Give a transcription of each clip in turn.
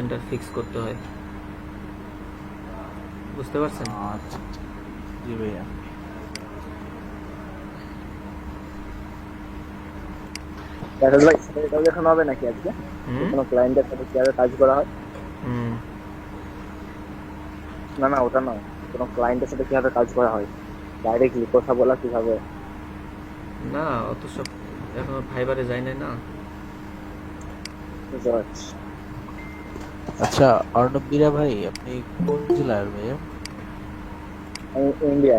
Centre fix করতে হয়। বুঝতে পারছেন? আচ্ছা, জি ভাইয়া। রাসেল ভাই, সেটা এটাও দেখানো হবে নাকি আজকে, যে হুম কোনো ক্লায়েন্টের সাথে কিভাবে কাজ করা হয়? হুম না না, ওটা নয়, কোনো ক্লায়েন্টের সাথে কিভাবে কাজ করা হয়, ডাইরেক্টলি কথা বলা কিভাবে। না, অত সব এখনো ফাইবারে যায় নাই না। বুঝতে পারছি। আচ্ছা, অর্ণব বীরা ভাই, আপনি কোন জেলার ভাইয়া? আমি ইন্ডিয়া,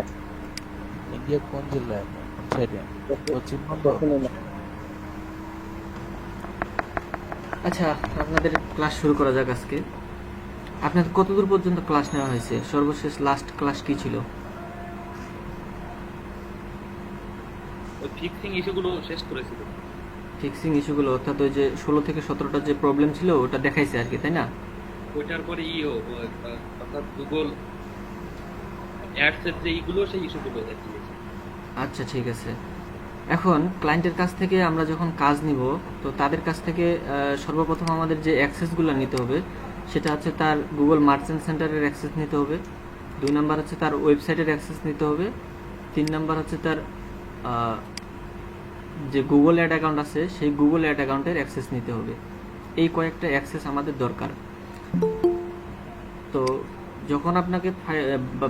ইন্ডিয়া কোন জেলায়? কোন সাইডে? পশ্চিমবঙ্গ? দক্ষিণ ইন্ডিয়া। আচ্ছা, আপনাদের ক্লাস শুরু করা যাক আজকে। আপনাদের কতদূর পর্যন্ত ক্লাস নেওয়া হয়েছে? সর্বশেষ লাস্ট ক্লাস কি ছিল? ওই ফিক্সিং ইস্যুগুলো শেষ করেছিল। ফিক্সিং ইস্যুগুলো, অর্থাৎ ওই যে 16 থেকে 17টা যে প্রবলেম ছিল ওটা দেখাইছে আর কি, তাই না? ওইটার পরে অর্থাৎ গুগল অ্যাডস এর যে ইগুলো সেই ইস্যুগুলো দেখিয়েছে। আচ্ছা, ঠিক আছে। এখন ক্লায়েন্টের কাছ থেকে আমরা যখন কাজ নিব, তো তাদের কাছ থেকে সর্বপ্রথম আমাদের যে অ্যাক্সেসগুলো নিতে হবে সেটা হচ্ছে তার গুগল মার্চেন্ট সেন্টারের অ্যাক্সেস নিতে হবে। 2 নাম্বার হচ্ছে তার ওয়েবসাইটের অ্যাক্সেস নিতে হবে। 3 নাম্বার হচ্ছে তার আহ, যে গুগল অ্যাড অ্যাকাউন্ট আছে সেই গুগল অ্যাড অ্যাকাউন্টের অ্যাক্সেস নিতে হবে। এই কয়েকটা অ্যাক্সেস আমাদের দরকার। তো যখন আপনাকে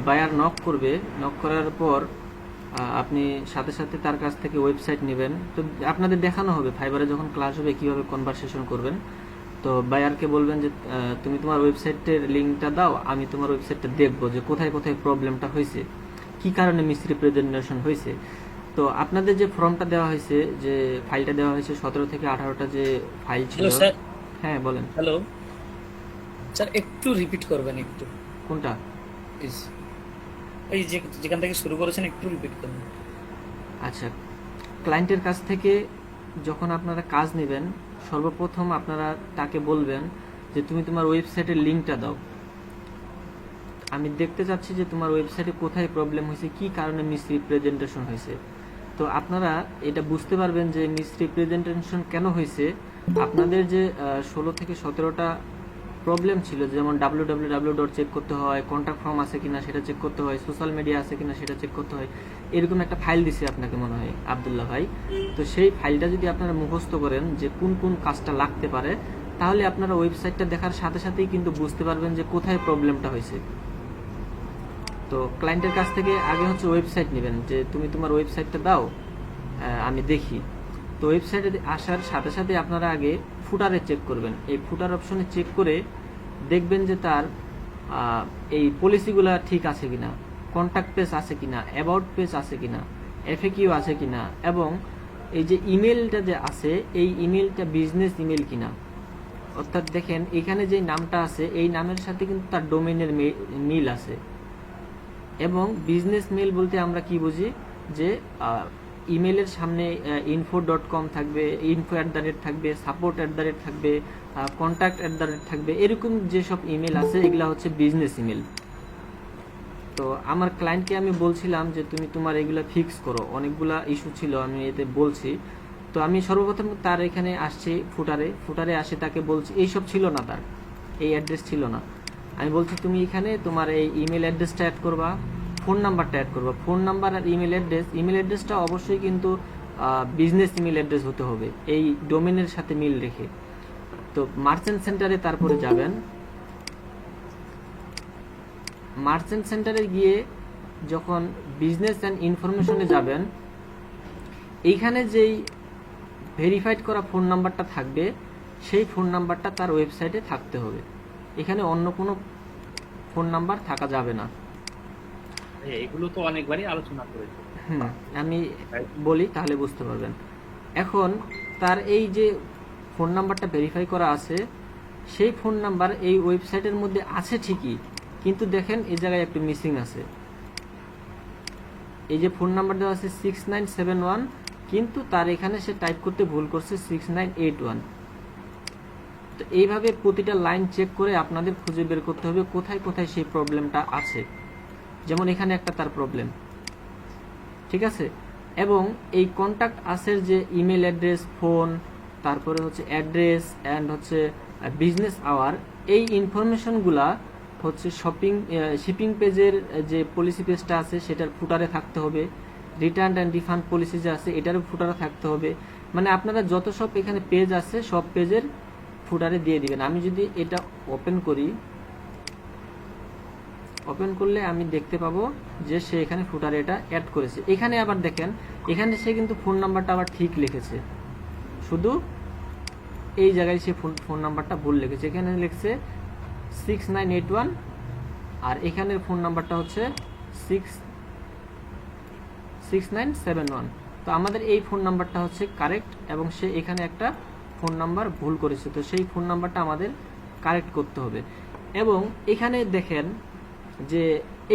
বায়ার নক করবে, নক করার পর আপনি সাথে সাথে তার কাছ থেকে ওয়েবসাইট নেবেন। তো আপনাদের দেখানো হবে ফাইবারে যখন ক্লাস হবে কিভাবে কনভারসেশন করবেন। তো বায়ারকে বলবেন যে তুমি তোমার ওয়েবসাইটের লিঙ্কটা দাও, আমি তোমার ওয়েবসাইটটা দেখবো যে কোথায় কোথায় প্রবলেমটা হয়েছে, কি কারণে মিসরিপ্রেজেন্টেশন হয়েছে। তো আপনাদের যে ফর্মটা দেওয়া হয়েছে, যে ফাইলটা দেওয়া হয়েছে 17 থেকে 18টা যে ফাইল ছিল। Hello sir. হ্যাঁ বলেন। হ্যালো স্যার, একটু রিপিট করবেন একটু কোনটা? প্লিজ। এই যে যেখান থেকে শুরু করেছেন একটু রিপিট করবেন। আচ্ছা, ক্লায়েন্টের কাছ থেকে যখন আপনারা কাজ নেবেন, সর্বপ্রথম আপনারা তাকে বলবেন যে তুমি তোমার ওয়েবসাইটের লিঙ্কটা দাও, আমি দেখতে চাচ্ছি যে তোমার ওয়েবসাইটে কোথায় প্রবলেম হয়েছে, কি কারণে মিসরিপ্রেজেন্টেশন হয়েছে। তো আপনারা এটা বুঝতে পারবেন যে মিসরিপ্রেজেন্টেশন কেন হয়েছে। আপনাদের যে 16 থেকে 17টা প্রবলেম ছিল, যেমন www চেক করতে হয়, কন্ট্যাক্ট ফর্ম আছে কিনা সেটা চেক করতে হয়, সোশ্যাল মিডিয়া আছে কিনা সেটা চেক করতে হয়, এরকম একটা ফাইল দিছে আপনাকে মনে হয় আবদুল্লাহ ভাই। তো সেই ফাইলটা যদি আপনারা মুখস্থ করেন যে কোন কোন কাজটা লাগতে পারে, তাহলে আপনারা ওয়েবসাইটটা দেখার সাথে সাথেই কিন্তু বুঝতে পারবেন যে কোথায় প্রবলেমটা হয়েছে। তো ক্লায়েন্টের কাছ থেকে আগে হচ্ছে ওয়েবসাইট নেবেন, যে তুমি তোমার ওয়েবসাইটটা দাও, আমি দেখি। তো ওয়েবসাইটে আসার সাথে সাথে আপনারা আগে ফুটারে চেক করবেন। এই ফুটার অপশনে চেক করে দেখবেন যে তার এই পলিসিগুলা ঠিক আছে কিনা, কন্ট্যাক্ট পেজ আছে কিনা, অ্যাবাউট পেজ আছে কিনা, এফএকিউ আছে কিনা, এবং এই যে ইমেলটা যে আছে এই ইমেলটা বিজনেস ইমেল কিনা। অর্থাৎ দেখেন এখানে যে নামটা আছে এই নামের সাথে কিন্তু তার ডোমেইনের মিল আছে। এবং বিজনেস মেল বলতে আমরা কি বুঝি, যে ইমেলের সামনে info.com থাকবে, info@ থাকবে, support@ থাকবে, contact@ থাকবে, এরকম যেসব ইমেল আছে এগুলা হচ্ছে বিজনেস ইমেল। তো আমার ক্লায়েন্টকে আমি বলছিলাম যে তুমি তোমার এগুলা ফিক্স করো, অনেকগুলা ইস্যু ছিল আমি এতে বলছি। তো আমি সর্বপ্রথম তার এখানে আসছি, ফুটারে আসে তাকে বলছি, এইসব ছিল না, তার এই অ্যাড্রেস ছিল না। আমি বলছি তুমি এখানে তোমার এই ইমেল অ্যাড্রেসটা অ্যাড করবা, ফোন নাম্বারটা অ্যাড করবা। ফোন নাম্বার আর ইমেল অ্যাড্রেসটা অবশ্যই কিন্তু বিজনেস ইমেল অ্যাড্রেস হতে হবে, এই ডোমেনের সাথে মিল রেখে। তো মার্চেন্ট সেন্টারে তারপরে যাবেন। মার্চেন্ট সেন্টারে গিয়ে যখন বিজনেস অ্যান্ড ইনফরমেশনে যাবেন, এইখানে যেই ভেরিফাইড করা ফোন নাম্বারটা থাকবে সেই ফোন নাম্বারটা তার ওয়েবসাইটে থাকতে হবে। এখানে অন্য কোনো ফোন নাম্বার থাকা যাবে না। এগুলো তো অনেকবারই আলোচনা করেছে। আমি বলি তাহলে বুঝতে পারবেন। এখন তার এই যে ফোন নাম্বারটা ভেরিফাই করা আছে সেই ফোন নাম্বার এই ওয়েবসাইটের মধ্যে আছে ঠিকই, কিন্তু দেখেন এই জায়গায় একটু মিসিং আছে। এই যে ফোন নাম্বার দেওয়া আছে 6971, কিন্তু তার এখানে সে টাইপ করতে ভুল করছে 6981। তো এইভাবে প্রতিটা লাইন চেক করে আপনাদের খুঁজে বের করতে হবে কোথায় কোথায় সেই প্রবলেমটা আছে। যেমন এখানে একটা তার প্রবলেম, ঠিক আছে। এবং এই কন্ট্যাক্ট আসের যে ইমেল অ্যাড্রেস, ফোন, তারপরে হচ্ছে অ্যাড্রেস অ্যান্ড হচ্ছে বিজনেস আওয়ার, এই ইনফরমেশনগুলা হচ্ছে শিপিং পেজের যে পলিসি পেজটা আছে সেটার ফুটারে থাকতে হবে, রিটার্ন অ্যান্ড রিফান্ড পলিসি যে আছে এটারও ফুটারে থাকতে হবে। মানে আপনারা যত সব এখানে পেজ আছে সব পেজের ফুটারে দিয়ে দিবেন। আমি যদি এটা ওপেন করি, ওপেন করলে আমি দেখতে পাবো যে সে এখানে ফুটারে এটা অ্যাড করেছে। এখানে আবার দেখেন, এখানে সে কিন্তু ফোন নাম্বারটা আবার ঠিক লিখেছে, শুধু এই জায়গায় সে ফোন নাম্বারটা ভুল লিখেছে। এখানে লিখছে 6981 আর এখানের ফোন নাম্বারটা হচ্ছে 6971। তো আমাদের এই ফোন নাম্বারটা হচ্ছে কারেক্ট এবং সে এখানে একটা ফোন নাম্বার ভুল করেছে, তো সেই ফোন নাম্বারটা আমাদের কারেক্ট করতে হবে। এবং এখানে দেখেন যে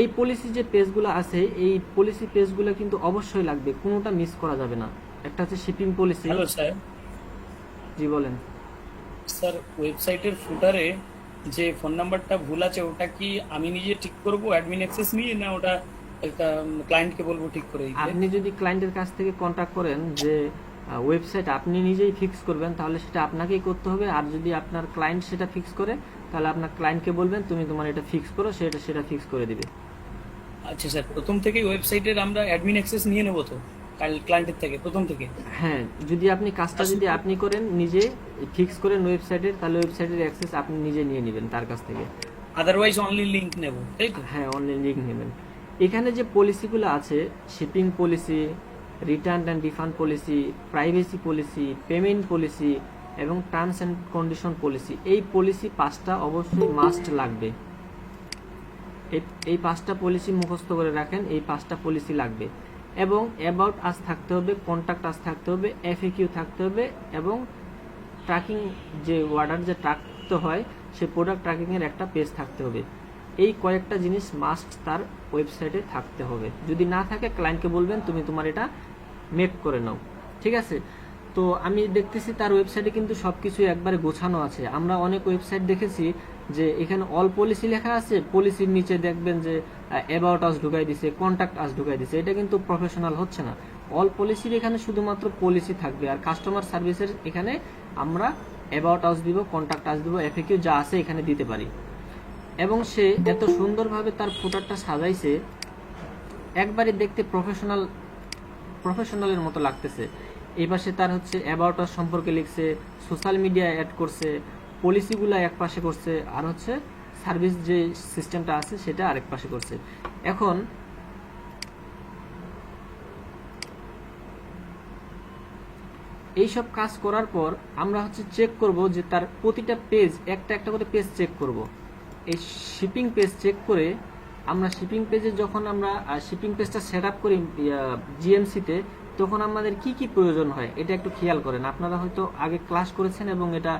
এই পলিসি যে পেজগুলো আছে এই পলিসি পেজগুলো কিন্তু অবশ্যই লাগবে, কোনোটা মিস করা যাবে না। একটা হচ্ছে শিপিং পলিসি। Hello sir. জি বলেন। স্যার ওয়েবসাইটের ফুটারে যে ফোন নাম্বারটা ভুল আছে ওটা কি আমি নিজে ঠিক করব অ্যাডমিন অ্যাক্সেস নিয়ে, না ওটা একটা ক্লায়েন্টকে বলবো ঠিক করে দিতে? আপনি যদি ক্লায়েন্টের কাছ থেকে কন্ট্যাক্ট করেন যে ওয়েবসাইট আপনি নিজেই ফিক্স করবেন তাহলে সেটা আপনাকেই করতে হবে। আর যদি আপনার ক্লায়েন্ট সেটা ফিক্স করে তাহলে আপনার ক্লায়েন্টকে বলবেন তুমি তোমার এটা ফিক্স করো, সেটা ফিক্স করে দিবে। আচ্ছা স্যার, প্রথম থেকেই ওয়েবসাইটের আমরা অ্যাডমিন অ্যাক্সেস নিয়ে নেবো তো ক্লায়েন্টের থেকে প্রথম থেকে? হ্যাঁ, যদি আপনি কাজটা যদি আপনি করেন নিজে ফিক্স করেন ওয়েবসাইটের, তাহলে ওয়েবসাইটের অ্যাক্সেস আপনি নিজে নিয়ে নেবেন তার কাছ থেকে। আদারওয়াইজ অনলি লিংক নেব, তাই তো? হ্যাঁ, অনলাইন লিঙ্ক নেবেন। এখানে যে পলিসিগুলো আছে, shipping policy, return and refund policy, privacy policy, payment policy এবং টার্মস অ্যান্ড কন্ডিশন পলিসি, এই পলিসি 5টা অবশ্যই মাস্ট লাগবে। এই 5টা পলিসি মুখস্থ করে রাখেন, এই 5টা পলিসি লাগবে। এবং অ্যাবাউট আস থাকতে হবে, কন্ট্যাক্ট আস থাকতে হবে, এফএকিউ থাকতে হবে এবং ট্র্যাকিং যে অর্ডার যে ট্র্যাকতে হয় সেই প্রোডাক্ট ট্র্যাকিংয়ের একটা পেজ থাকতে হবে। এই কয়েকটা জিনিস মাস্ট তার ওয়েবসাইটে থাকতে হবে। যদি না থাকে ক্লায়েন্টকে বলবেন তুমি তোমার এটা মেক করে নাও, ঠিক আছে? তো আমি দেখতেছি তার ওয়েবসাইটে কিন্তু সবকিছু একবারে গোছানো আছে। আমরা অনেক ওয়েবসাইট দেখেছি যে এখানে অল পলিসি লেখা আছে, পলিসির নিচে দেখবেন যে অ্যাবাউট আস ঢুকাই দিছে, কন্ট্যাক্ট আস ঢুকাই দিছে। এটা কিন্তু প্রফেশনাল হচ্ছে না। অল পলিসির এখানে শুধুমাত্র পলিসি থাকবে, আর কাস্টমার সার্ভিসের এখানে আমরা অ্যাবাউট আস দিব, কন্ট্যাক্ট আস দিব, এফএকিউ যা আছে এখানে দিতে পারি। এবং সে এত সুন্দরভাবে তার ফুটারটা সাজাইছে, একবারে দেখতে প্রফেশনালের মতো লাগতেছে। এই পাশে তার হচ্ছে অ্যাবাউট আস সম্পর্কে লিখছে, সোশ্যাল মিডিয়া অ্যাড করছে, পলিসিগুলো এক পাশে করছে, আর হচ্ছে সার্ভিস যে সিস্টেমটা আছে সেটা আরেক পাশে করছে। এখন এইসব কাজ করার পর আমরা হচ্ছে চেক করব যে তার প্রতিটা পেজ একটা একটা করে পেজ চেক করব। এই শিপিং পেজ চেক করে আমরা শিপিং পেজে যখন আমরা শিপিং পেজটা সেট আপ করি জিএমসিতে, তখন আমাদের কি কি প্রয়োজন হয় এটা একটু খেয়াল করেন। আপনারা হয়তো আগে ক্লাস করেছেন এবং এটা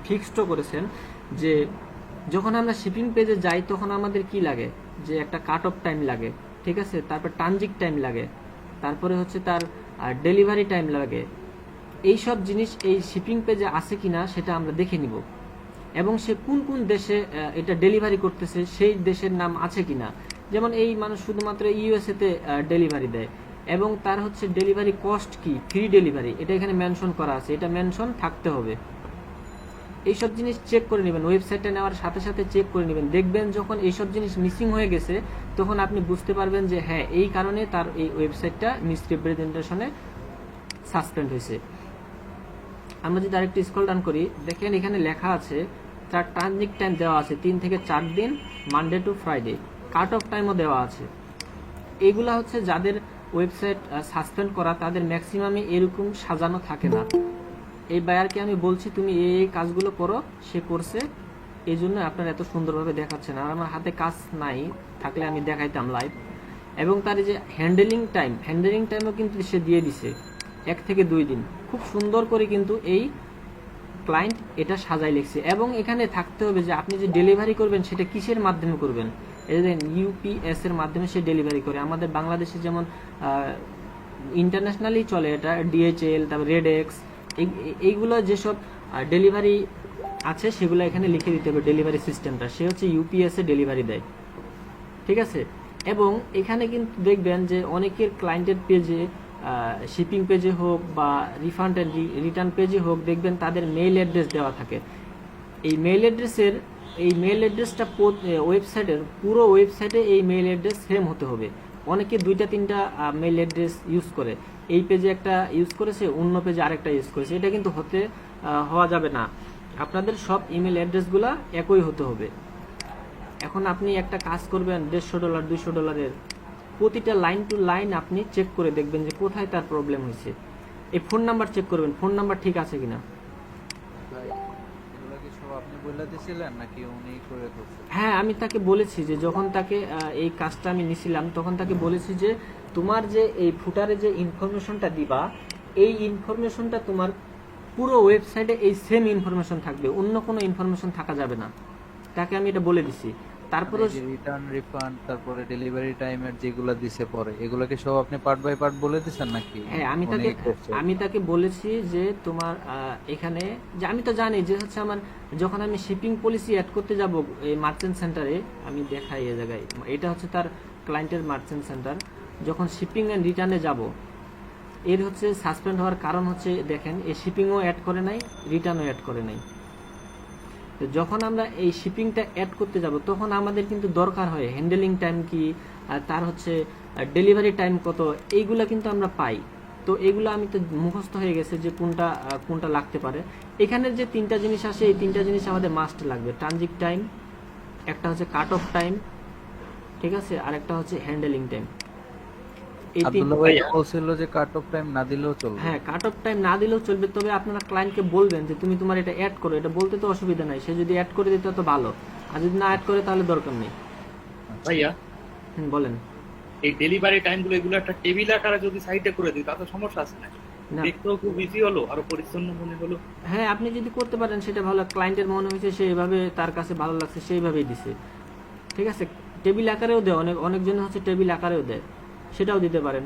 ফিক্সডও করেছেন যে যখন আমরা শিপিং পেজে যাই তখন আমাদের কি লাগে, যে একটা কাট অফ টাইম লাগে, ঠিক আছে? তারপর ট্রানজিট টাইম লাগে, তারপরে হচ্ছে তার ডেলিভারি টাইম লাগে। এই সব জিনিস এই শিপিং পেজে আছে কিনা সেটা আমরা দেখে নিব। এবং সে কোন কোন দেশে এটা ডেলিভারি করতেছে সেই দেশের নাম আছে কিনা। যেমন এই মানুষ শুধুমাত্র ইউএসএ তে ডেলিভারি দেয় এবং তার হচ্ছে ডেলিভারি কস্ট কি, ফ্রি ডেলিভারি, এটা এখানে মেনশন করা আছে, এটা মেনশন থাকতে হবে। এইসব জিনিস চেক করে নেবেন, ওয়েবসাইটে নেওয়ার সাথে সাথে চেক করে নেবেন। দেখবেন যখন এইসব জিনিস মিসিং হয়ে গেছে তখন আপনি বুঝতে পারবেন যে হ্যাঁ এই কারণে তার এই ওয়েবসাইটটা মিসরিপ্রেজেন্টেশনে সাসপেন্ড হয়েছে। আমরা যদি আরেকটু স্ক্রল ডাউন করি, দেখেন এখানে লেখা আছে তার ট্রানজিট টাইম দেওয়া আছে 3 থেকে 4 দিন, Monday to Friday, cut off টাইমও দেওয়া আছে। এগুলা হচ্ছে যাদের ওয়েবসাইট সাসপেন্ড করা তাদের ম্যাক্সিমামে এরকম সাজানো থাকে না। এই বায়ারকে আমি বলছি তুমি এই কাজগুলো করো, সে করছে, এই জন্য আপনার এত সুন্দরভাবে দেখাচ্ছে না। আর আমার হাতে কাজ নাই, থাকলে আমি দেখাইতাম লাইভ। এবং তার এই যে হ্যান্ডেলিং টাইমও কিন্তু সে দিয়ে দিছে 1 থেকে 2 দিন। খুব সুন্দর করে কিন্তু এই ক্লায়েন্ট এটা সাজাই লিখছে। এবং এখানে থাকতে হবে যে আপনি যে ডেলিভারি করবেন সেটা কিসের মাধ্যমে করবেন। এই যে ইউপিএস এর মাধ্যমে সে ডেলিভারি করে। আমাদের বাংলাদেশে যেমন ইন্টারন্যাশনালি চলে এটা, ডিএচএল, তারপর রেডএক্স, এইগুলো যেসব ডেলিভারি আছে সেগুলো এখানে লিখে দিতে হবে ডেলিভারি সিস্টেমটা। সে হচ্ছে ইউপিএস এ ডেলিভারি দেয়, ঠিক আছে? এবং এখানে কিন্তু দেখবেন যে অনেকের ক্লায়েন্টের পেজে, শিপিং পেজে হোক বা রিফান্ড এন্ড রিটার্ন পেজে হোক, দেখবেন তাদের মেইল অ্যাড্রেস দেওয়া থাকে। এই মেইল অ্যাড্রেসের এই মেইল অ্যাড্রেসটা ওয়েবসাইটের পুরো ওয়েবসাইটে এই মেইল অ্যাড্রেস সেম হতে হবে। অনেকে 2টা-3টা মেইল অ্যাড্রেস ইউজ করে, এই পেজে একটা ইউজ করেছে, অন্য পেজে আরেকটা ইউজ করেছে, এটা কিন্তু হওয়া যাবে না। আপনাদের সব ইমেল অ্যাড্রেসগুলো একই হতে হবে। এখন আপনি একটা কাজ করবেন $150 $200, প্রতিটা লাইন টু লাইন আপনি চেক করে দেখবেন যে কোথায় তার প্রবলেম হয়েছে। এই ফোন নাম্বার চেক করবেন, ফোন নাম্বার ঠিক আছে কিনা। ভাই এগুলো কি সব আপনি বলে দিছিলেন নাকি উনি করে দিয়েছেন? হ্যাঁ, আমি তাকে বলেছি যে যখন তাকে এই কাজটা আমি নিছিলাম তখন তাকে বলেছি যে তোমার যে এই ফুটারে যে ইনফরমেশনটা দিবা, এই ইনফরমেশনটা তোমার পুরো ওয়েবসাইটে এই সেম ইনফরমেশন থাকবে, অন্য কোনো ইনফরমেশন থাকা যাবে না। তাকে আমি এটা বলে দিছি। তারপরে রিটার্ন রিফান্ড তারপরে ডেলিভারি টাইমের যেগুলো দিছে পরে এগুলো কি সব আপনি পার্ট বাই পার্ট বলে দিছেন নাকি? হ্যাঁ, উনি করছে? আমি তাকে বলেছি যে তোমার এখানে যে আমি তো জানি যে হচ্ছে আমার যখন আমি শিপিং পলিসি অ্যাড করতে যাব এই মার্চেন্ট সেন্টারে, আমি দেখাই এই জায়গায়, এটা হচ্ছে তার ক্লায়েন্টের মার্চেন্ট সেন্টার। যখন শিপিং অ্যান্ড রিটার্নে যাব, এর হচ্ছে সাসপেন্ড হওয়ার কারণ হচ্ছে দেখেন এই শিপিংও অ্যাড করে নাই, রিটার্নও অ্যাড করে নাই। তো যখন আমরা এই শিপিংটা অ্যাড করতে যাব তখন আমাদের কিন্তু দরকার হয় হ্যান্ডেলিং টাইম কি, তার হচ্ছে ডেলিভারি টাইম কত, এইগুলা কিন্তু আমরা পাই। তো এগুলো আমি তো মুখস্থ হয়ে গেছে যে কোনটা লাগতে পারে। এখানে যে 3টা জিনিস আসে, এই 3টা জিনিস আমাদের মাস্ট লাগবে। ট্রানজিট টাইম, একটা হচ্ছে কাট অফ টাইম, ঠিক আছে, আর একটা হচ্ছে হ্যান্ডেলিং টাইম। এই আব্দুল্লাহ ভাই বলছিল যে কাট অফ টাইম না দিলেও চলবে। হ্যাঁ, কাট অফ টাইম না দিলেও চলবে, তবে আপনারা ক্লায়েন্টকে বলবেন যে তুমি তোমার এটা অ্যাড করো। এটা বলতে তো অসুবিধা নাই, সে যদি অ্যাড করে দিতে তো ভালো, আর যদি না অ্যাড করে তাহলে দরকার নেই। ভাইয়া বলেন। এই ডেলিভারি টাইম গুলো এগুলো একটা টেবিল আকারে যদি সাইডে করে দিই তাতে সমস্যা আছে না? না, দেখতেও খুব ইজি হলো, আরো পরিচ্ছন্ন মনে হলো। হ্যাঁ, আপনি যদি করতে পারেন সেটা ভালো। ক্লায়েন্টের মনে হয়েছে সে এভাবে তার কাছে ভালো লাগছে, সেইভাবেই দিছে, ঠিক আছে। টেবিল আকারেও দেয়, অনেকজন হচ্ছে টেবিল আকারেও দেয়, সেটাও দিতে পারেন।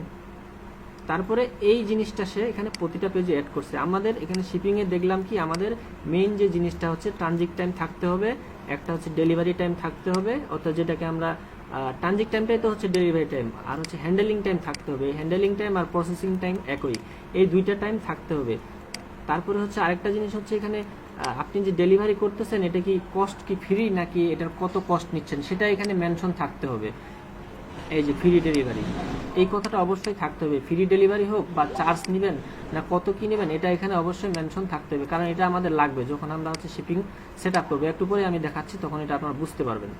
তারপরে এই জিনিসটা সে এখানে প্রতিটা পেজে অ্যাড করছে। আমাদের এখানে শিপিংয়ে দেখলাম কি আমাদের মেইন যে জিনিসটা হচ্ছে ট্রানজিট টাইম থাকতে হবে, একটা হচ্ছে ডেলিভারি টাইম থাকতে হবে, অর্থাৎ যেটাকে আমরা ট্রানজিট টাইমটাই তো হচ্ছে ডেলিভারি টাইম, আর হচ্ছে হ্যান্ডেলিং টাইম থাকতে হবে। হ্যান্ডেলিং টাইম আর প্রসেসিং টাইম একই, এই 2টা টাইম থাকতে হবে। তারপরে হচ্ছে আরেকটা জিনিস হচ্ছে এখানে আপনি যে ডেলিভারি করতেছেন এটা কি কস্ট কি ফ্রি নাকি এটার কত কস্ট নিচ্ছেন সেটা এখানে মেনশন থাকতে হবে। এই যে ফ্রি ডেলিভারি, এই কথাটা অবশ্যই থাকতে হবে। ফ্রি ডেলিভারি হোক বা চার্জ নেবেন না কত কি নেবেন, এটা এখানে অবশ্যই মেনশন থাকতে হবে, কারণ এটা আমাদের লাগবে যখন আমরা হচ্ছে শিপিং সেট আপ করবো। একটু পরে আমি দেখাচ্ছি, তখন এটা আপনারা বুঝতে পারবেন।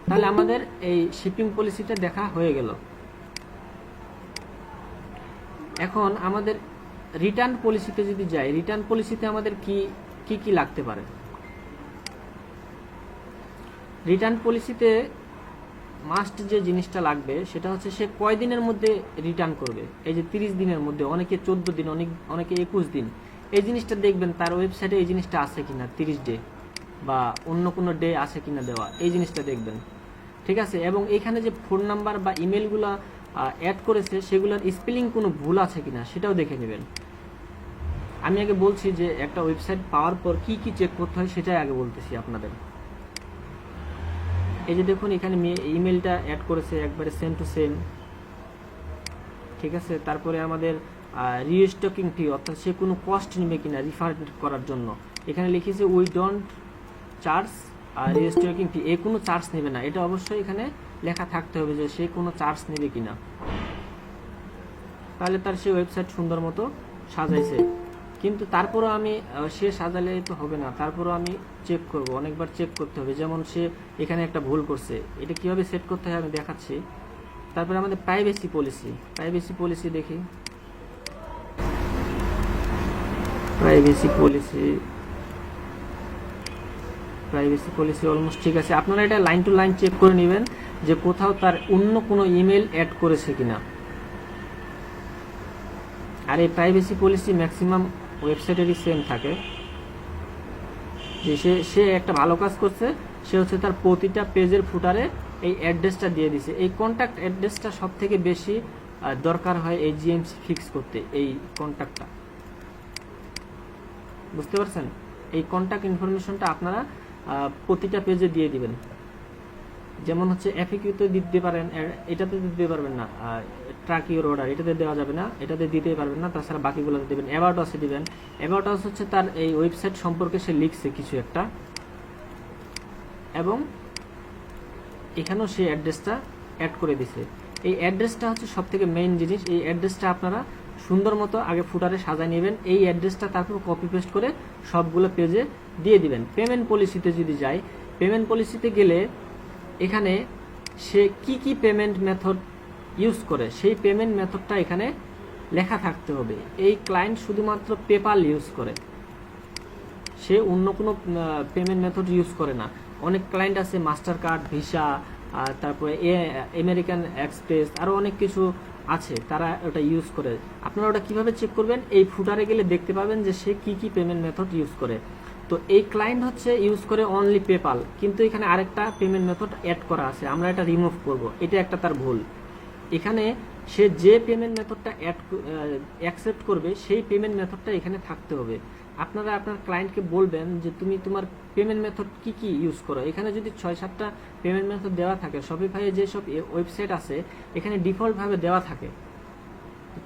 তাহলে আমাদের এই শিপিং পলিসিটা দেখা হয়ে গেল। এখন আমাদের রিটার্ন পলিসিতে যদি যাই, রিটার্ন পলিসিতে আমাদের কি কি লাগতে পারে। রিটার্ন পলিসিতে মাস্ট যে জিনিসটা লাগবে সেটা হচ্ছে সে কয় দিনের মধ্যে রিটার্ন করবে। এই যে 30 দিনের মধ্যে, অনেকে 14 দিন, অনেকে 21 দিন। এই জিনিসটা দেখবেন তার ওয়েবসাইটে এই জিনিসটা আছে কিনা, 30 ডে বা অন্য কোনো ডে আছে কিনা দেওয়া, এই জিনিসটা দেখবেন, ঠিক আছে। এবং এখানে যে ফোন নাম্বার বা ইমেলগুলো অ্যাড করেছে সেগুলোর স্পেলিং কোনো ভুল আছে কিনা সেটাও দেখে নেবেন। আমি আগে বলছি যে একটা ওয়েবসাইট পাওয়ার পর কি কি চেক করতে হয় সেটাই আগে বলতেছি আপনাদের। এই যে দেখুন এখানে ইমেলটা অ্যাড করেছে একবারে সেম টু সেম, ঠিক আছে। তারপরে আমাদের রিস্টকিং ফি, অর্থাৎ সে কোনো কস্ট নেবে কিনা রিফান্ড করার জন্য, এখানে লিখেছে উই ডোন্ট চার্জ রিস্টকিং ফি, এ কোনো চার্জ নেবে না, এটা অবশ্যই এখানে লেখা থাকতে হবে যে সে কোনো চার্জ নেবে কিনা। তাহলে তার সে ওয়েবসাইট সুন্দর মতো সাজাইছে। কিন্তু তারপরও আমি সে সাজালে তো হবে না, তারপরও আমি চেক করব, অনেকবার চেক করতে হবে। যেমন সে এখানে একটা ভুল করছে, এটা কিভাবে সেট করতে হয় আমি দেখাচ্ছি। তারপরে আমাদের প্রাইভেসি পলিসি দেখি। প্রাইভেসি পলিসি অলমোস্ট ঠিক আছে। আপনারা এটা লাইন টু লাইন চেক করে নেবেন যে কোথাও তার অন্য কোনো ইমেল অ্যাড করেছে কিনা। আর এই প্রাইভেসি পলিসি ম্যাক্সিমাম ওয়েবসাইটেরই সেম থাকে। যে সে একটা ভালো কাজ করছে, সে হচ্ছে তার প্রতিটা পেজের ফুটারে এই অ্যাড্রেসটা দিয়ে দিছে। এই কন্ট্যাক্ট অ্যাড্রেসটা সব থেকে বেশি দরকার হয় এই জিএমসি ফিক্স করতে। এই কন্ট্যাক্টটা বুঝতে পারছেন, এই কন্ট্যাক্ট ইনফরমেশনটা আপনারা প্রতিটা পেজে দিয়ে দিবেন। যেমন হচ্ছে এফএকিউতে দিতে পারেন, এটাতে দিতে পারবেন না, ট্র্যাক ইউর অর্ডার এটাতে দেওয়া যাবে না, এটাতে দিতেই পারবেন না, তাছাড়া বাকিগুলোতে দেবেন। অ্যাবাউট আসে দিবেন। অ্যাবাউট আস হচ্ছে তার এই ওয়েবসাইট সম্পর্কে সে লিখছে কিছু একটা, এবং এখানেও সেই অ্যাড্রেসটা অ্যাড করে দিছে। এই অ্যাড্রেসটা হচ্ছে সব থেকে মেইন জিনিস। এই অ্যাড্রেসটা আপনারা সুন্দর মতো আগে ফুটারে সাজায় নেবেন। এই অ্যাড্রেসটা তারপর কপি পেস্ট করে সবগুলো পেজে দিয়ে দিবেন। পেমেন্ট পলিসিতে যদি যাই, পেমেন্ট পলিসিতে গেলে এখানে সে কি পেমেন্ট মেথড ইউজ করে সেই পেমেন্ট মেথডটা এখানে লেখা থাকতে হবে। এই ক্লায়েন্ট শুধুমাত্র পেপাল ইউজ করে, সে অন্য কোনো পেমেন্ট মেথড ইউজ করে না। অনেক ক্লায়েন্ট আছে মাস্টার কার্ড, ভিসা, তারপরে আমেরিকান এক্সপ্রেস, আরও অনেক কিছু আছে, তারা ওটা ইউজ করে। আপনারা ওটা কিভাবে চেক করবেন? এই ফুটারে গেলে দেখতে পাবেন যে সে কি পেমেন্ট মেথড ইউজ করে। তো এই ক্লায়েন্ট হচ্ছে ইউজ করে অনলি পেপাল, কিন্তু এখানে আরেকটা পেমেন্ট মেথড অ্যাড করা আছে, আমরা এটা রিমুভ করব। এটা একটা তার ভুল। এখানে সে যে পেমেন্ট মেথডটা অ্যাকসেপ্ট করবে সেই পেমেন্ট মেথডটা এখানে থাকতে হবে। আপনারা আপনার ক্লায়েন্টকে বলবেন যে তুমি তোমার পেমেন্ট মেথড কি ইউজ করো। এখানে যদি 6-7টা পেমেন্ট মেথড দেওয়া থাকে, শপিফাইয়ে যেসব ওয়েবসাইট আছে এখানে ডিফল্টভাবে দেওয়া থাকে,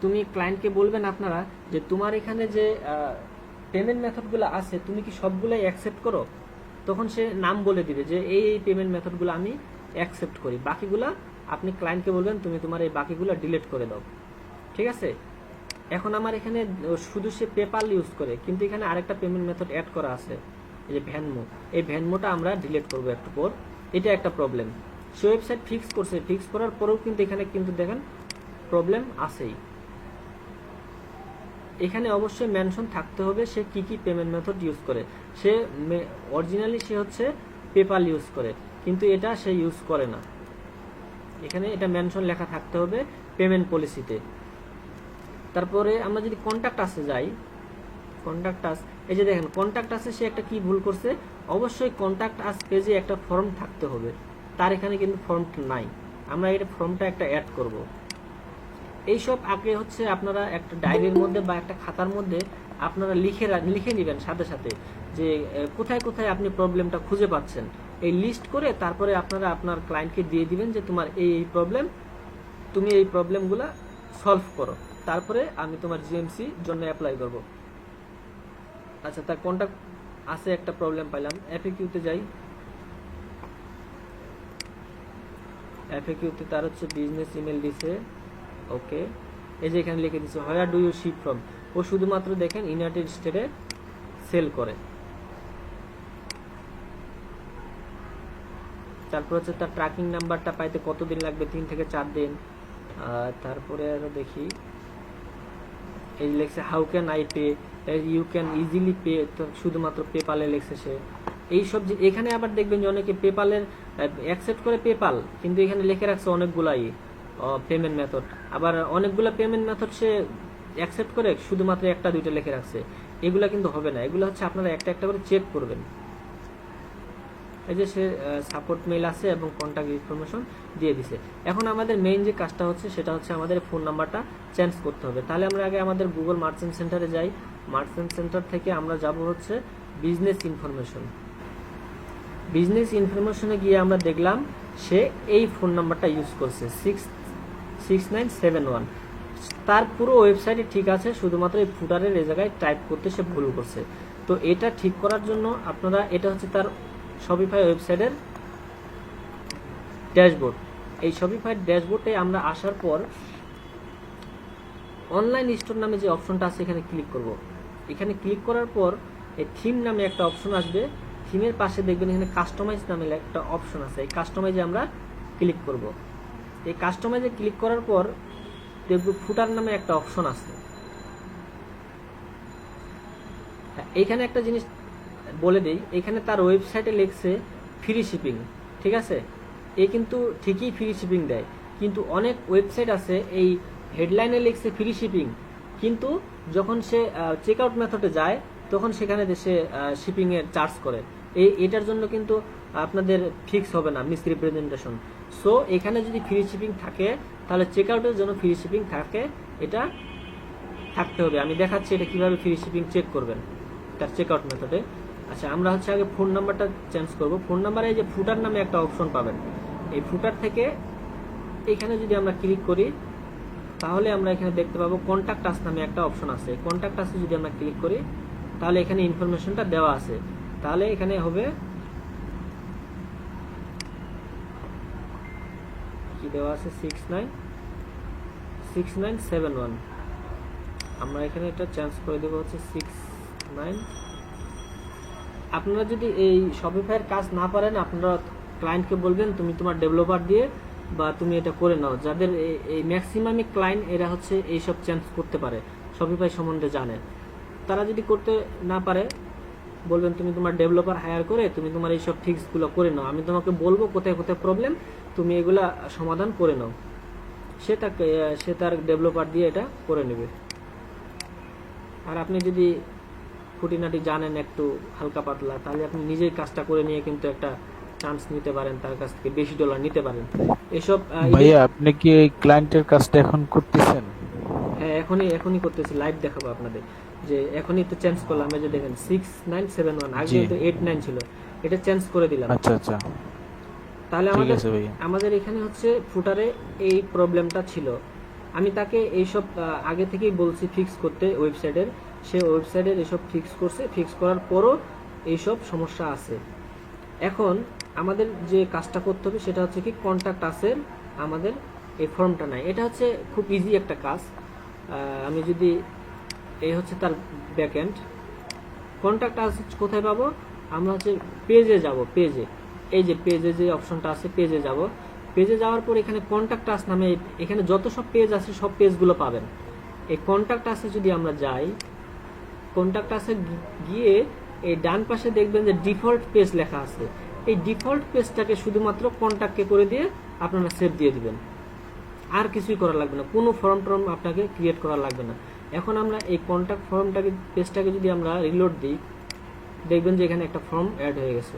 তুমি ক্লায়েন্টকে বলবেন আপনারা যে তোমার এখানে যে পেমেন্ট মেথডগুলো আছে তুমি কি সবগুলোই অ্যাকসেপ্ট করো। তখন সে নাম বলে দিবে যে এই পেমেন্ট মেথডগুলো আমি অ্যাকসেপ্ট করি, বাকিগুলা আপনি ক্লায়েন্টকে বলবেন তুমি তোমার এই বাকিগুলো ডিলিট করে দাও। ঠিক আছে? এখন আমার এখানে শুধু সে পেপাল ইউজ করে, কিন্তু এখানে আরেকটা পেমেন্ট মেথড অ্যাড করা আছে, এই যে ভ্যানমো। এই ভ্যানমোটা আমরা ডিলিট করবো একটু পর। এটা একটা প্রবলেম। সে ওয়েবসাইট ফিক্স করছে, ফিক্স করার পরেও কিন্তু এখানে কিন্তু দেখেন প্রবলেম আছেই। এখানে অবশ্যই মেনশন থাকতে হবে সে কি পেমেন্ট মেথড ইউজ করে। সে অরিজিনালি সে হচ্ছে পেপাল ইউজ করে, কিন্তু এটা সে ইউজ করে না। এখানে এটা মেনশন লেখা থাকতে হবে পেমেন্ট পলিসিতে। তারপরে আমরা যদি কন্ট্যাক্ট আসে যাই, কন্ট্যাক্ট আস, এই যে দেখেন কন্ট্যাক্ট আসে সে একটা কি ভুল করছে। অবশ্যই কন্ট্যাক্ট আস পেজে একটা ফর্ম থাকতে হবে, তার এখানে কিন্তু ফর্মটা নাই। আমরা এটা ফর্মটা একটা অ্যাড করব। এইসব আগে হচ্ছে আপনারা একটা ডায়েরির মধ্যে বা একটা খাতার মধ্যে আপনারা লিখে নেবেন সাথে সাথে যে কোথায় কোথায় আপনি প্রবলেমটা খুঁজে পাচ্ছেন। এই লিস্ট করে তারপরে আপনারা আপনার ক্লায়েন্টকে দিয়ে দিবেন যে তোমার এই প্রবলেম, তুমি এই প্রবলেমগুলো সলভ করো, তারপরে আমি তোমার জিএমসি জন্য অ্যাপ্লাই করব। আচ্ছা, তার কন্ট্যাক্ট আছে একটা প্রবলেম পাইলাম। এফএকিউতে যাই। এফএকিউতে তার হচ্ছে বিজনেস ইমেল দিছে, ওকে। এই যে এখানে লিখে দিচ্ছে where do you ship from. ও শুধুমাত্র দেখেন ইউনাইটেড স্টেটে সেল করে। তারপর হচ্ছে তার ট্র্যাকিং নাম্বারটা পাইতে কতদিন লাগবে, 3 থেকে 4 দিন। তারপরে আরো দেখি, এই লেখছে how can I pay, you can easily pay, তো শুধুমাত্র পেপালে লেখছে সে। এইসব এখানে আবার দেখবেন যে অনেকে পেপালের অ্যাকসেপ্ট করে পেপাল, কিন্তু এখানে লিখে রাখছে অনেকগুলাই পেমেন্ট মেথড। আবার অনেকগুলো পেমেন্ট মেথড সে অ্যাকসেপ্ট করে শুধুমাত্র 1-2টা লিখে রাখছে। এগুলা কিন্তু হবে না, এগুলো হচ্ছে আপনারা একটা একটা করে চেক করবেন। এই যে সে সাপোর্ট মেইল আছে এবং কন্ট্যাক্ট ইনফরমেশন দিয়ে দিছে। এখন আমাদের মেইন যে কাজটা হচ্ছে সেটা হচ্ছে আমাদের ফোন নাম্বারটা চেঞ্জ করতে হবে। তাহলে আমরা আগে আমাদের গুগল মার্চেন্ট সেন্টারে যাই। মার্চেন্ট সেন্টার থেকে আমরা যাব হচ্ছে বিজনেস ইনফরমেশন। বিজনেস ইনফরমেশনে গিয়ে আমরা দেখলাম সে এই ফোন নাম্বারটা ইউজ করছে 66971। তার পুরো ওয়েবসাইটে ঠিক আছে, শুধুমাত্র এই ফুটারের এই জায়গায় টাইপ করতে সে ভুল করছে। তো এটা ঠিক করার জন্য আপনারা, এটা হচ্ছে তার শপিফাই ওয়েবসাইটের ড্যাশবোর্ড। এই শপিফাই ড্যাশবোর্ডে আমরা আসার পর অনলাইন স্টোর নামে যে অপশনটা আছে এখানে ক্লিক করব। এখানে ক্লিক করার পর এই থিম নামে একটা অপশন আসবে। থিমের পাশে দেখবেন এখানে কাস্টমাইজ নামে একটা অপশন আছে। এই কাস্টমাইজে আমরা ক্লিক করব। এই কাস্টমাইজে ক্লিক করার পর দেখব ফুটার নামে একটা অপশন আছে। এইখানে একটা জিনিস বলে দেই, এখানে তার ওয়েবসাইটে লেখছে ফ্রি শিপিং, ঠিক আছে। এ কিন্তু ঠিকই ফ্রি শিপিং দেয়, কিন্তু অনেক ওয়েবসাইট আছে এই হেডলাইনে লিখছে ফ্রি শিপিং, কিন্তু যখন সে চেক আউট মেথডে যায় তখন সেখানে সে শিপিংয়ের চার্জ করে। এটার জন্য কিন্তু আপনাদের ফিক্স হবে না, মিসরিপ্রেজেন্টেশন। সো এখানে যদি ফ্রি শিপিং থাকে তাহলে চেক আউটের জন্য ফ্রি শিপিং থাকে, এটা থাকতে হবে। আমি দেখাচ্ছি এটা কিভাবে ফ্রি শিপিং চেক করবেন তার চেক আউট মেথডে। আচ্ছা, আমরা হচ্ছে আগে ফোন নাম্বারটা চেঞ্জ করব। ফোন নাম্বারে যে ফুটার নামে একটা অপশন পাবেন, এই ফুটার থেকে এখানে যদি আমরা ক্লিক করি তাহলে আমরা এখানে দেখতে পাবো কন্ট্যাক্ট আস নামে একটা অপশন আছে। কন্ট্যাক্ট আসে যদি আমরা ক্লিক করি তাহলে এখানে ইনফরমেশনটা দেওয়া আছে। তাহলে এখানে হবে কি দেওয়া আছে 696971। আমরা এখানে এটা চেঞ্জ করে দেবো হচ্ছে 69। আপনারা যদি এই শপিফাইয়ের কাজ না পারেন, আপনারা ক্লায়েন্টকে বলবেন তুমি তোমার ডেভেলপার দিয়ে বা তুমি এটা করে নাও। যাদের এই ম্যাক্সিমামই ক্লায়েন্ট এরা হচ্ছে এইসব চেঞ্জ করতে পারে, শপিফাই সম্বন্ধে জানে। তারা যদি করতে না পারে, বলবেন তুমি তোমার ডেভেলপার হায়ার করে তুমি তোমার এইসব ফিক্সগুলো করে নাও, আমি তোমাকে বলবো কোথায় কোথায় প্রবলেম, তুমি এগুলা সমাধান করে নাও। সে তার ডেভেলপার দিয়ে এটা করে নেবে। আর আপনি যদি খুঁটিনাটি জানেন একটু হালকা পাতলা, তাহলে আপনি নিজেই কাজটা করে নিয়ে কিন্তু একটা চান্স নিতে পারেন, তার কাছ থেকে বেশি ডলার নিতে পারেন। এসব ভাইয়া আপনি কি এই ক্লায়েন্টের কাজটা এখন করতেছেন? হ্যাঁ, এখনই করতেছি, লাইভ দেখাবো আপনাদের। যে এখনই তো চেঞ্জ করলাম, এই যে দেখেন 6971, আগে তো 89 ছিল, এটা চেঞ্জ করে দিলাম। আচ্ছা আচ্ছা, তাহলে ঠিক আছে ভাইয়া। আমাদের এখানে হচ্ছে ফুটারে এই প্রবলেমটা ছিল। আমি তাকে এইসব আগে থেকেই বলছি ফিক্স করতে ওয়েবসাইটের, সে ওয়েবসাইটের এসব ফিক্স করছে, ফিক্স করার পরও এইসব সমস্যা আছে। এখন আমাদের যে কাজটা করতে হবে সেটা হচ্ছে কি, কন্ট্যাক্ট আসের আমাদের এই ফর্মটা নাই। এটা হচ্ছে খুব ইজি একটা কাজ। আমি যদি এই হচ্ছে তার ব্যাকএন্ড, কন্ট্যাক্ট আস কোথায় পাবো, আমরা হচ্ছে পেজে যাব, পেজে এই যে পেজে যে অপশনটা আছে পেজে যাব। পেজে যাওয়ার পর এখানে কন্ট্যাক্ট আস নামে এখানে যত সব পেজ আছে সব পেজগুলো পাবেন। এই কন্ট্যাক্ট আসে যদি আমরা যাই, কন্ট্যাক্ট আসে গিয়ে এই ডান পাশে দেখবেন যে ডিফল্ট পেজ লেখা আছে। এই ডিফল্ট পেজটাকে শুধুমাত্র কন্ট্যাক্টকে করে দিয়ে আপনারা সেভ দিয়ে দিবেন, আর কিছুই করা লাগবে না, কোনো ফর্ম টর্ম আপনাকে ক্রিয়েট করা লাগবে না। এখন আমরা এই কন্ট্যাক্ট ফর্মটাকে পেজটাকে যদি আমরা রিলোড দিই, দেখবেন যে এখানে একটা ফর্ম অ্যাড হয়ে গেছে।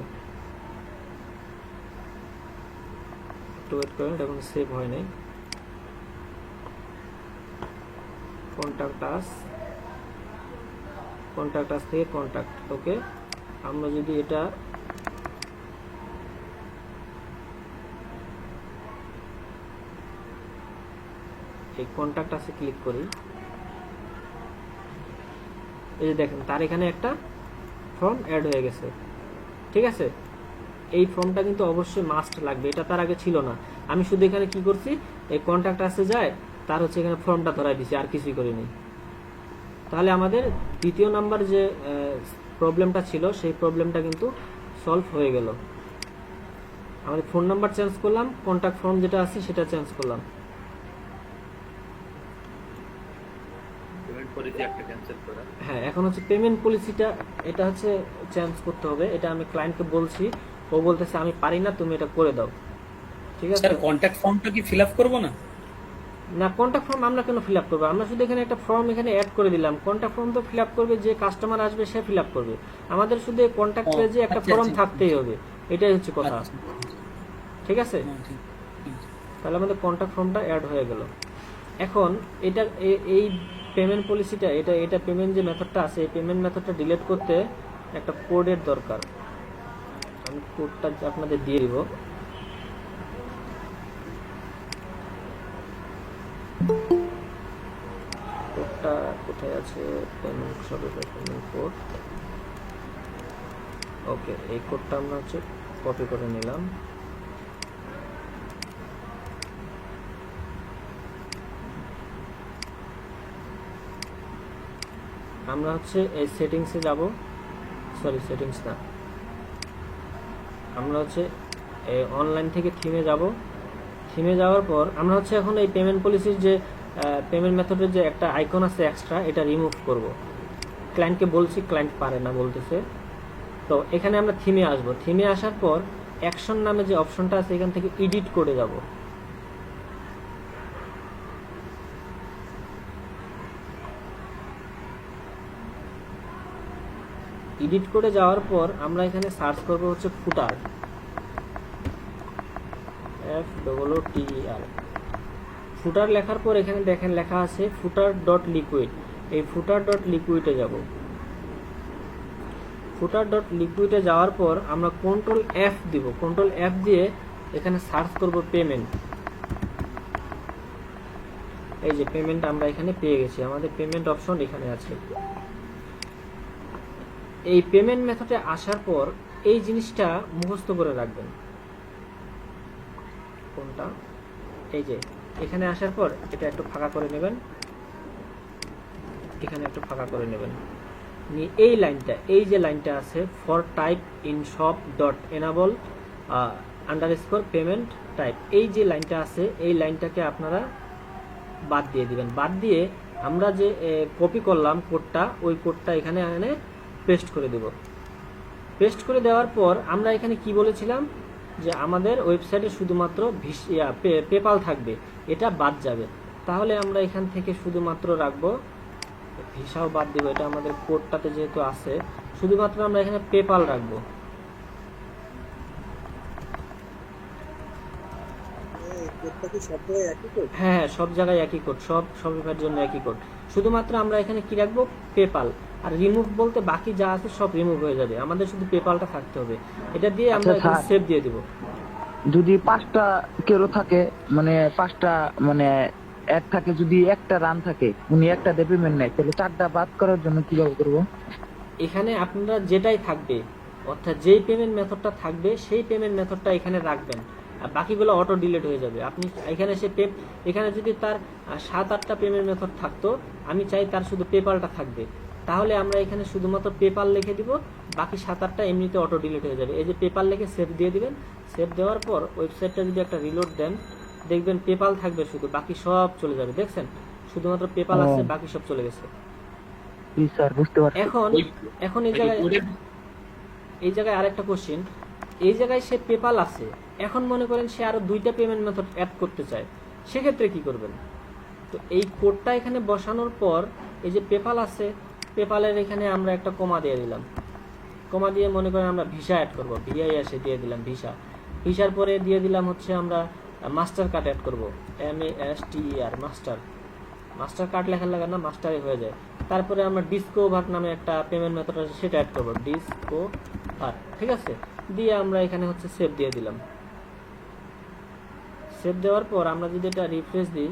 একটু ওয়েট করেন, এখন সেভ হয় নাই। কন্ট্যাক্ট আস থেকে কন্ট্যাক্ট, ওকে। আমরা যদি এটা এই কন্ট্যাক্ট আসে ক্লিক করি, এই যে দেখেন তার এখানে একটা ফর্ম অ্যাড হয়ে গেছে। ঠিক আছে, এই ফর্মটা কিন্তু অবশ্যই মাস্ট লাগবে, এটা তার আগে ছিল না। আমি শুধু এখানে কি করছি, এই কন্ট্যাক্ট আসে যায়, তার হচ্ছে এখানে ফর্মটা ধরাই দিছি, আর কিছুই করিনি। তাহলে আমাদের দ্বিতীয় নাম্বার যে প্রবলেমটা ছিল সেই প্রবলেমটা কিন্তু সলভ হয়ে গেল। আমাদের ফোন নাম্বার চেঞ্জ করলাম, কন্ট্যাক্ট ফর্ম যেটা আছে সেটা চেঞ্জ করলাম। পেমেন্ট পলিসি একটা ক্যান্সেল করা। হ্যাঁ, এখন হচ্ছে পেমেন্ট পলিসিটা, এটা হচ্ছে চেঞ্জ করতে হবে। এটা আমি ক্লায়েন্টকে বলছি, ও বলতেছে আমি পারি না, তুমি এটা করে দাও। ঠিক আছে স্যার, কন্ট্যাক্ট ফর্মটা কি ফিল আপ করবো না? না, কন্ট্যাক্ট ফর্ম আমরা কেন ফিল আপ করবো? আমরা শুধু এখানে একটা ফর্ম এখানে অ্যাড করে দিলাম। কন্ট্যাক্ট ফর্ম তো ফিল আপ করবে যে কাস্টমার আসবে, সে ফিল আপ করবে। আমাদের শুধু কন্ট্যাক্ট পেজে একটা আচ্ছা, ফর্ম আচ্ছা। থাকতেই হবে, এটাই হচ্ছে কথা। আচ্ছা, ঠিক আছে, হ্যাঁ, ঠিক। তাহলে আমাদের কন্ট্যাক্ট ফর্মটা অ্যাড হয়ে গেল। এখন এটা এই পেমেন্ট পলিসিটা, এটা পেমেন্ট যে মেথডটা আছে, এই পেমেন্ট মেথডটা ডিলিট করতে একটা কোডের দরকার। আমি কোডটা আপনাদের দিয়ে দিব। কোডটা কোথায় আছে? Payment Shopify payment code. Okay, এই কোডটা আমরা হচ্ছে কপি করে নিলাম। আমরা হচ্ছে এই সেটিংসে যাব, সরি সেটিংস না, আমরা হচ্ছে অনলাইন থেকে থিমে যাব। থিমে যাওয়ার পর আমরা হচ্ছে এখন এই পেমেন্ট পলিসির যে পেমেন্ট মেথডের যে একটা আইকন আছে এক্সট্রা, এটা রিমুভ করব। ক্লায়েন্টকে বলছি, ক্লায়েন্ট পারে না বলতেছে। তো এখানে আমরা থিমে আসব। থিমে আসার পর অ্যাকশন নামে যে অপশনটা আছে এখান থেকে এডিট করে যাব। এডিট করে যাওয়ার পর আমরা এখানে সার্চ করব হচ্ছে ফুটার, FOOTER। ফুটার লেখার পর এখানে দেখেন লেখা আছে ফুটার ডট লিকুইড। এই ফুটার ডট লিকুইডে যাব। ফুটার ডট লিকুইডে যাওয়ার পর আমরা কন্ট্রোল F দিব। কন্ট্রোল F দিয়ে এখানে সার্চ করব পেমেন্ট। এই যে পেমেন্ট আমরা এখানে পেয়ে গেছি, আমাদের পেমেন্ট অপশন এখানে আছে। এই পেমেন্ট মেথডে আসার পর এই জিনিসটা মুখস্থ করে রাখবেন। কোনটা? এই যে এখানে আসার পর এটা একটু ফাঁকা করে নেবেন, এখানে একটু ফাঁকা করে নেবেন, নিয়ে এই লাইনটা, এই যে লাইনটা আছে for type in shop dot enable underscore payment type, এই যে লাইনটা আছে এই লাইনটাকে আপনারা বাদ দিয়ে দিবেন। বাদ দিয়ে আমরা যে কপি করলাম কোডটা, ওই কোডটা এখানে এনে পেস্ট করে দেব। পেস্ট করে দেওয়ার পর আমরা এখানে কি বলেছিলাম যে আমাদের ওয়েবসাইটে শুধুমাত্র পেপাল থাকবে, এটা বাদ যাবে। তাহলে আমরা এখান থেকে শুধুমাত্র রাখবো, ভিসাও বাদ দিব, এটা আমাদের কোডটাতে যেহেতু আছে, শুধুমাত্র আমরা এখানে পেপাল রাখবো। হ্যাঁ, সব জায়গায় একই কোড, সব শপিফাইয়ের জন্য একই কোড। শুধুমাত্র আমরা এখানে কি রাখবো, পেপাল। আর রিমুভ বলতে বাকি যা আছে সব রিমুভ হয়ে যাবে, আমাদের শুধু পেপালটা থাকতে হবে। এটা দিয়ে আমরা আচ্ছা, সেভ দিয়ে দিব। যদি 5টা কেরো থাকে, মানে 5টা মানে এক থাকে, যদি একটা রান থাকে, উনি একটা দিয়ে পেমেন্ট নেয়, তাহলে 4টা বাদ করার জন্য কিভাবে করবো? এখানে আপনারা যেটাই থাকবে, অর্থাৎ যেই পেমেন্ট মেথডটা থাকবে সেই পেমেন্ট মেথডটা এখানে রাখবেন, আর বাকিগুলো অটো ডিলিট হয়ে যাবে। আপনি এখানে এখানে যদি তার 7-8টা পেমেন্ট মেথড থাকতো, আমি চাই তার শুধু পেপালটা থাকবে, তাহলে আমরা এখানে শুধুমাত্র পেপাল লিখে দিব, বাকি 7-8টা এমনিতে অটো ডিলিট হয়ে যাবে। এই যে পেপাল লিখে সেভ দিয়ে দিবেন। সেভ দেওয়ার পর ওয়েবসাইটটা যদি একটা রিলোড দেন, দেখবেন পেপাল থাকবে শুধু, বাকি সব চলে যাবে। দেখছেন, শুধুমাত্র পেপাল আছে, বাকি সব চলে গেছে। স্যার বুঝতে পারছি। এখন এই জায়গায় আরেকটা কোশ্চেন, এই জায়গায় সে পেপাল আছে, এখন মনে করেন সে আরো 2টা পেমেন্ট মেথড অ্যাড করতে চায়, সেক্ষেত্রে কি করবেন? তো এই কোডটা এখানে বসানোর পর এই যে পেপাল আছে, পেপালের এখানে আমরা একটা কমা দিয়ে দিলাম। কমা দিয়ে মনে করেন আমরা ভিসা অ্যাড করবো, ভিআইএসে দিয়ে দিলাম ভিসা। ভিসার পরে দিয়ে দিলাম হচ্ছে আমরা মাস্টার কার্ড অ্যাড করবো, MASTER মাস্টার কার্ড লেখা লাগে না, মাস্টারে হয়ে যায়। তারপরে আমরা ডিসকোভার নামে একটা পেমেন্ট মেথড আছে, সেটা অ্যাড করবো, ডিসকোভার। ঠিক আছে, দিয়ে আমরা এখানে হচ্ছে সেভ দিয়ে দিলাম। সেভ দেওয়ার পর আমরা যদি এটা রিফ্রেশ দিই,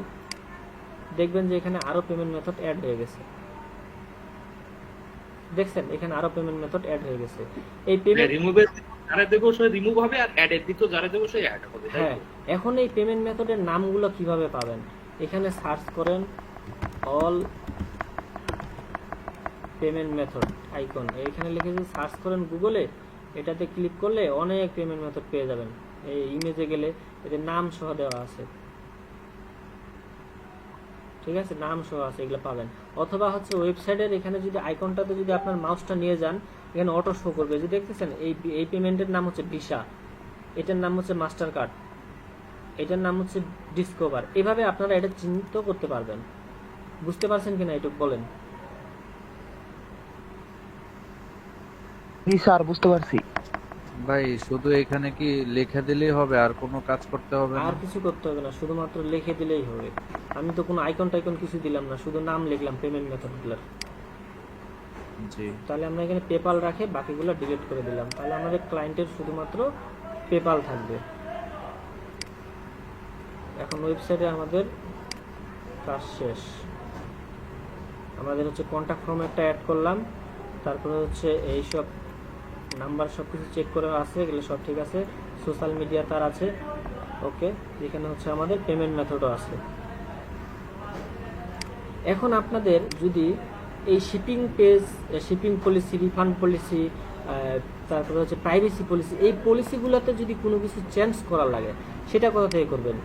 দেখবেন যে এখানে আরো পেমেন্ট মেথড অ্যাড হয়ে গেছে। দেখছেন, এখানে আরো পেমেন্ট মেথড অ্যাড হয়ে গেছে। এই পেমেন্ট রিমুভের যারা দেবো সে রিমুভ হবে, আর অ্যাড এর দিকেও যারা দেবো সে অ্যাড হবে, তাই হ্যাঁ, তো? এখন এই পেমেন্ট মেথডের নামগুলো কিভাবে পাবেন? এখানে সার্চ করেন অল পেমেন্ট মেথড আইকন, এখানে লিখে যদি সার্চ করেন গুগলে, এটাতে ক্লিক করলে অনেক পেমেন্ট মেথড পেয়ে যাবেন। এই ইমেজে গেলে এদের নাম সহ দেওয়া আছে, ঠিক আছে, নাম সহ আছে, এগুলো পাবেন। অথবা হচ্ছে ওয়েবসাইটের এখানে যদি আইকনটাতে যদি আপনার মাউসটা নিয়ে যান, এখানে অটো শো করবে, যে দেখতেছেন এই পেমেন্টের নাম হচ্ছে ভিসা, এটার নাম হচ্ছে মাস্টার কার্ড, এটার নাম হচ্ছে ডিসকভার। এভাবে আপনারা এটা চিহ্নিত করতে পারবেন। বুঝতে পারছেন কিনা একটু বলেন। স্যার বুঝতে পারছি। ভাই শুধু এখানে কি লেখা দিলেই হবে, আর কোনো কাজ করতে হবে না? আর কিছু করতে হবে না, শুধুমাত্র লিখে দিলেই হবে। আমি তো কোনো আইকন টাইকন কিছু দিলাম না, শুধু নাম লিখলাম পেমেন্ট মেথডগুলোর। জি। তাহলে আমরা এখানে পেপাল রাখে বাকিগুলো ডিলিট করে দিলাম, তাহলে আমাদের ক্লায়েন্টের শুধুমাত্র পেপাল থাকবে। এখন ওয়েবসাইটে আমাদের কাজ শেষ। আমাদের হচ্ছে কন্ট্যাক্ট ফর্ম একটা অ্যাড করলাম, তারপরে হচ্ছে এইসব নাম্বার সব কিছু চেক করে আছে, এগুলো সব ঠিক আছে। সোশ্যাল মিডিয়া তার আছে, ওকে। এখানে হচ্ছে আমাদের পেমেন্ট মেথডও আছে। এখন আপনাদের যদি এই shipping page, shipping policy, refund policy, তারপরে হচ্ছে প্রাইভেসি পলিসি, এই পলিসিগুলোতে যদি কোনো কিছু চেঞ্জ করা লাগে, সেটা কোথা থেকে করবেন?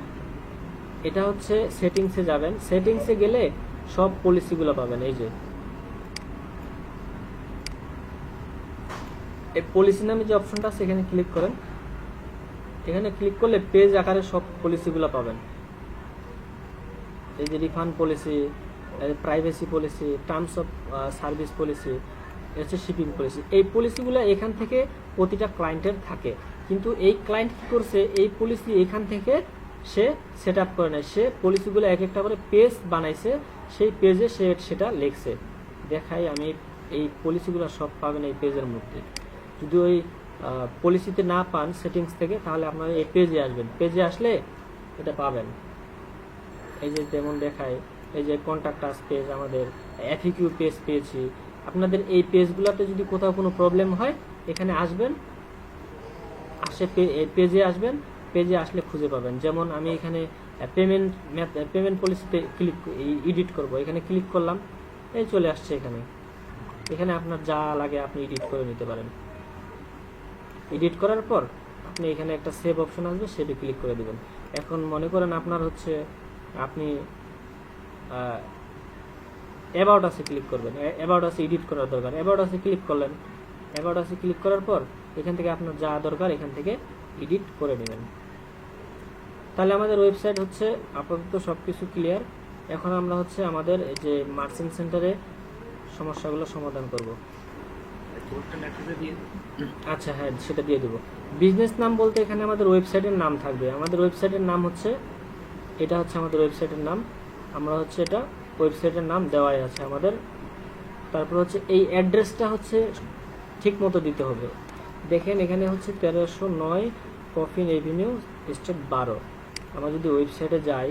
এটা হচ্ছে সেটিংসে যাবেন, সেটিংসে গেলে সব পলিসিগুলো পাবেন। এই যে এই পলিসি নামে যে অপশনটা আছে, এখানে ক্লিক করেন। এখানে ক্লিক করলে পেজ আকারে সব পলিসিগুলো পাবেন। এই যে refund policy, privacy policy, terms of service policy, হচ্ছে শিপিং পলিসি। এই পলিসিগুলো এখান থেকে প্রতিটা ক্লায়েন্টের থাকে, কিন্তু এই ক্লায়েন্ট কি করছে, এই পলিসি এখান থেকে সে সেট আপ করে নেয়। সে পলিসিগুলো এক একটা করে পেজ বানাইছে, সেই পেজে সে সেটা লিখছে। দেখাই আমি, এই পলিসিগুলো সব পাবেন এই পেজের মধ্যে। যদি ওই পলিসিতে না পান সেটিংস থেকে, তাহলে আপনারা এই পেজে আসবেন, পেজে আসলে এটা পাবেন। এই যে যেমন দেখায়, এই যে কন্ট্যাক্ট আস পেজ, আমাদের এফএকিউ পেজ পেয়েছি। আপনাদের এই পেজগুলোতে যদি কোথাও কোনো প্রবলেম হয়, এখানে আসবেন, পেজে আসবেন, পেজে আসলে খুঁজে পাবেন। যেমন আমি এখানে পেমেন্ট পলিসিতে ক্লিক এডিট করব, এখানে ক্লিক করলাম, এই চলে আসছে এখানে। এখানে আপনার যা লাগে আপনি এডিট করে নিতে পারেন। এডিট করার পর আপনি এখানে একটা সেভ অপশন আসবে, সেভে ক্লিক করে দিবেন। এখন মনে করেন আপনার হচ্ছে আপনি অ্যাবাউট আসে ক্লিক করবেন, অ্যাবাউট আসে এডিট করার দরকার, অ্যাবাউট আসে ক্লিক করলেন। অ্যাবাউট আসে ক্লিক করার পর এখান থেকে আপনার যা দরকার এখান থেকে এডিট করে নেবেন। তাহলে আমাদের ওয়েবসাইট হচ্ছে আপাতত সব কিছু ক্লিয়ার। এখন আমরা হচ্ছে আমাদের এই যে মার্চেন্ট সেন্টারে সমস্যাগুলো সমাধান করব। আচ্ছা হ্যাঁ, সেটা দিয়ে দেবো। বিজনেস নাম বলতে এখানে আমাদের ওয়েবসাইটের নাম থাকবে। আমাদের ওয়েবসাইটের নাম হচ্ছে, এটা হচ্ছে আমাদের ওয়েবসাইটের নাম, আমরা হচ্ছে এটা ওয়েবসাইটের নাম দেওয়াই আছে আমাদের। তারপর হচ্ছে এই অ্যাড্রেসটা হচ্ছে ঠিক মতো দিতে হবে। দেখেন এখানে হচ্ছে 1309 কফিন এভিনিউ, স্টেট 12। আমরা যদি ওয়েবসাইটে যাই,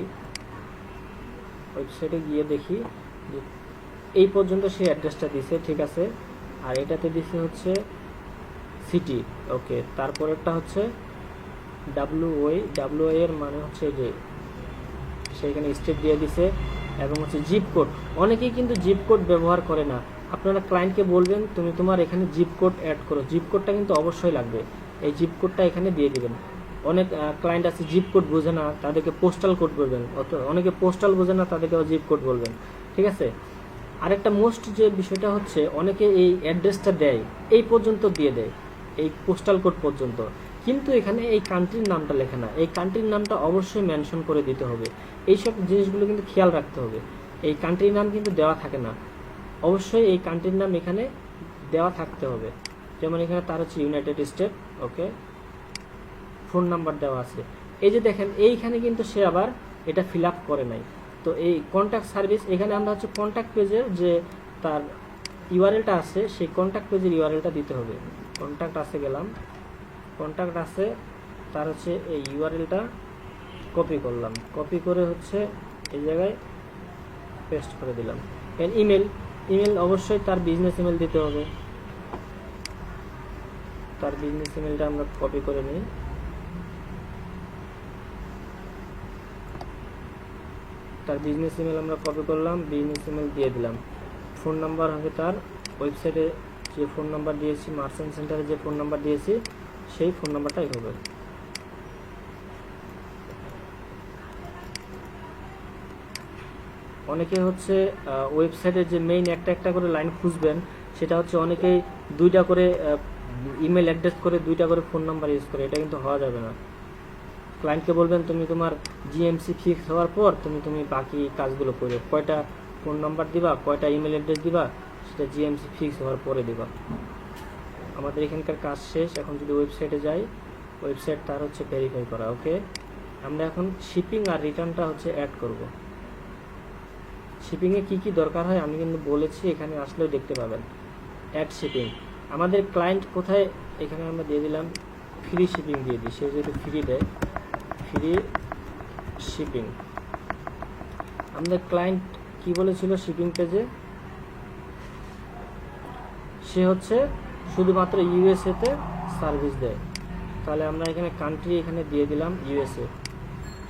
ওয়েবসাইটে গিয়ে দেখি যে এই পর্যন্ত সেই অ্যাড্রেসটা দিছে, ঠিক আছে। আর এটাতে দিছে হচ্ছে সিটি, ওকে। তারপরেরটা হচ্ছে ডাব্লিউআই এর মানে হচ্ছে যে সেইখানে স্টেট দিয়ে দিছে, এবং হচ্ছে জিপ কোড। অনেকেই কিন্তু জিপ কোড ব্যবহার করে না। আপনারা ক্লায়েন্টকে বলবেন তুমি তোমার এখানে জিপ কোড অ্যাড করো, জিপ কোডটা কিন্তু অবশ্যই লাগবে। এই জিপ কোডটা এখানে দিয়ে দিবেন। অনেক ক্লায়েন্ট আছে জিপ কোড বোঝে না, তাদেরকে পোস্টাল কোড বলবেন, অনেকে পোস্টাল বোঝে না, তাদেরকে জিপ কোড বলবেন, ঠিক আছে। আরেকটা মোস্ট যে বিষয়টা হচ্ছে, অনেকে এই অ্যাড্রেসটা দেয় এই পর্যন্ত দিয়ে দেয়, এই পোস্টাল কোড পর্যন্ত, কিন্তু এখানে এই কান্ট্রির নামটা লেখে না। এই কান্ট্রির নামটা অবশ্যই মেনশন করে দিতে হবে। এইসব জিনিসগুলো কিন্তু খেয়াল রাখতে হবে। এই কান্ট্রির নাম কিন্তু দেওয়া থাকে না, অবশ্যই এই কান্ট্রির নাম এখানে দেওয়া থাকতে হবে। যেমন এখানে তার হচ্ছে ইউনাইটেড স্টেট, ওকে। ফোন নাম্বার দেওয়া আছে। এই যে দেখেন এইখানে কিন্তু সে আবার এটা ফিল আপ করে নাই। তো এই কন্ট্যাক্ট সার্ভিস, এখানে আমরা হচ্ছে কন্ট্যাক্ট পেজের যে তার ইউআরএলটা আছে, সেই কন্ট্যাক্ট পেজের ইউআরএলটা দিতে হবে। কন্ট্যাক্ট আসে গেলাম, কন্ট্যাক্ট আছে, তার হচ্ছে এই ইউআরএলটা কপি করলাম, কপি করে হচ্ছে এই জায়গায় পেস্ট করে দিলাম। এর ইমেল অবশ্যই তার বিজনেস ইমেল দিতে হবে। তার বিজনেস ইমেলটা আমরা কপি করে নিই। তার বিজনেস ইমেল আমরা কপি করলাম, বিজনেস ইমেল দিয়ে দিলাম। ফোন নাম্বার হবে তার, ওয়েবসাইটে যে ফোন নাম্বার দিয়েছি, মার্চেন্ট সেন্টারে যে ফোন নাম্বার দিয়েছি সেই ফোন নাম্বারটাই হবে। অনেকে হচ্ছে ওয়েবসাইটে যে মেইন একটা একটা করে লাইন খুঁজবেন, সেটা হচ্ছে অনেকেই দুইটা করে ইমেল অ্যাড্রেস করে দুইটা করে ফোন নাম্বার ইউজ করে, এটা কিন্তু হওয়া যাবে না। ক্লায়েন্টকে বলবেন তুমি তোমার জিএমসি ফিক্স হওয়ার পর তুমি বাকি কাজগুলো করবে, কয়টা ফোন নাম্বার দিবা, কয়টা ইমেল অ্যাড্রেস দিবা, সেটা জিএমসি ফিক্স হওয়ার পরে দিবা। আমাদের এখানকার কাজ শেষ। এখন যদি ওয়েবসাইটে যাই, ওয়েবসাইট তার হচ্ছে ভেরিফাই করা, ওকে। আমরা এখন শিপিং আর রিটার্নটা হচ্ছে অ্যাড করব। শিপিংয়ে কি কি দরকার হয় আমি কিন্তু বলেছি, এখানে আসলেও দেখতে পাবেন। অ্যাড শিপিং, আমাদের ক্লায়েন্ট কোথায়, এখানে আমরা দিয়ে দিলাম ফ্রি শিপিং দিয়ে দিই, সে যেহেতু ফ্রি দেয়, ফ্রি শিপিং। আমাদের ক্লায়েন্ট কি বলেছিল শিপিং পেজে, সে হচ্ছে শুধুমাত্র ইউএসএ তে সার্ভিস দেয়। তাহলে আমরা এখানে কান্ট্রি এখানে দিয়ে দিলাম ইউএসএ।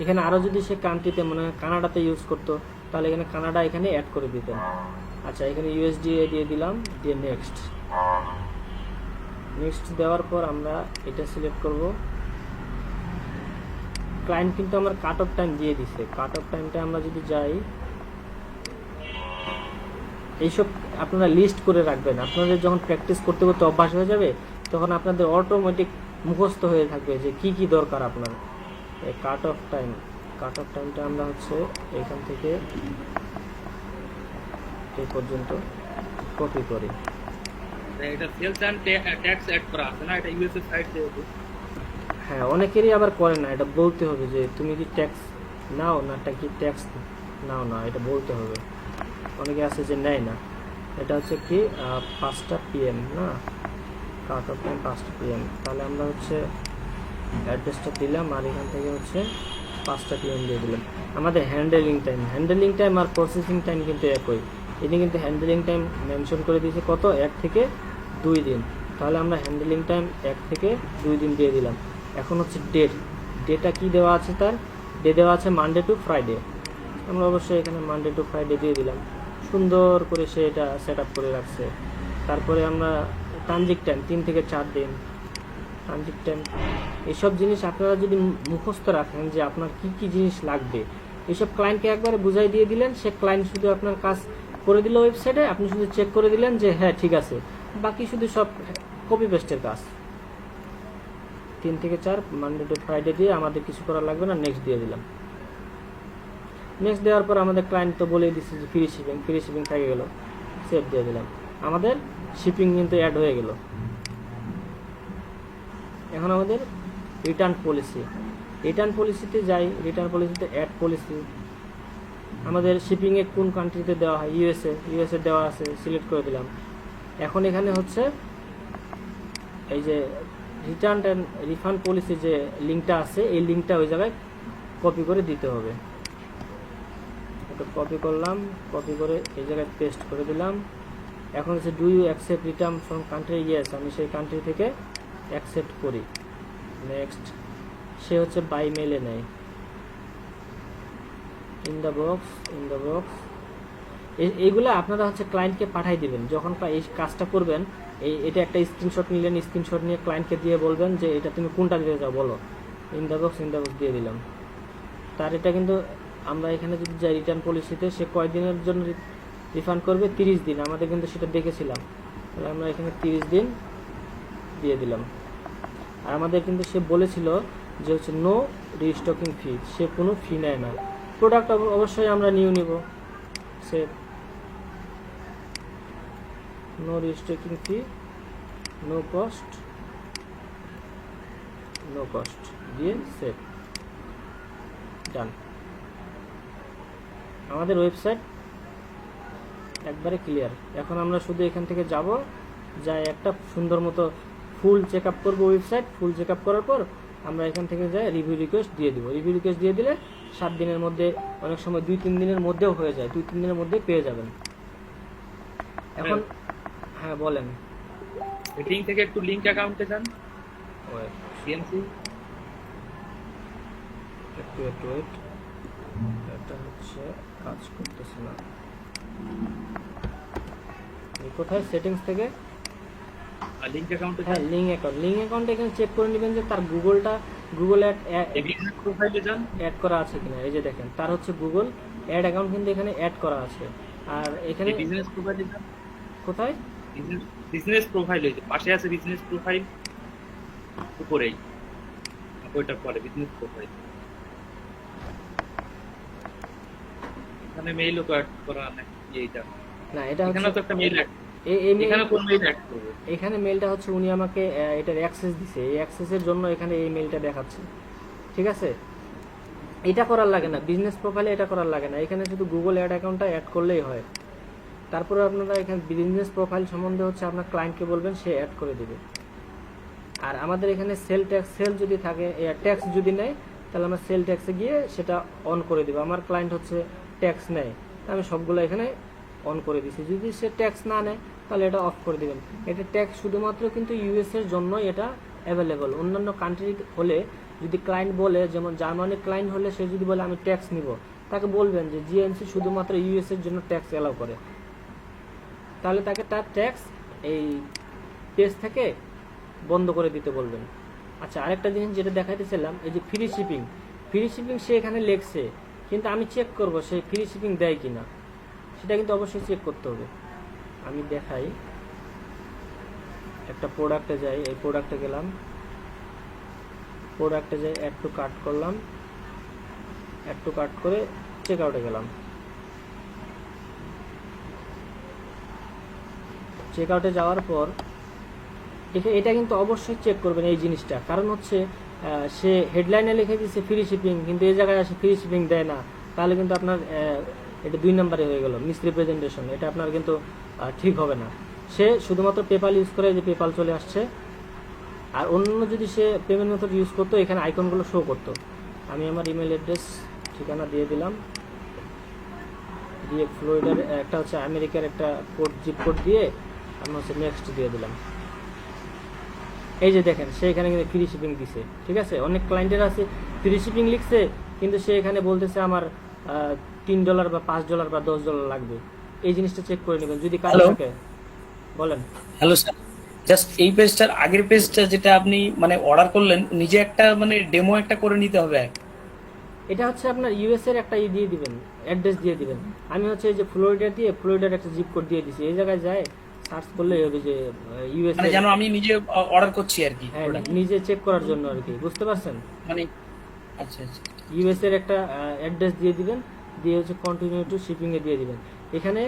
এখানে আরও যদি সে কান্ট্রিতে মনে হয় কানাডাতে ইউজ করতো, তাহলে এখানে কানাডা এখানে অ্যাড করে দিতেন। আচ্ছা, এখানে ইউএসডিএ দিয়ে দিলাম, দিয়ে নেক্সট দেওয়ার পর আমরা এটা সিলেক্ট করব। ক্লায়েন্ট কিন্তু আমার কাট অফ টাইম দিয়ে দিছে। কাট অফ টাইমটা আমরা যদি যাই, এইসব আপনারা লিস্ট করে রাখবেন। আপনাদের যখন প্র্যাকটিস করতে করতে অভ্যাস হয়ে যাবে, তখন আপনাদের অটোমেটিক মুখস্থ হয়ে থাকবে যে কি কি দরকার আপনার। কাট অফ টাইমটা আমরা হচ্ছে এখান থেকে এই পর্যন্ত কপি করি। এটা সেলস এন্ড ট্যাক্স অ্যাড করা আছে না, এটা ইউএসএ সাইট যেহেতু। হ্যাঁ, অনেকেরই আবার করে না, এটা বলতে হবে যে তুমি কি ট্যাক্স নাও না, কি ট্যাক্স নাও না, এটা বলতে হবে। অনেকে আছে যে নেয় না। এটা হচ্ছে কি 5টা PM না, কাট অফ টাইম 5টা PM। তাহলে আমরা হচ্ছে অ্যাড্রেসটা দিলাম, আর এখান থেকে হচ্ছে 5টা PM দিয়ে দিলাম। আমাদের হ্যান্ডেলিং টাইম আর প্রসেসিং টাইম কিন্তু একই। এটি কিন্তু হ্যান্ডেলিং টাইম মেনশন করে দিয়েছে কত, 1 থেকে 2 দিন। তাহলে আমরা হ্যান্ডেলিং টাইম 1 থেকে 2 দিন দিয়ে দিলাম। এখন হচ্ছে ডেটা কি দেওয়া আছে, তার ডে দেওয়া আছে মানডে টু ফ্রাইডে। আমরা অবশ্যই এখানে মানডে টু ফ্রাইডে দিয়ে দিলাম, সুন্দর করে সে এটা সেট আপ করে রাখছে। তারপরে আমরা ট্রানজিট টাইম 3 থেকে 4 দিন, ট্রানজিট টাইম, এইসব জিনিস আপনারা যদি মুখস্থ রাখেন যে আপনার কি কি জিনিস লাগবে, এইসব ক্লায়েন্টকে একবারে বুঝাই দিয়ে দিলেন, সে ক্লায়েন্ট শুধু আপনার কাজ করে দিল ওয়েবসাইটে, আপনি শুধু চেক করে দিলেন যে হ্যাঁ ঠিক আছে, বাকি শুধু সব কপি পেস্টের কাজ। 3 থেকে 4 মানডে টু ফ্রাইডে দিয়ে আমাদের কিছু করা লাগবে না, নেক্সট দিয়ে দিলাম। নেক্সট দেওয়ার পর আমাদের ক্লায়েন্ট তো বলেই দিচ্ছে যে ফ্রি শিপিং থেকে গেল, সেভ দিয়ে দিলাম, আমাদের শিপিং কিন্তু অ্যাড হয়ে গেল। এখন আমাদের রিটার্ন পলিসিতে যাই। রিটার্ন পলিসিতে অ্যাড পলিসি, আমাদের শিপিংয়ে কোন কান্ট্রিতে দেওয়া হয়, ইউএসএ দেওয়া আছে, সিলেক্ট করে দিলাম। এখন এখানে হচ্ছে এই যে রিটার্ন অ্যান্ড রিফান্ড পলিসি যে লিঙ্কটা আছে, এই লিঙ্কটা ওই জায়গায় কপি করে দিতে হবে। এটা কপি করলাম, কপি করে এই জায়গায় পেস্ট করে দিলাম। এখন হচ্ছে do you accept return from country, yes, আমি সেই কান্ট্রি থেকে অ্যাকসেপ্ট করি। নেক্সট, সে হচ্ছে বাই মেলে নেয়। ইন দ্য বক্স এইগুলো আপনারা হচ্ছে ক্লায়েন্টকে পাঠাই দিবেন যখন এই কাজটা করবেন। এটা একটা স্ক্রিনশট নিলেন, স্ক্রিনশট নিয়ে ক্লায়েন্টকে দিয়ে বলবেন যে এটা তুমি কোনটা দিতে চাও বলো, ইন দ্য বক্স দিয়ে দিলাম। তার এটা কিন্তু আমরা এখানে যদি যাই রিটার্ন পলিসিতে, সে কয়দিনের জন্য রিফান্ড করবে, 30 দিন, আমাদের কিন্তু সেটা দেখেছিলাম, তাহলে আমরা এখানে 30 দিন দিয়ে দিলাম। আর আমাদের কিন্তু সে বলেছিল যে হচ্ছে নো রিস্টকিং ফি, সে কোনো ফি নেয় না। প্রোডাক্ট অবশ্যই আমরা নিব, সে নো রিস্টকিং ফি, নো কস্ট দিয়ে সেভ, ডান। আমাদের ওয়েবসাইট একবারে ক্লিয়ার। এখন আমরা শুধু এখান থেকে যাব, যাই একটা সুন্দর মতো ফুল চেক আপ করবো ওয়েবসাইট। ফুল চেক আপ করার পর আমরা এখান থেকে যাই রিভিউ রিকোয়েস্ট দিয়ে দিব। রিভিউ রিকোয়েস্ট দিয়ে দিলে 7 দিনের মধ্যে, অনেক সময় 2-3 দিনের মধ্যেও হয়ে যায়, 2-3 দিনের মধ্যে পেয়ে যাবেন। এখন হ্যাঁ বলেন। সেটিং থেকে একটু লিংক অ্যাকাউন্টে যান, সিএমসি একটু ওয়েট, এটা হচ্ছে কাজ করতেছে না। কোথায় সেটিংস থেকে লিংক অ্যাকাউন্টে হ্যাঁ লিঙ্ক অ্যাকাউন্ট এখানে চেক করে নেবেন যে তার গুগল বিজনেস প্রোফাইলে যান, অ্যাড করা আছে কিনা। এই যে দেখেন তার হচ্ছে গুগল অ্যাড অ্যাকাউন্ট কিন্তু এখানে অ্যাড করা আছে। আর এখানে বিজনেস প্রোফাইলে যান, কোথায় বিজনেস প্রোফাইলে পাশে আছে বিজনেস প্রোফাইল, উপরেই ওইটার পরে বিজনেস প্রোফাইল, এখানে মেইলও তো অ্যাড করা নাকি এইটা না, এটা এখানে হচ্ছে তো একটা মেইল অ্যাড, এখানে কোন মেইল অ্যাড করব, এখানে মেইলটা হচ্ছে উনি আমাকে এটার অ্যাক্সেস দিছে, এই অ্যাক্সেসের জন্য এখানে এই মেইলটা দেখাচ্ছে। ঠিক আছে, এটা করার লাগে না, বিজনেস প্রোফাইলে এটা করার লাগে না, এখানে শুধু গুগল অ্যাড অ্যাকাউন্টটা অ্যাড করলেই হয়। তারপরে আপনারা এখানে বিজনেস প্রোফাইল সম্বন্ধে হচ্ছে আপনার ক্লায়েন্টকে বলবেন, সে অ্যাড করে দিবে। আর আমাদের এখানে সেল যদি থাকে, ট্যাক্স যদি নেয়, তাহলে আমরা সেল ট্যাক্সে গিয়ে সেটা অন করে দিব। আমার ক্লায়েন্ট হচ্ছে ট্যাক্স নেয়, আমি সবগুলো এখানে অন করে দিছি। যদি সে ট্যাক্স না নেয় তাহলে এটা অফ করে দিবেন। এটা ট্যাক্স শুধুমাত্র কিন্তু ইউএস এর জন্য এটা অ্যাভেলেবল। অন্যান্য কান্ট্রি হলে যদি ক্লায়েন্ট বলে, যেমন জার্মানির ক্লায়েন্ট হলে সে যদি বলে আমি ট্যাক্স নিব, তাকে বলবেন যে জিএমসি শুধুমাত্র ইউএস এর জন্য ট্যাক্স অ্যালাউ করে, তাহলে তাকে তার ট্যাক্স এই পেজ থেকে বন্ধ করে দিতে বলবেন। আচ্ছা, আরেকটা জিনিস যেটা দেখাইতেছিলাম, এই যে ফ্রি শিপিং সে এখানে লেখছে, কিন্তু আমি চেক করব সে ফ্রি শিপিং দেয় কিনা, সেটা কিন্তু অবশ্যই চেক করতে হবে। আমি দেখাই, একটা প্রোডাক্টে যাই, এই প্রোডাক্টে গেলাম, প্রোডাক্টে যাই, অ্যাড টু কার্ট করলাম, অ্যাড টু কার্ট করে চেক আউটে গেলাম। চেক আউটে যাওয়ার পর এটা কিন্তু অবশ্যই চেক করবেন এই জিনিসটা, কারণ হচ্ছে সে হেডলাইনে লিখে দিচ্ছে ফ্রি শিপিং, কিন্তু এই জায়গায় আসে ফ্রি শিপিং দেয় না, তাহলে কিন্তু আপনার এটা 2 নম্বরে হয়ে গেল, মিসরিপ্রেজেন্টেশন। এটা আপনার কিন্তু ঠিক হবে না। সে শুধুমাত্র পেপাল ইউজ করে, যে পেপাল চলে আসছে। আর অন্য যদি সে পেমেন্ট মেথড ইউজ করতো, এখানে আইকনগুলো শো করতো। আমি আমার ইমেল অ্যাড্রেস ঠিকানা দিয়ে দিলাম, দিয়ে ফ্লোরিডার একটা হচ্ছে আমেরিকার একটা কোড, জিপ কোড দিয়ে আমি হচ্ছে নেক্সট দিয়ে দিলাম। এই যে দেখেন সে এখানে কিন্তু ফ্রি শিপিং দিছে। ঠিক আছে, অনেক ক্লায়েন্টের আছে ফ্রি শিপিং লিখছে কিন্তু সে এখানে বলতেছে আমার $3 বা $5 বা $10 লাগবে। এই জিনিসটা চেক করে নেবেন যদি কাজ Hello? থাকে। বলেন। হ্যালো স্যার, জাস্ট এই পেজটার আগের পেজটা যেটা আপনি মানে অর্ডার করলেন, নিজে একটা মানে ডেমো একটা করে নিতে হবে। এটা হচ্ছে আপনার ইউএস এর একটা দিয়ে দিবেন, অ্যাড্রেস দিয়ে দিবেন। আমি হচ্ছে এই যে ফ্লোরিডা দিয়ে ফ্লোরিডার একটা জিপ কোড দিয়ে দিছি, এই জায়গায় যায় সার্চ করলেই হবে যে ইউএস মানে যেন আমি নিজে অর্ডার করছি আর কি হ্যাঁ, product। নিজে চেক করার জন্য আর কি, বুঝতে পারছেন? মানে আচ্ছা আচ্ছা, ইউএস এর একটা অ্যাড্রেস দিয়ে দিবেন, দিয়ে হচ্ছে কন্টিনিউ টু শিপিং এ দিয়ে দিবেন। এখানে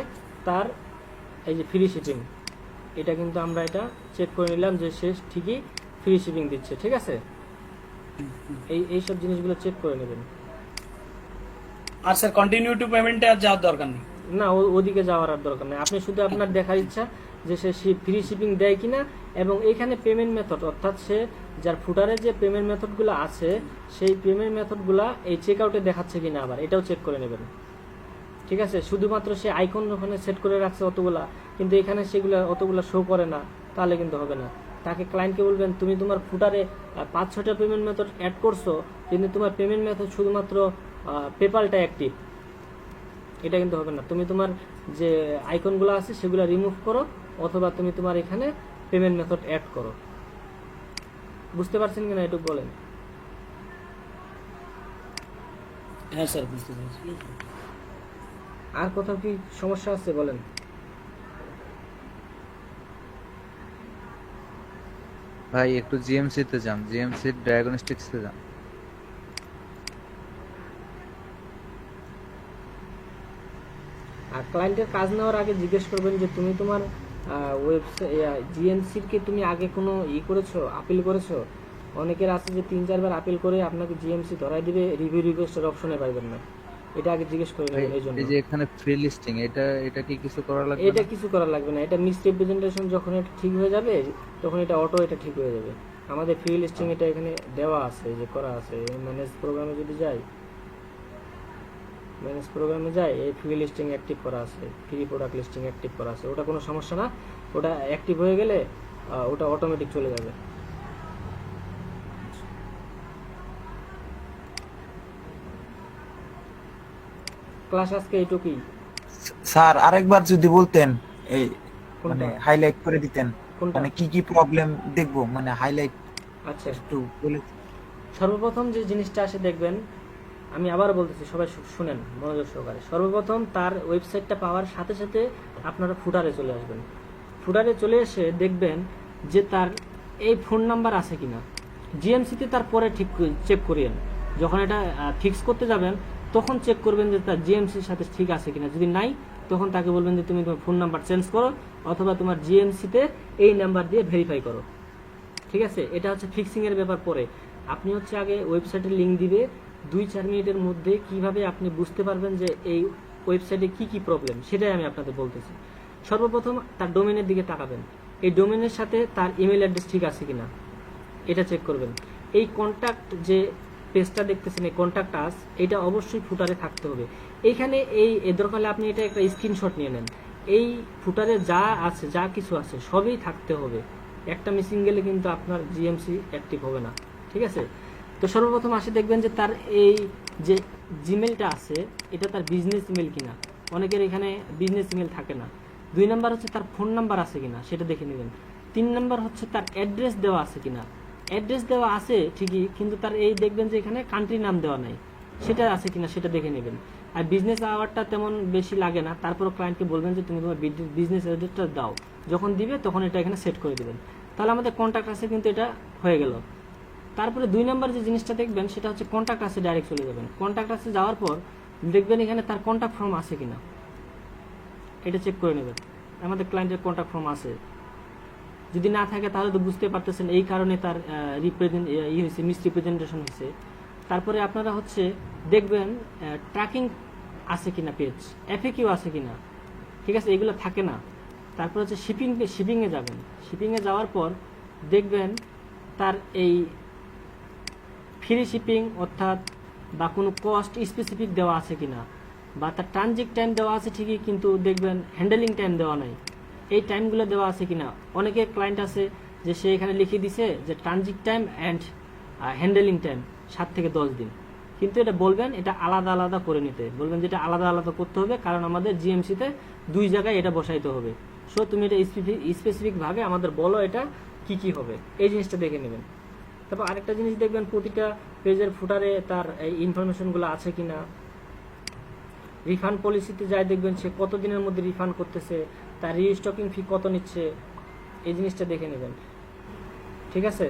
তার এই যে ফ্রি শিপিং, এটা কিন্তু আমরা এটা চেক করে নিলাম যে সে ঠিকই ফ্রি শিপিং দিচ্ছে, ঠিক আছে? এই সব জিনিসগুলো চেক করে নেবেন। আর স্যার কন্টিনিউ টু পেমেন্টে আর যাওয়ার দরকার নেই। না, ওদিকে যাওয়ার আর দরকার নেই। আপনি শুধু আপনার দেখার ইচ্ছা যে সে ফ্রি শিপিং দেয় কিনা, এবং এখানে পেমেন্ট মেথড অর্থাৎ সে যার ফুটারে যে পেমেন্ট মেথডগুলো আছে সেই পেমেন্ট মেথডগুলো এই চেক আউটে দেখাচ্ছে কিনা আবার এটাও চেক করে নেবেন, ঠিক আছে? শুধুমাত্র সে আইকন ওখানে সেট করে রাখছে অতগুলা, কিন্তু এখানে সেগুলো অতগুলা শো করে না, তাহলে কিন্তু হবে না। তাকে ক্লায়েন্টকে বলবেন তুমি তোমার ফুটারে 5-6টা পেমেন্ট মেথড অ্যাড করছো, কিন্তু তোমার পেমেন্ট মেথড শুধুমাত্র পেপালটা অ্যাক্টিভ, এটা কিন্তু হবে না। তুমি তোমার যে আইকনগুলো আছে সেগুলো রিমুভ করো, অথবা তুমি তোমার এখানে পেমেন্ট মেথড অ্যাড করো। বুঝতে পারছেন কিনা একটু বলেন। হ্যাঁ স্যার, বুঝতে পারছি। আর কোথাও কি সমস্যা আছে বলেন। ভাই একটু জিএমসি তে যান, জিএমসি ডায়াগনস্টিক্স তে যান। আর ক্লায়েন্টের কাজ নেওয়ার আগে জিজ্ঞেস করবেন যে তুমি তোমার ওয়েবসাইট জিএমসির কি তুমি আগে কোনো করেছো, আপিল করেছো? অনেকের আছে যে 3-4 বার আপিল করে আপনাকে জিএমসি ধরাই দিবে, রিভিউ রিকোয়েস্টের অপশনে পাইবেন না। এটা আগে জিজ্ঞেস করে ভাই নেবেন। এই জন্য এই যে এখানে ফ্রি লিস্টিং, এটা কি কিছু করা লাগবে এটা না? কিছু করা লাগবে না। এটা মিসরিপ্রেজেন্টেশন যখন এটা ঠিক হয়ে যাবে তখন এটা অটো এটা ঠিক হয়ে যাবে। আমাদের ফ্রি লিস্টিং এটা এখানে দেওয়া আছে, যে করা আছে। ম্যানেজ প্রোগ্রামে যদি যাই, ম্যানেজ প্রোগ্রামে যাই, এই ফ্রি লিস্টিং অ্যাক্টিভ করা আছে, ফ্রি প্রোডাক্ট লিস্টিং অ্যাক্টিভ করা আছে। ওটা কোনো সমস্যা না, ওটা অ্যাক্টিভ হয়ে গেলে ওটা অটোমেটিক চলে যাবে। ক্লাস আজকে এইটুকুই। স্যার আরেকবার যদি বলতেন, এই কোনটা? মানে হাইলাইট করে দিতেন, কোনটা? মানে কি কি প্রবলেম দেখবো, মানে হাইলাইট আচ্ছা, একটু বলে। সর্বপ্রথম যে জিনিসটা আসে দেখবেন, আমি আবার বলতেছি, সবাই শুনেন মনোযোগ সহকারে। সর্বপ্রথম তার ওয়েবসাইটটা পাওয়ার সাথে সাথে আপনারা ফুটারে চলে আসবেন। ফুটারে চলে এসে দেখবেন যে তার এই ফোন নাম্বার আছে কিনা। জিএমসিতে তার পরে ঠিক চেক করিয়েন, যখন এটা ফিক্স করতে যাবেন তখন চেক করবেন যে তার জিএমসির সাথে ঠিক আছে কিনা। যদি নাই তখন তাকে বলবেন যে তুমি তোমার ফোন নাম্বার চেঞ্জ করো, অথবা তোমার জিএমসিতে এই নাম্বার দিয়ে ভেরিফাই করো, ঠিক আছে? এটা হচ্ছে ফিক্সিং এর ব্যাপার। পরে আপনি হচ্ছে আগে ওয়েবসাইটের লিঙ্ক দিবে, 2-4 মিনিটের মধ্যে কিভাবে আপনি বুঝতে পারবেন যে এই ওয়েবসাইটে কি কি প্রবলেম, সেটাই আমি আপনাদের বলতেছি। সর্বপ্রথম তার ডোমেনের দিকে তাকাবেন, এই ডোমেনের সাথে তার ইমেল অ্যাড্রেস ঠিক আছে কিনা এটা চেক করবেন। এই কন্ট্যাক্ট যে পেজটা দেখতেছেন, এই কন্ট্যাক্ট আস, এটা অবশ্যই ফুটারে থাকতে হবে। এইখানে এই দরকার হলে আপনি এটা একটা স্ক্রিনশট নিয়ে নেন। এই ফুটারে যা আছে, যা কিছু আছে সবই থাকতে হবে। একটা মিসিং গেলে কিন্তু আপনার জিএমসি অ্যাক্টিভ হবে না, ঠিক আছে? তো সর্বপ্রথম আসে দেখবেন যে তার এই যে জিমেলটা আছে এটা তার বিজনেস ইমেল কিনা। অনেকের এখানে বিজনেস ইমেল থাকে না। 2 নাম্বার হচ্ছে তার ফোন নাম্বার আছে কিনা, সেটা দেখে নেবেন। 3 নাম্বার হচ্ছে তার অ্যাড্রেস দেওয়া আছে কিনা। অ্যাড্রেস দেওয়া আছে ঠিকই, কিন্তু তার এই দেখবেন যে এখানে কান্ট্রি নাম দেওয়া নাই, সেটা আছে কিনা সেটা দেখে নেবেন। আর বিজনেস আওয়ারটা তেমন বেশি লাগে না, তারপর ক্লায়েন্টকে বলবেন যে তুমি তোমার বিজনেস অ্যাড্রেসটা দাও, যখন দিবে তখন এটা এখানে সেট করে দিবেন। তাহলে আমাদের কন্ট্যাক্ট আছে কিন্তু এটা হয়ে গেল। তারপরে 2 নাম্বার যে জিনিসটা দেখবেন সেটা হচ্ছে কন্ট্যাক্ট আছে, ডাইরেক্ট চলে যাবেন। কন্ট্যাক্ট আছে যাওয়ার পর দেখবেন এখানে তার কন্ট্যাক্ট ফর্ম আছে কিনা, এটা চেক করে নেবেন। আমাদের ক্লায়েন্টের কন্ট্যাক্ট ফর্ম আছে, যদি না থাকে তাহলে তো বুঝতে পারতেছেন এই কারণে তার মিসরিপ্রেজেন্টেশন হয়েছে। তারপরে আপনারা হচ্ছে দেখবেন ট্র্যাকিং আছে কিনা, পেজ এফএকিউ আছে কিনা, ঠিক আছে? এগুলো থাকে না। তারপর হচ্ছে শিপিংয়ে যাবেন। শিপিংয়ে যাওয়ার পর দেখবেন তার এই ফ্রি শিপিং অর্থাৎ বা কোনো কস্ট স্পেসিফিক দেওয়া আছে কিনা, বা তার ট্রানজিট টাইম দেওয়া আছে ঠিকই, কিন্তু দেখবেন হ্যান্ডেলিং টাইম দেওয়া নাই। এই টাইমগুলো দেওয়া আছে কিনা। অনেকে ক্লায়েন্ট আছে যে সে এখানে লিখে দিছে যে transit time and handling time 7 থেকে 10 দিন, কিন্তু এটা বলবেন এটা আলাদা আলাদা করে নিতে, বলবেন যেটা আলাদা আলাদা করতে হবে, কারণ আমাদের জিএমসিতে 2 জায়গায় এটা বসাইতে হবে। সো তুমি এটা স্পেসিফিক ভাবে আমাদের বলো এটা কি কি হবে, এই জিনিসটা দেখে নেবেন। তারপর আরেকটা জিনিস দেখবেন প্রতিটা পেজের ফুটারে তার এই ইনফরমেশনগুলো আছে কিনা। রিফান্ড পলিসিতে যাই দেখবেন সে কত দিনের মধ্যে রিফান্ড করতেছে, তার রিস্টকিং ফি কত নিচ্ছে, এই জিনিসটা দেখে নেবেন, ঠিক আছে।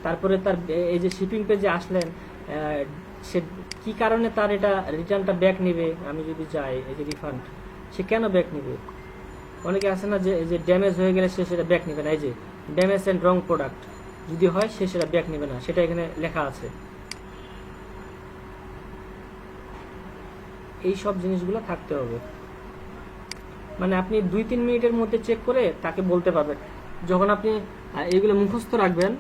তারপরে তার এই যে শিপিং পেজে আসলেন, সে কি কারণে তার এটা রিটার্নটা ব্যাক নেবে, আমি যদি যাই এই যে রিফান্ড, সে কেন ব্যাক নেবে। অনেকে আছে না যে এই যে ড্যামেজ হয়ে গেলে সে সেটা ব্যাক নেবে না, এই যে ড্যামেজ অ্যান্ড রং প্রোডাক্ট যদি হয় সে সেটা ব্যাক নেবে না, সেটা এখানে লেখা আছে। এই সব জিনিসগুলো থাকতে হবে, মানে আপনি 2-3 মিনিটের মধ্যে চেক করে তাকে বলতে পারবেন। যখন আপনি এইগুলো মুখস্থ রাখবেন,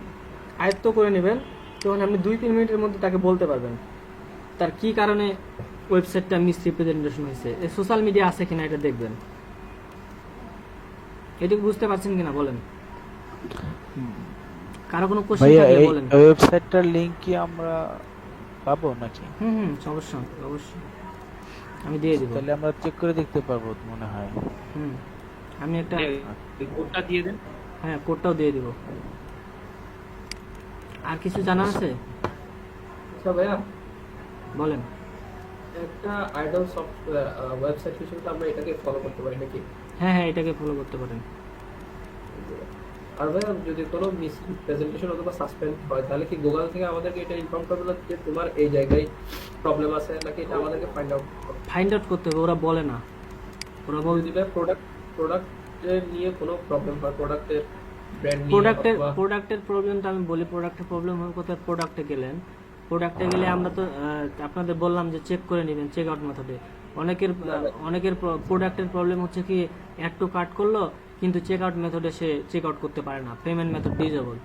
আয়ত্ত করে নেবেন, তখন আপনি 2-3 মিনিটের মধ্যে তাকে বলতে পারবেন তার কি কারণে ওয়েবসাইটটা মিস রিপ্রেজেন্টেশন হয়েছে। সোশ্যাল মিডিয়া আছে কিনা এটা দেখবেন। এটুকু বুঝতে পারছেন কিনা বলেন, কারো কোনো কোশ্চেন ভাইয়া থাকলে এই বলেন। ওয়েবসাইটটার লিংক কি আমরা পাবো নাকি? অবশ্যই অবশ্যই আমি দিয়ে দিব। তাহলে আমরা চেক করে দেখতে পারবো মনে হয়। আমি একটা কোডটা দিয়ে দেন। হ্যাঁ কোডটাও দিয়ে দিব। আর কিছু জানা আছে আচ্ছা ভাইয়া, বলেন। একটা আইডল সফটওয়্যার ওয়েবসাইট হিসেবে তো আমরা এটাকে ফলো করতে পারি নাকি? হ্যাঁ এটাকে ফলো করতে পারেন। আর ভাইয়া যদি কোনো মিস প্রেজেন্টেশন অথবা সাসপেন্ড হয় তাহলে কি গুগল থেকে আমাদেরকে এটা ইনফর্ম করবে না যে তোমার এই জায়গায় প্রবলেম আছে, নাকি এটা আমাদেরকে ফাইন্ড আউট করতে হবে, ওরা বলে না। ওরা বলে দিবে প্রোডাক্টের নিয়ে কোনো প্রবলেম হয়, প্রোডাক্টের ব্র্যান্ড নিয়ে প্রোডাক্টের প্রবলেমটা আমি বলি। প্রোডাক্টের প্রবলেম হয় কোথায়, প্রোডাক্টে গেলেন, প্রোডাক্টে গেলে আমরা তো আপনাদের বললাম যে চেক করে নেবেন চেক আউট মেথডে। অনেকের প্রোডাক্টের প্রবলেম হচ্ছে কি অ্যাড টু কার্ট করলো কিন্তু চেক আউট মেথডে সে চেক আউট করতে পারে না, পেমেন্ট মেথড ডিসেবল,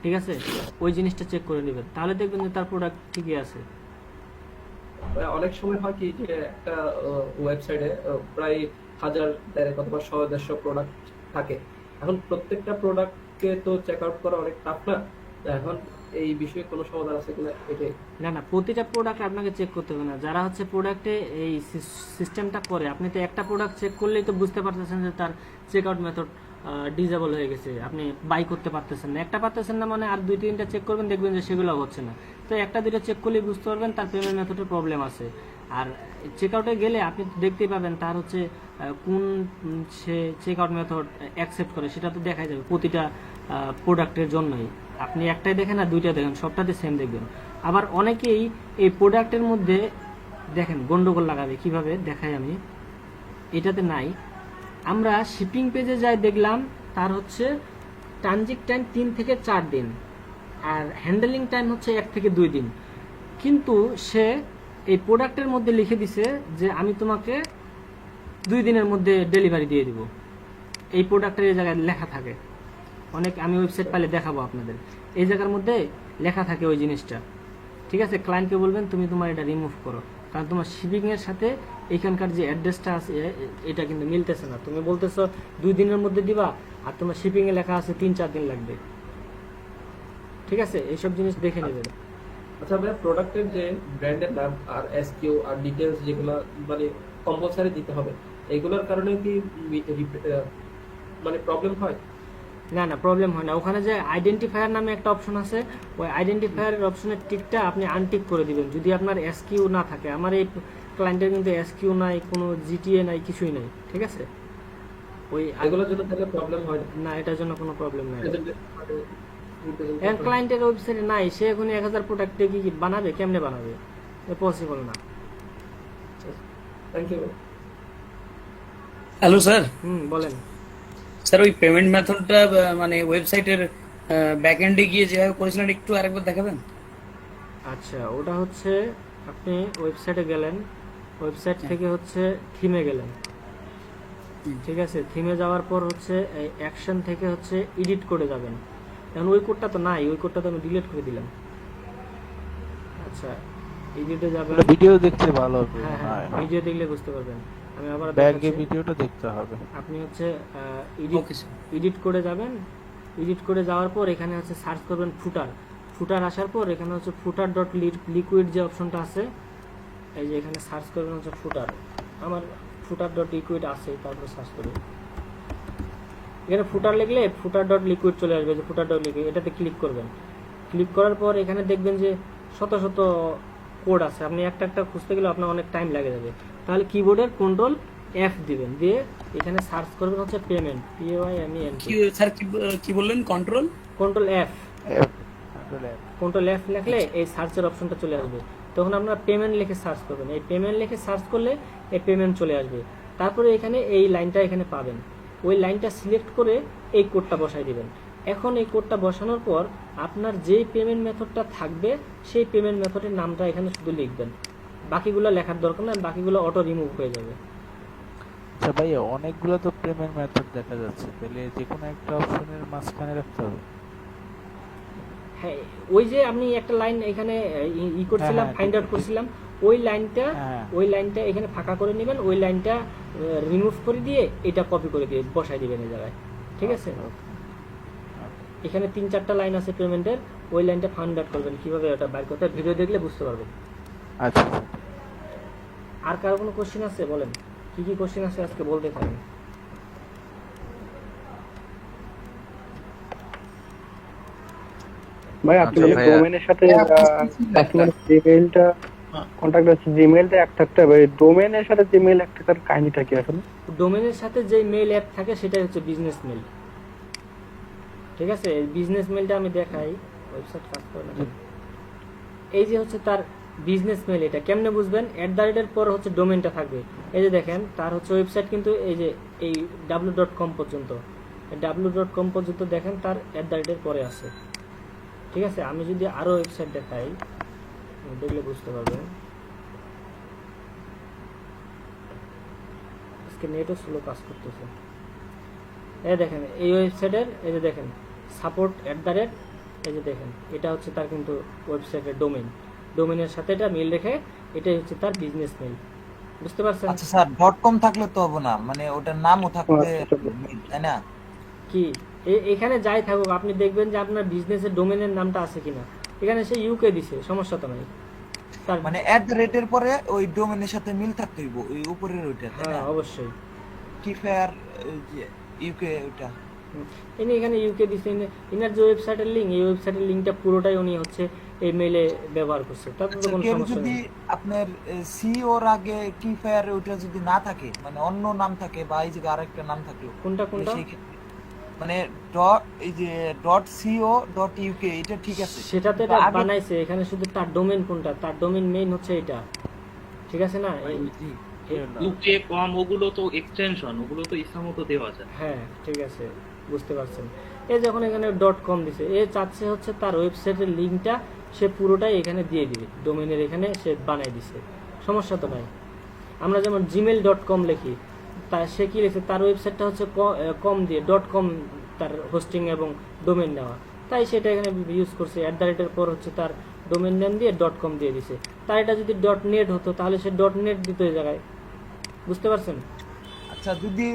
ঠিক আছে। ওই জিনিসটা চেক করে নেবেন, তাহলে দেখবেন যে তার প্রোডাক্ট ঠিকই আছে। অনেক সময় হয় কি যে একটা ওয়েবসাইটে প্রায় 1000 অথবা 100-150 প্রোডাক্ট থাকে। এখন প্রত্যেকটা প্রোডাক্টকে তো চেক আউট করা অনেক টাফ না, এখন এই বিষয়ে কোনো সমাধান আছে কিনা এটাই। না প্রতিটা প্রোডাক্ট আপনাকে চেক করতে হবে না। যারা হচ্ছে প্রোডাক্টে এই সিস্টেমটা করে, আপনি তো একটা প্রোডাক্ট চেক করলেই তো বুঝতে পারতেছেন যে তার চেক আউট মেথড ডিসেবল হয়ে গেছে, আপনি বাই করতে পারতেছেন না। একটা পারতেছেন না মানে আর 2-3টা চেক করবেন, দেখবেন যে সেগুলো হচ্ছে না। তো 1-2টা চেক করলেই বুঝতে পারবেন তার পেমেন্ট মেথডের প্রবলেম আছে। আর চেক আউটে গেলে আপনি দেখতেই পাবেন তার হচ্ছে কোন সে চেক আউট মেথড অ্যাকসেপ্ট করে, সেটা তো দেখাই যাবে প্রতিটা প্রোডাক্টের জন্যই। আপনি একটাই দেখেন আর 2টা দেখেন, সবটাতে সেম দেখবেন। আবার অনেকেই এই প্রোডাক্টের মধ্যে দেখেন গন্ডগোল লাগাবে, কিভাবে দেখাই আমি। এটাতে নাই, আমরা শিপিং পেজে যাই দেখলাম তার হচ্ছে ট্রানজিট টাইম 3 থেকে 4 দিন আর হ্যান্ডেলিং টাইম হচ্ছে 1 থেকে 2 দিন, কিন্তু সে এই প্রোডাক্টের মধ্যে লিখে দিছে যে আমি তোমাকে 2 দিনের মধ্যে ডেলিভারি দিয়ে দিব। এই প্রোডাক্টের এই জায়গায় লেখা থাকে, অনেক আমি ওয়েবসাইট পাইলে দেখাবো আপনাদের, এই জায়গার মধ্যে লেখা থাকে ওই জিনিসটা, ঠিক আছে। ক্লায়েন্টকে বলবেন তুমি তোমার এটা রিমুভ করো, কারণ তোমার শিপিং এর সাথে এখানকার যে অ্যাড্রেসটা আছে এটা কিন্তু মিলতেছে না। তুমি বলতেছো 2 দিনের মধ্যে দিবা আর তোমার শিপিং এ লেখা আছে 3-4 দিন লাগবে, ঠিক আছে। এইসব জিনিস দেখে নেবেন। আচ্ছা ভাই, প্রোডাক্টের যে ব্র্যান্ডের নাম আর এসকিউ আর ডিটেইলস যেগুলো মানে কম্পালসারি দিতে হবে, এগুলোর কারণে কি মানে প্রবলেম হয়? না প্রবলেম হয় না। ওখানে যে আইডেন্টিফায়ার নামে একটা অপশন আছে, ওই আইডেন্টিফায়ারের অপশনের টিকটা আপনি আনটিক করে দিবেন যদি আপনার এসকিউ না থাকে। আমার এই ক্লায়েন্টের কিন্তু এসকিউ নাই, কোনো জিটিএ নাই, কিছুই নাই, ঠিক আছে। ওই এগুলোর জন্য তাহলে প্রবলেম হয় না, এটার জন্য কোনো প্রবলেম নাই। ক্লায়েন্টের ওয়েবসাইটে নাই, সে এখন 1000 প্রোডাক্ট কি বানাবে, কেমনে বানাবে, পসিবল না। Thank you. Hello sir. বলেন স্যার, ওই পেমেন্ট মেথডটা মানে ওয়েবসাইটের ব্যাকএন্ডে গিয়ে যেভাবে করেছিলেন একটু আরেকবার দেখাবেন? আচ্ছা, ওটা হচ্ছে আপনি ওয়েবসাইটে গেলেন, ওয়েবসাইট থেকে হচ্ছে থিমে গেলেন, ঠিক আছে। থিমে যাওয়ার পর হচ্ছে এই অ্যাকশন থেকে হচ্ছে এডিট করে যাবেন। এখন ওই কোডটা তো নাই, ওই কোডটা তো আমি ডিলিট করে দিলাম। আচ্ছা, এডিটে যাবেন, ভিডিও দেখতে ভালো হবে। হ্যাঁ ভিডিও দেখলে বুঝতে পারবেন। আমি আবার ব্যাগে ভিডিওটা দেখতে হবে। আপনি হচ্ছে এডিট করে যাবেন। এডিট করে যাওয়ার পর এখানে হচ্ছে সার্চ করবেন ফুটার। ফুটার আসার পর এখানে হচ্ছে ফুটার ডট লিকুইড যে অপশনটা আছে, এই যে এখানে সার্চ করবেন হচ্ছে ফুটার। আমার ফুটার ডট লিকুইড আছে, তারপর সার্চ করি। এখানে ফুটার লিখলে ফুটার ডট লিকুইড চলে আসবে, যে ফুটার ডট লিকুইড, এটাতে ক্লিক করবেন। ক্লিক করার পর এখানে দেখবেন যে শত শত কোড আছে, আপনি একটা একটা খুঁজতে গেলে আপনার অনেক টাইম লাগে যাবে। তাহলে কিবোর্ডের কন্ট্রোল এফ দিবেন, দিয়ে এখানে সার্চ করবেন হচ্ছে পেমেন্ট, PAYMENT, স্যার কি বললেন? Control control F. আসলে কন্ট্রোল এফ লিখলে এই সার্চের অপশনটা চলে আসবে। তখন আপনারা পেমেন্ট লিখে সার্চ করবেন, এই পেমেন্ট লিখে সার্চ করলে এই পেমেন্ট চলে আসবে। তারপরে এখানে এই লাইনটা এখানে পাবেন, ওই লাইনটা সিলেক্ট করে এই কোডটা বসাই দিবেন। এখন এই কোডটা বসানোর পর আপনার যেই পেমেন্ট মেথডটা থাকবে সেই পেমেন্ট মেথডের নামটা এখানে শুধু লিখবেন, বাকিগুলো লেখার দরকার না, বাকিগুলো অটো রিমুভ হয়ে যাবে। আচ্ছা ভাই, অনেকগুলো তো পেমেন্ট মেথড দেখা যাচ্ছে, তাহলে যে কোনো একটা অপশনের মাঝখানে রাখতে হবে? হ্যাঁ, ওই যে আমি একটা লাইন এখানে ই করছিলাম, হ্যাঁ, ফাইন্ড আউট ঠিক, করছিলাম, ওই লাইনটা হ্যাঁ। ওই লাইনটা এখানে ফাঁকা করে নেবেন, ওই লাইনটা রিমুভ করে দিয়ে এটা কপি করে দিয়ে বসাই দিবেন এই জায়গায়, ঠিক আছে? এখানে 3-4টা লাইন আছে পেমেন্টের, ওই লাইনটা ফাইন্ড আউট করবেন, কিভাবে ওটা বাইর করতে হয় ভিডিও দেখলে বুঝতে পারবেন। আচ্ছা আর কারো কোনো কোশ্চেন আছে বলেন, কি কি কোশ্চেন আছে আজকে বলতে থাকেন। ভাই আপনি আচ্ছা ভাইয়া। ডোমেনের সাথে কাস্টমার জিমেইলটা কন্টাক্ট আছে, জিমেইলটা এক থাকতে হবে, ডোমেনের সাথে জিমেইল এক থাকার কাহিনীটা কি আসলে? ডোমেনের সাথে যে মেইল অ্যাপ থাকে সেটাই হচ্ছে বিজনেস মেইল, ঠিক আছে? বিজনেস মেইলটা আমি দেখাই, ওয়েবসাইট কাজ করে না। এই যে হচ্ছে তার বিজনেস মেইল, এটা কেমনে বুঝবেন? @এর পর হচ্ছে ডোমেনটা থাকবে, এই যে দেখেন তার হচ্ছে ওয়েবসাইট কিন্তু এই যে এই w.com পর্যন্ত, w.com পর্যন্ত দেখেন তার @এর পরে আছে, ঠিক আছে? আমি যদি আরো ওয়েবসাইট দেখাই দেখলে বুঝতে পারবেন। আজকে নেটও স্লো কাজ করতেছে। এই দেখেন এই ওয়েবসাইটের, এই যে দেখেন সাপোর্ট @, এই যে দেখেন এটা হচ্ছে তার কিন্তু ওয়েবসাইটের ডোমেন, ডোমেনের সাথে এটা মিল রেখে এটাই হচ্ছে তার বিজনেস মেইল, বুঝতে পারছেন? আচ্ছা স্যার, .com থাকলে তো হবে না, মানে ওটার নামও থাকবে, তাই না? কি এখানে যাই থাকুক আপনি দেখবেন যে আপনার বিজনেসের ডোমেনের নামটা আছে কিনা, এখানে সে ইউকে দিছে, সমস্যা তো নাই তার, মানে @এর পরে ওই ডোমেনের সাথে মিল থাকতে হইব, ওই উপরের ওইটা, তাই না? হ্যাঁ অবশ্যই। কিফায়ার ইউকে ওইটা। ইনি এখানে ইউকে দিছে, ইনার যে ওয়েবসাইটের লিঙ্ক, এই ওয়েবসাইটের লিঙ্কটা পুরোটাই উনি হচ্ছে এই মেইলে ব্যবহার করছে, তারপরে আচ্ছা, কোনো কেউ সমস্যা যদি নেই। আপনার সিওর আগে কিফায়ার ওইটা যদি না থাকে, মানে অন্য নাম থাকে বা এই যে আরেকটা নাম থাকলো, কোনটা কোনটা? সেই ক্ষেত্রে মানে এই যে .co.uk এটা ঠিক আছে, সেটাতে কিন্তু এটা আগে- বানাইছে, এখানে শুধু তার ডোমেন কোনটা, তার ডোমেন মেইন হচ্ছে এটা, ঠিক আছে না? জি। ইউকে কম ওগুলো তো এক্সটেনশন, ওগুলো তো ইচ্ছা মতো দেওয়া যায়। হ্যাঁ ঠিক আছে, বুঝতে পারছেন। এ যখন এখানে .com দিছে, এ চাচ্ছে হচ্ছে তার ওয়েবসাইটের লিঙ্কটা সে পুরোটাই এখানে দিয়ে দিবে, ডোমেনের এখানে সে বানাই দিছে, সমস্যা তো নাই। আমরা যেমন gmail.com লিখি, তা সে কি লিখছে, তার ওয়েবসাইটটা হচ্ছে কম দিয়ে .com তার হোস্টিং এবং ডোমেন নেওয়া, তাই সেটা এখানে ইউজ করছে। @এর পর হচ্ছে তার ডোমেন নেম দিয়ে .com দিয়ে দিছে। তার এটা যদি .net হতো তাহলে সে .net দিত এই জায়গায়, বুঝতে পারছেন? আচ্ছা, যদি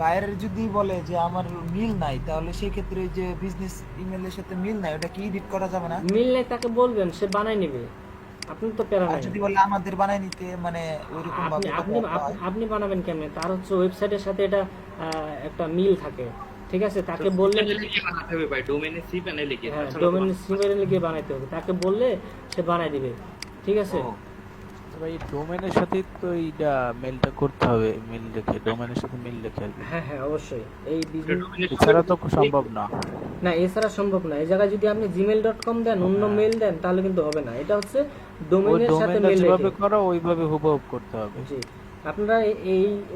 বাইরের যদি বলে যে আমার মিল নাই, তাহলে সেই ক্ষেত্রে যে বিজনেস ইমেলের সাথে মিল নাই, ওটা কি এডিট করা যাবে না? মিল নেই তাকে বলবেন, সে বানাই নেবে, আপনি তো প্যারা আর নাই। যদি বলে আমাদের বানাই নিতে, মানে ওইরকম ভাবে আপনি বানাবেন কেমনে? তার হচ্ছে ওয়েবসাইটের সাথে এটা একটা মিল থাকে, ঠিক আছে? তাকে বললে, লিখে বানাতে হবে ভাই, ডোমেনে সি প্যানেল লিখে। হ্যাঁ ডোমেন সিমেল লিখে বানাইতে হবে, তাকে বললে সে বানাই দিবে, ঠিক আছে? ও, ভাই, ডোমেনের সাথে তো এইটা মেলটা করতে হবে, মিল রেখে, ডোমেনের সাথে মিল রেখে আর কি। হ্যাঁ হ্যাঁ অবশ্যই, এই বিজনেস এছাড়া তো সম্ভব না। না, এছাড়া সম্ভব না। এই জায়গায় যদি আপনি gmail.com দেন, অন্য মেল দেন, তাহলে কিন্তু হবে না। এটা হচ্ছে ওই ডোমেনের সাথে ডোমেনটা মেল যেভাবে রেখে। করো ওইভাবে হুবহু করতে হবে। জি, আপনারা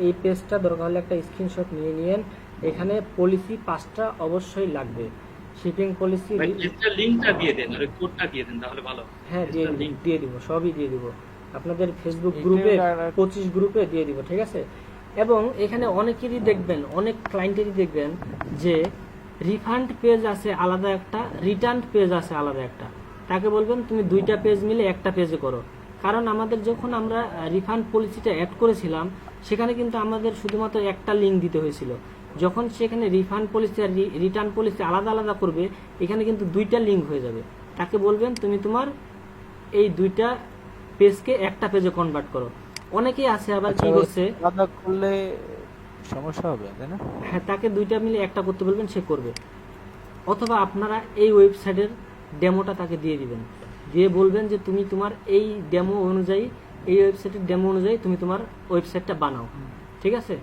এই পেজটা দরকার হলে একটা স্ক্রিনশট নিয়ে নিয়েন। এখানে পলিসি 5টা অবশ্যই লাগবে, শিপিং পলিসি। ভাই এক্সট্রা লিংকটা দিয়ে দেন, আর কোডটা দিয়ে দেন, তাহলে ভালো। হ্যাঁ link দিয়ে দিব, সবই দিয়ে দিব আপনাদের ফেসবুক এখানে গ্রুপে, আর- 25 গ্রুপে দিয়ে দিব, ঠিক আছে? এবং এখানে অনেকেরই দেখবেন, অনেক ক্লায়েন্টেরই দেখবেন যে রিফান্ড পেজ আছে আলাদা একটা, রিটার্ন পেজ আছে আলাদা একটা। তাকে বলবেন তুমি 2টা পেজ মিলে একটা পেজে করো, কারণ আমাদের যখন আমরা রিফান্ড পলিসিটা অ্যাড করেছিলাম সেখানে কিন্তু আমাদের শুধুমাত্র একটা লিঙ্ক দিতে হয়েছিল, যখন সেখানে রিফান্ড পলিসি আর রিটার্ন পলিসি আলাদা আলাদা করবে, এখানে কিন্তু দুইটা লিঙ্ক হয়ে যাবে। তাকে বলবেন তুমি তোমার এই দুইটা পেজকে একটা পেজে কনভার্ট করো। অনেকেই আছে আবার কি করছে, আলাদা করলে সমস্যা হবে, তাই না? হ্যাঁ, তাকে দুইটা মিলে একটা করতে বলবেন, সে করবে। অথবা আপনারা এই ওয়েবসাইটের ডেমোটা তাকে দিয়ে দিবেন, দিয়ে বলবেন যে তুমি তোমার এই ডেমো অনুযায়ী, এই ওয়েবসাইটের ডেমো অনুযায়ী তুমি তোমার ওয়েবসাইটটা বানাও, ঠিক আছে?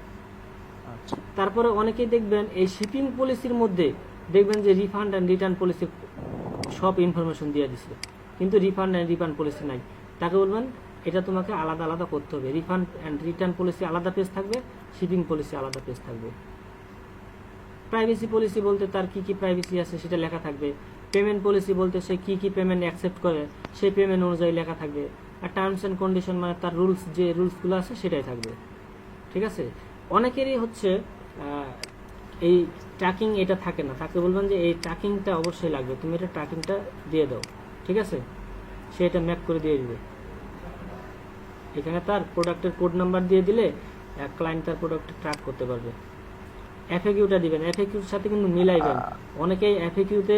আচ্ছা, তারপরে অনেকেই দেখবেন এই শিপিং পলিসির মধ্যে দেখবেন যে রিফান্ড অ্যান্ড রিটার্ন পলিসি সব ইনফরমেশন দিয়ে দিছে, কিন্তু রিফান্ড অ্যান্ড রিটার্ন পলিসি নাই। তাকে বলবেন এটা তোমাকে আলাদা আলাদা করতে হবে, রিফান্ড অ্যান্ড রিটার্ন পলিসি আলাদা পেজ থাকবে, শিপিং পলিসি আলাদা পেজ থাকবে। প্রাইভেসি পলিসি বলতে তার কি কি প্রাইভেসি আছে সেটা লেখা থাকবে, পেমেন্ট পলিসি বলতে সে কি কি পেমেন্ট অ্যাকসেপ্ট করে সেই পেমেন্ট অনুযায়ী লেখা থাকবে, আর টার্মস অ্যান্ড কন্ডিশন মানে তার রুলস, যে রুলসগুলো আছে সেটাই থাকবে, ঠিক আছে? অনেকেরই হচ্ছে এই ট্র্যাকিং এটা থাকে না, তাকে বলবেন যে এই ট্র্যাকিংটা অবশ্যই লাগবে, তুমি এটা ট্র্যাকিংটা দিয়ে দাও, ঠিক আছে? সে এটা ম্যাপ করে দিয়ে দিবে। এখানে তার প্রোডাক্টের কোড নাম্বার দিয়ে দিলে ক্লায়েন্ট তার প্রোডাক্ট ট্র্যাক করতে পারবে। এফএকিউটা দিবেন, এফএকিউর সাথে কিন্তু মিলাইবেন। অনেকেই এফএকিউতে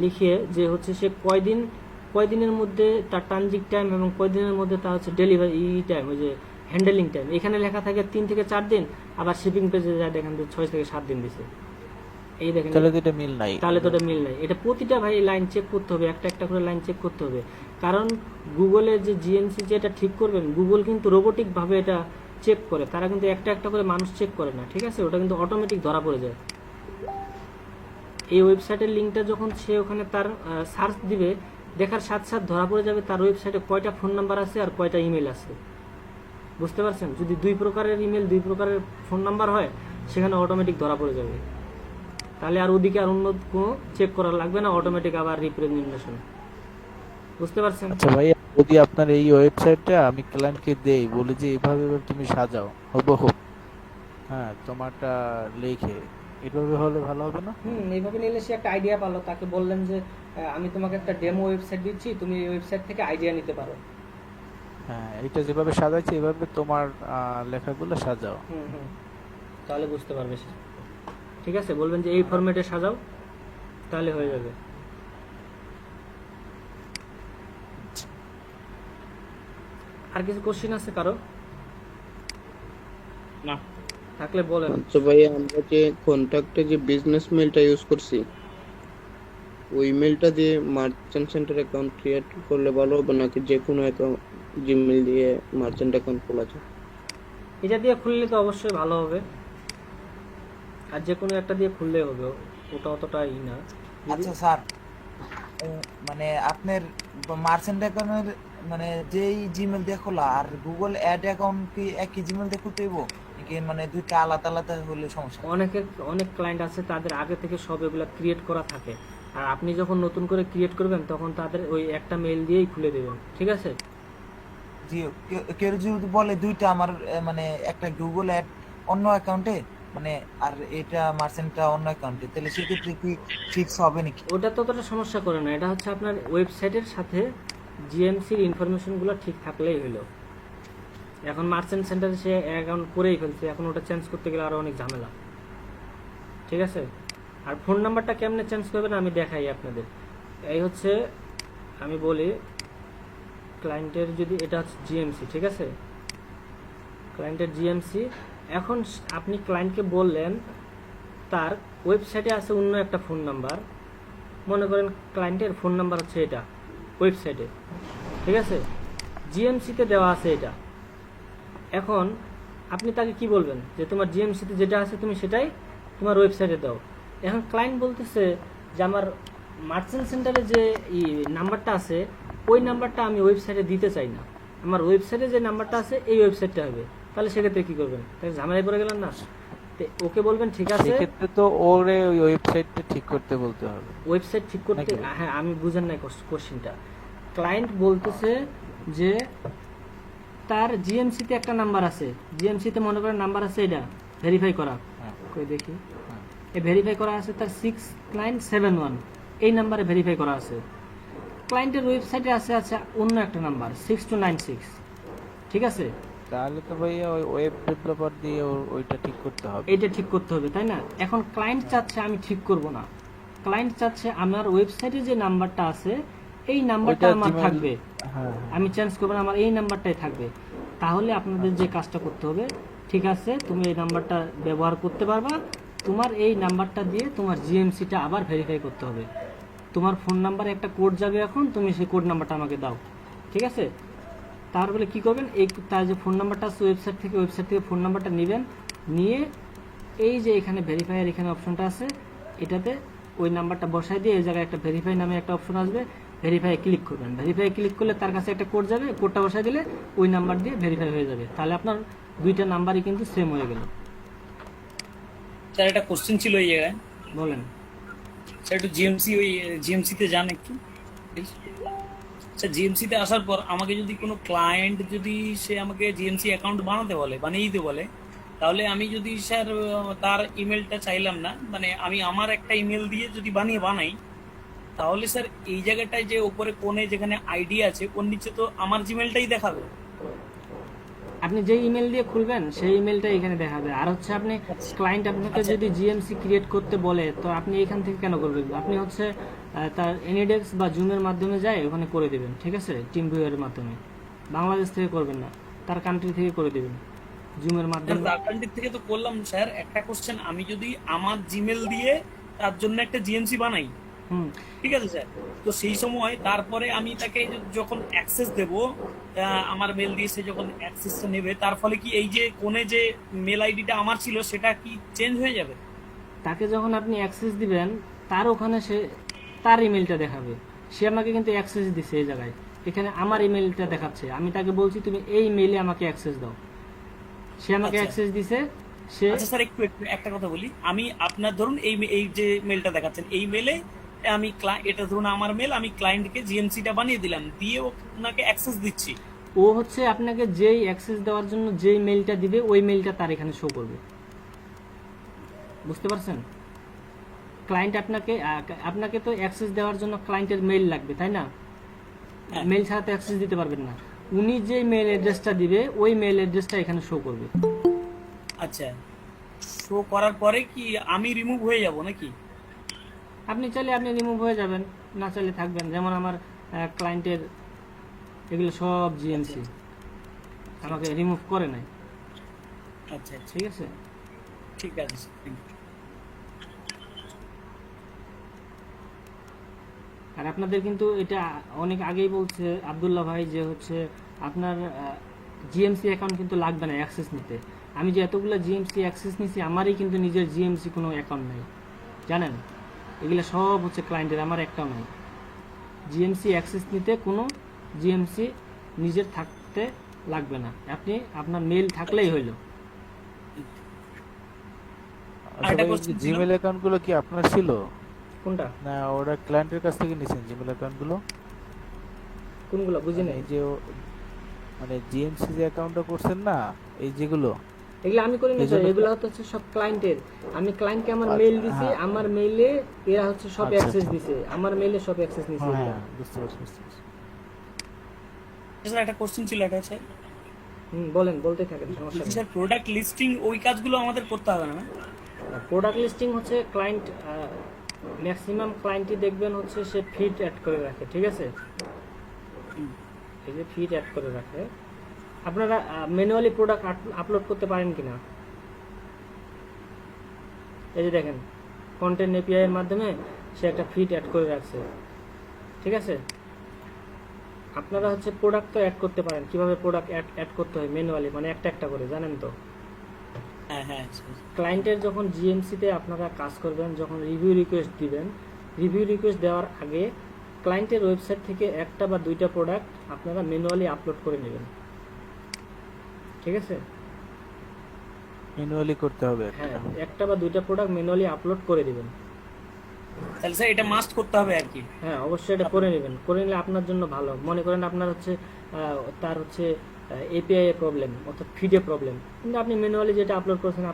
লিখে যে হচ্ছে সে কয়দিনের মধ্যে তার ট্রানজিট টাইম এবং কয়দিনের মধ্যে তার হচ্ছে ডেলিভারি টাইম, ওই যে হ্যান্ডেলিং টাইম, এখানে লেখা থাকে 3 থেকে 4 দিন, আবার শিপিং পেজে যায় দেখেন 6 থেকে 7 দিন দিছে। এই দেখেন, তাহলে তো এটা মিল নাই। তাহলে তো এটা মিল নাই। এটা প্রতিটা ভাই লাইন চেক করতে হবে, একটা একটা করে লাইন চেক করতে হবে, কারণ গুগলের যে জিএমসি যেটা ঠিক করবেন, গুগল কিন্তু রোবোটিক ভাবে এটা চেক করে, তারা কিন্তু একটা একটা করে মানুষ চেক করে না, ঠিক আছে? ওটা কিন্তু অটোমেটিক ধরা পড়ে যায়। এই ওয়েবসাইটের লিঙ্কটা যখন সে ওখানে তার সার্চ দিবে, দেখার সাথে সাথে ধরা পড়ে যাবে তার ওয়েবসাইটে কয়টা ফোন নাম্বার আছে আর কয়টা ইমেল আছে, বুঝতে পারছেন? যদি 2 প্রকারের ইমেল 2 প্রকারের ফোন নাম্বার হয়, সেখানে অটোমেটিক ধরা পড়ে যাবে। তাহলে আর ওদিকে আর অন্য কোনো চেক করা লাগবে না, অটোমেটিক আবার রিপ্রেজেন্টেশন, বুঝতে পারছেন? আচ্ছা ভাইয়া, যদি আপনার এই ওয়েবসাইটটা আমি ক্লায়েন্টকে দেই, বলি যে এইভাবে এভাবে তুমি সাজাও হুবহু, হ্যাঁ তোমারটা লিখে, এইভাবে হলে ভালো হবে না? এইভাবে নিলে সে একটা আইডিয়া পালো, তাকে বললেন যে আমি তোমাকে একটা ডেমো ওয়েবসাইট দিচ্ছি, তুমি এই ওয়েবসাইট থেকে আইডিয়া নিতে পারো। হ্যাঁ, এটা যেভাবে সাজাইছে এইভাবে তোমার লেখাগুলো সাজাও। তাহলে বুঝতে পারবে সে, ঠিক আছে? বলবেন যে এই ফরম্যাটে সাজাও, তাহলে হয়ে যাবে। আর কিছু কোশ্চেন আছে কারো? না। থাকলে বলেন। আচ্ছা ভাইয়া, আমরা যে কন্ট্যাক্টে যে বিজনেস মেলটা ইউজ করছি, ওই মেলটা দিয়ে মার্চেন্ট সেন্টার অ্যাকাউন্ট ক্রিয়েট করলে ভালো হবে নাকি যে কোনো অ্যাকাউন্ট জিমেল দিয়ে মার্চেন্ট অ্যাকাউন্ট খোলা যায়? এটা দিয়ে খুললে তো অবশ্যই ভালো হবে, আর যে কোনো একটা দিয়ে খুললে হবে, ওটা অতটা ই না। আচ্ছা স্যার, মানে আপনার মার্চেন্ট অ্যাকাউন্টের মানে যেই জিমেল দিয়ে খোলা আর গুগল অ্যাড অ্যাকাউন্ট কি একই জিমেল দিয়ে খুলতে হইব নাকি মানে দুইটা আলাদা আলাদা হলে সমস্যা? অনেক ক্লায়েন্ট আছে তাদের আগে থেকে সব এগুলা ক্রিয়েট করা থাকে, আর আপনি যখন নতুন করে ক্রিয়েট করবেন তখন তাদের ওই একটা মেল দিয়েই খুলে দেবেন, ঠিক আছে? জি, কেউ যদি বলে দুইটা আমার মানে একটা গুগল অ্যাড অন্য অ্যাকাউন্টে মানে আর এটা মার্চেন্টটা অন্য অ্যাকাউন্টে, তাহলে সেক্ষেত্রে কি ফিক্স হবে নাকি? ওটা ততটা সমস্যা করে না, এটা হচ্ছে আপনার ওয়েবসাইটের সাথে জিএমসির ইনফরমেশনগুলো ঠিক থাকলেই হলো। এখন মার্চেন্ট সেন্টারে সে অ্যাকাউন্ট করেই ফেলছে, এখন ওটা চেঞ্জ করতে গেলে আরও অনেক ঝামেলা, ঠিক আছে? আর ফোন নাম্বারটা কেমনে চেঞ্জ করবেন আমি দেখাই আপনাদের। এই হচ্ছে আমি বলি, ক্লায়েন্টের যদি এটা হচ্ছে জিএমসি, ঠিক আছে? ক্লায়েন্টের জিএমসি, এখন আপনি ক্লায়েন্টকে বললেন তার ওয়েবসাইটে আছে অন্য একটা ফোন নাম্বার, মনে করেন ক্লায়েন্টের ফোন নাম্বার হচ্ছে এটা ওয়েবসাইটে, ঠিক আছে? জিএমসিতে দেওয়া আছে এটা। এখন আপনি তাকে কি বলবেন যে তোমার জিএমসিতে যেটা আছে তুমি সেটাই তোমার ওয়েবসাইটে দাও। এখন ক্লায়েন্ট বলতেছে যে আমার মার্চেন্ট সেন্টারে যে নাম্বারটা আছে ওই নাম্বারটা আমি ওয়েবসাইটে দিতে চাই না, আমার ওয়েবসাইটে যে নাম্বারটা আছে এই ওয়েবসাইটটা হবে, তাহলে সেক্ষেত্রে কি করবেন? তাহলে ঝামেলায় পড়ে গেলেন না? ওকে বলবেন ঠিক আছে, সেক্ষেত্রে তো ওরে ওই ওয়েবসাইটটা ঠিক করতে বলতে হবে। ওয়েবসাইট ঠিক করতে, হ্যাঁ আমি বুঝেন নাই কোশ্চেনটা। ক্লায়েন্ট বলতেছে যে তার জিএমসিতে একটা নাম্বার আছে, জিএমসিতে মনে করেন নাম্বার আছে এটা ভেরিফাই করা, কই দেখি, এই ভেরিফাই করা আছে তার 6971, এই নাম্বারে ভেরিফাই করা আছে। ক্লায়েন্টের ওয়েবসাইটে আছে অন্য একটা নাম্বার 6296, ঠিক আছে? তাহলে তো ভাইয়া ওই ওয়েব ডেভেলপার দিয়ে ওইটা ঠিক করতে হবে। এটা ঠিক করতে হবে, তাই না? এখন ক্লায়েন্ট চাচ্ছে আমি ঠিক করব না, ক্লায়েন্ট চাচ্ছে আমার ওয়েবসাইটে যে নাম্বারটা আছে এই নাম্বারটা ওইটা আমার Gmail- থাকবে, হ্যাঁ আমি চেঞ্জ করবো না, আমার এই নাম্বারটাই থাকবে। তাহলে আপনাদের যে কাজটা করতে হবে, ঠিক আছে তুমি এই নাম্বারটা ব্যবহার করতে পারবা, তোমার এই নাম্বারটা দিয়ে তোমার জিএমসিটা আবার ভেরিফাই করতে হবে। তোমার ফোন নাম্বারে একটা কোড যাবে, এখন তুমি সেই কোড নাম্বারটা আমাকে দাও, ঠিক আছে? তারপরে কি করবেন, এই তার যে ফোন নাম্বারটা আছে ওয়েবসাইট থেকে ফোন নাম্বারটা নেবেন, নিয়ে এই যে এখানে ভেরিফাইয়ের এখানে অপশনটা আছে, এটাতে ওই নাম্বারটা বসাই দিয়ে এই জায়গায় একটা ভেরিফাই নামে একটা অপশন আসবে, ভেরিফাই ক্লিক করবেন। ভেরিফাই ক্লিক করলে তার কাছে একটা কোড যাবে, কোডটা বসাই দিলে ওই নাম্বার দিয়ে ভেরিফাই হয়ে যাবে। তাহলে আপনার দুইটা নাম্বারই কিন্তু সেম হয়ে গেল। স্যার একটা কোশ্চেন ছিল এই জায়গায়, বলেন। স্যার একটু জিএমসি তে যান একটু please। স্যার জিএমসি তে আসার পর আমাকে যদি কোনো ক্লায়েন্ট যদি সে আমাকে জিএমসি অ্যাকাউন্ট বানিয়ে দিতে বলে, তাহলে আমি যদি স্যার তার ইমেলটা চাইলাম না, মানে আমি আমার একটা ইমেল দিয়ে যদি বানাই, তাহলে স্যার এই জায়গাটায় যে উপরে কোণে যেখানে আইডি আছে ওর নিচে তো আমার জিমেলটাই দেখাবে। আপনি যে ইমেল দিয়ে খুলবেন সেই ইমেলটা এখানে দেখাবে। আর হচ্ছে আপনি ক্লায়েন্ট আপনাকে যদি জিএমসি ক্রিয়েট করতে বলে, তো আপনি এখান থেকে কেন করবেন? আপনি হচ্ছে তার এনিডেক্স বা জুমের মাধ্যমে যায় ওখানে করে দেবেন, ঠিক আছে? টিম ভিউয়ারের মাধ্যমে, বাংলাদেশ থেকে করবেন না, তার কান্ট্রি থেকে করে দেবেন জুমের মাধ্যমে। তার কান্ট্রি থেকে তো করলাম স্যার। একটা কোশ্চেন, আমি যদি আমার জিমেল দিয়ে তার জন্য একটা জিএমসি বানাই, ঠিক আছে স্যার, তো সেই সময় তারপরে আমি তাকে যখন অ্যাক্সেস দেব, আমার মেল দিয়ে সে যখন অ্যাক্সেসটা নেবে, তার ফলে কি এই যে কোণে যে মেল আইডিটা আমার ছিল সেটা কি চেঞ্জ হয়ে যাবে? তাকে যখন আপনি অ্যাক্সেস দিবেন, তার ওখানে সে তার ইমেলটা দেখাবে। সে আমাকে কিন্তু অ্যাক্সেস দিছে এই জায়গায়, এখানে আমার ইমেলটা দেখাচ্ছে, আমি তাকে বলছি তুমি এই মেইলে আমাকে অ্যাক্সেস দাও, সে আমাকে অ্যাক্সেস দিছে। সে আচ্ছা স্যার একটু একটা কথা বলি, আমি আপনার ধরুন এই যে মেলটা দেখাচ্ছেন, এই মেলে আমি এটা ধরুন আমার মেল, আমি ক্লায়েন্টকে জিএমসিটা বানিয়ে দিলাম, দিয়ে ওনাকে অ্যাক্সেস দিচ্ছি। ও হচ্ছে আপনাকে যেই অ্যাক্সেস দেওয়ার জন্য যেই মেইলটা দিবে ওই মেইলটা তার এখানে শো করবে, বুঝতে পারছেন? ক্লায়েন্ট আপনাকে তো অ্যাক্সেস দেওয়ার জন্য ক্লায়েন্টের মেইল লাগবে, তাই না? মেইল ছাড়া তো অ্যাক্সেস দিতে পারবেন না। উনি যে মেইল অ্যাড্রেসটা দিবে ওই মেইল অ্যাড্রেসটা এখানে শো করবে। আচ্ছা, শো করার পরে কি আমি রিমুভ হয়ে যাব নাকি? আপনি চাইলে আপনি রিমুভ হয়ে যাবেন, না চাইলে থাকবেন। যেমন আমার ক্লায়েন্টের এগুলো সব জিএমসি আমাকে রিমুভ করে নাই। আচ্ছা ঠিক আছে, ঠিক আছে স্যার, থ্যাংক ইউ। আর আপনাদের কিন্তু এটা অনেক আগেই বলছে আব্দুল্লাহ ভাই যে হচ্ছে আপনার জিএমসি অ্যাকাউন্ট কিন্তু লাগবে না অ্যাক্সেস নিতে। আমি যে এতগুলো জিএমসি অ্যাক্সেস নিছি, আমারই কিন্তু নিজের জিএমসি কোনো অ্যাকাউন্ট নেই, জানেন? এগুলো সব হচ্ছে ক্লায়েন্টের, আমার একটাও নাই। জিএমসি অ্যাক্সেস নিতে কোনো জিএমসি নিজের থাকতে লাগবে না, আপনি আপনার মেল থাকলেই হইল। আচ্ছা ভাই, জিমেল অ্যাকাউন্ট গুলো কি আপনার ছিল? কোনটা? না ওরা ক্লায়েন্টের কাছ থেকে নিছেন জিমেল অ্যাকাউন্ট গুলো? কোনগুলো বুঝি নাই। এই যে মানে জিএমসি যে অ্যাকাউন্টটা করছেন না, এই যেগুলো, এগুলো আমি করি না স্যার, এগুলো হচ্ছে সব ক্লায়েন্টের। আমি ক্লায়েন্টকে আমার মেইল দিছি, আমার মেইলে এরা হচ্ছে সব অ্যাক্সেস দিছে, আমার মেইলে সব অ্যাক্সেস নিছে। হ্যাঁ বুঝতে পারছি। স্যার একটা কোশ্চেন ছিল, এটা স্যার বলেন, বলতে থাকেন, সমস্যা নেই। স্যার প্রোডাক্ট লিস্টিং ওই কাজগুলো আমাদের করতে হবে না? প্রোডাক্ট লিস্টিং হচ্ছে ক্লায়েন্ট, ম্যাক্সিমাম ক্লায়েন্টই দেখবেন হচ্ছে সে ফিড অ্যাড করে রাখে, ঠিক আছে? এই যে ফিড অ্যাড করে রাখে, আপনারা ম্যানুয়ালি প্রোডাক্ট আপলোড করতে পারেন কিনা? এই যে দেখেন, কন্টেন্ট এপিআই এর মাধ্যমে সে একটা ফিড অ্যাড করে রাখছে, ঠিক আছে? আপনারা হচ্ছে প্রোডাক্ট তো অ্যাড করতে পারেন। কিভাবে প্রোডাক্ট অ্যাড করতে হয় ম্যানুয়ালি, মানে একটা একটা করে, জানেন তো? হ্যাঁ। ক্লায়েন্টের যখন জিএমসিতে আপনারা কাজ করবেন, যখন রিভিউ রিকোয়েস্ট দিবেন, রিভিউ রিকোয়েস্ট দেওয়ার আগে ক্লায়েন্টের ওয়েবসাইট থেকে একটা বা দুইটা প্রোডাক্ট আপনারা ম্যানুয়ালি আপলোড করে নেবেন, ঠিক আছে? ম্যানুয়ালি করতে হবে। হ্যাঁ, একটা বা দুইটা প্রোডাক্ট ম্যানুয়ালি আপলোড করে দিবেন। তাহলে স্যার এটা মাস্ট করতে হবে আর কি? হ্যাঁ, অবশ্যই এটা করে নেবেন। করে নিলে আপনার জন্য ভালো। মনে করেন আপনার হচ্ছে তার হচ্ছে এপিআই এর প্রবলেম অর্থাৎ ফিডে প্রবলেম, কিন্তু আপনি ম্যানুয়ালি যেটা আপলোড করেছেন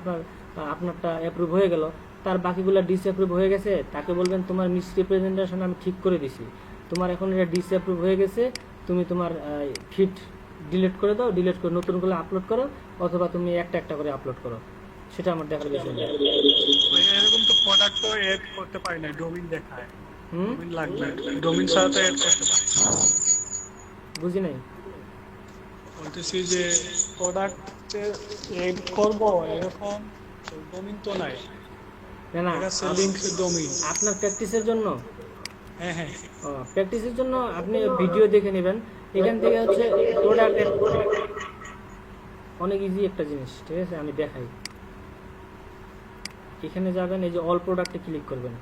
আপনারটা অ্যাপ্রুভ হয়ে গেল, তার বাকিগুলো ডিসঅ্যাপ্রুভ হয়ে গেছে, তাকে বলবেন তোমার মিসরিপ্রেজেন্টেশন আমি ঠিক করে দিছি, তোমার এখন এটা ডিসঅ্যাপ্রুভ হয়ে গেছে, তুমি তোমার ফিড ডিলিট করে দাও, ডিলিট করে নতুন করে আপলোড করো, অথবা তুমি একটা একটা করে আপলোড করো, সেটা আমার দেখার বিষয় না। এরকম তো প্রোডাক্ট তো এড করতে পারি না, ডোমেইন দেখায়, হুম, ডোমেইন লাগবে, ডোমেইন ছাড়া তো এড করতে পারি না। বুঝি নাই। বলতেছি যে প্রোডাক্ট এড করব এরকম ডোমেইন তো নাই, না না, এটা লিংক ডোমেইন। আপনার প্র্যাকটিসের জন্য, হ্যাঁ হ্যাঁ, প্র্যাকটিসের জন্য আপনি ভিডিও দেখে নেবেন। এখান থেকে হচ্ছে প্রোডাক্ট অনেক ইজি একটা জিনিস, ঠিক আছে, আমি দেখাই। এখানে যাবেন, এই যে অল প্রোডাক্টে ক্লিক করবেন।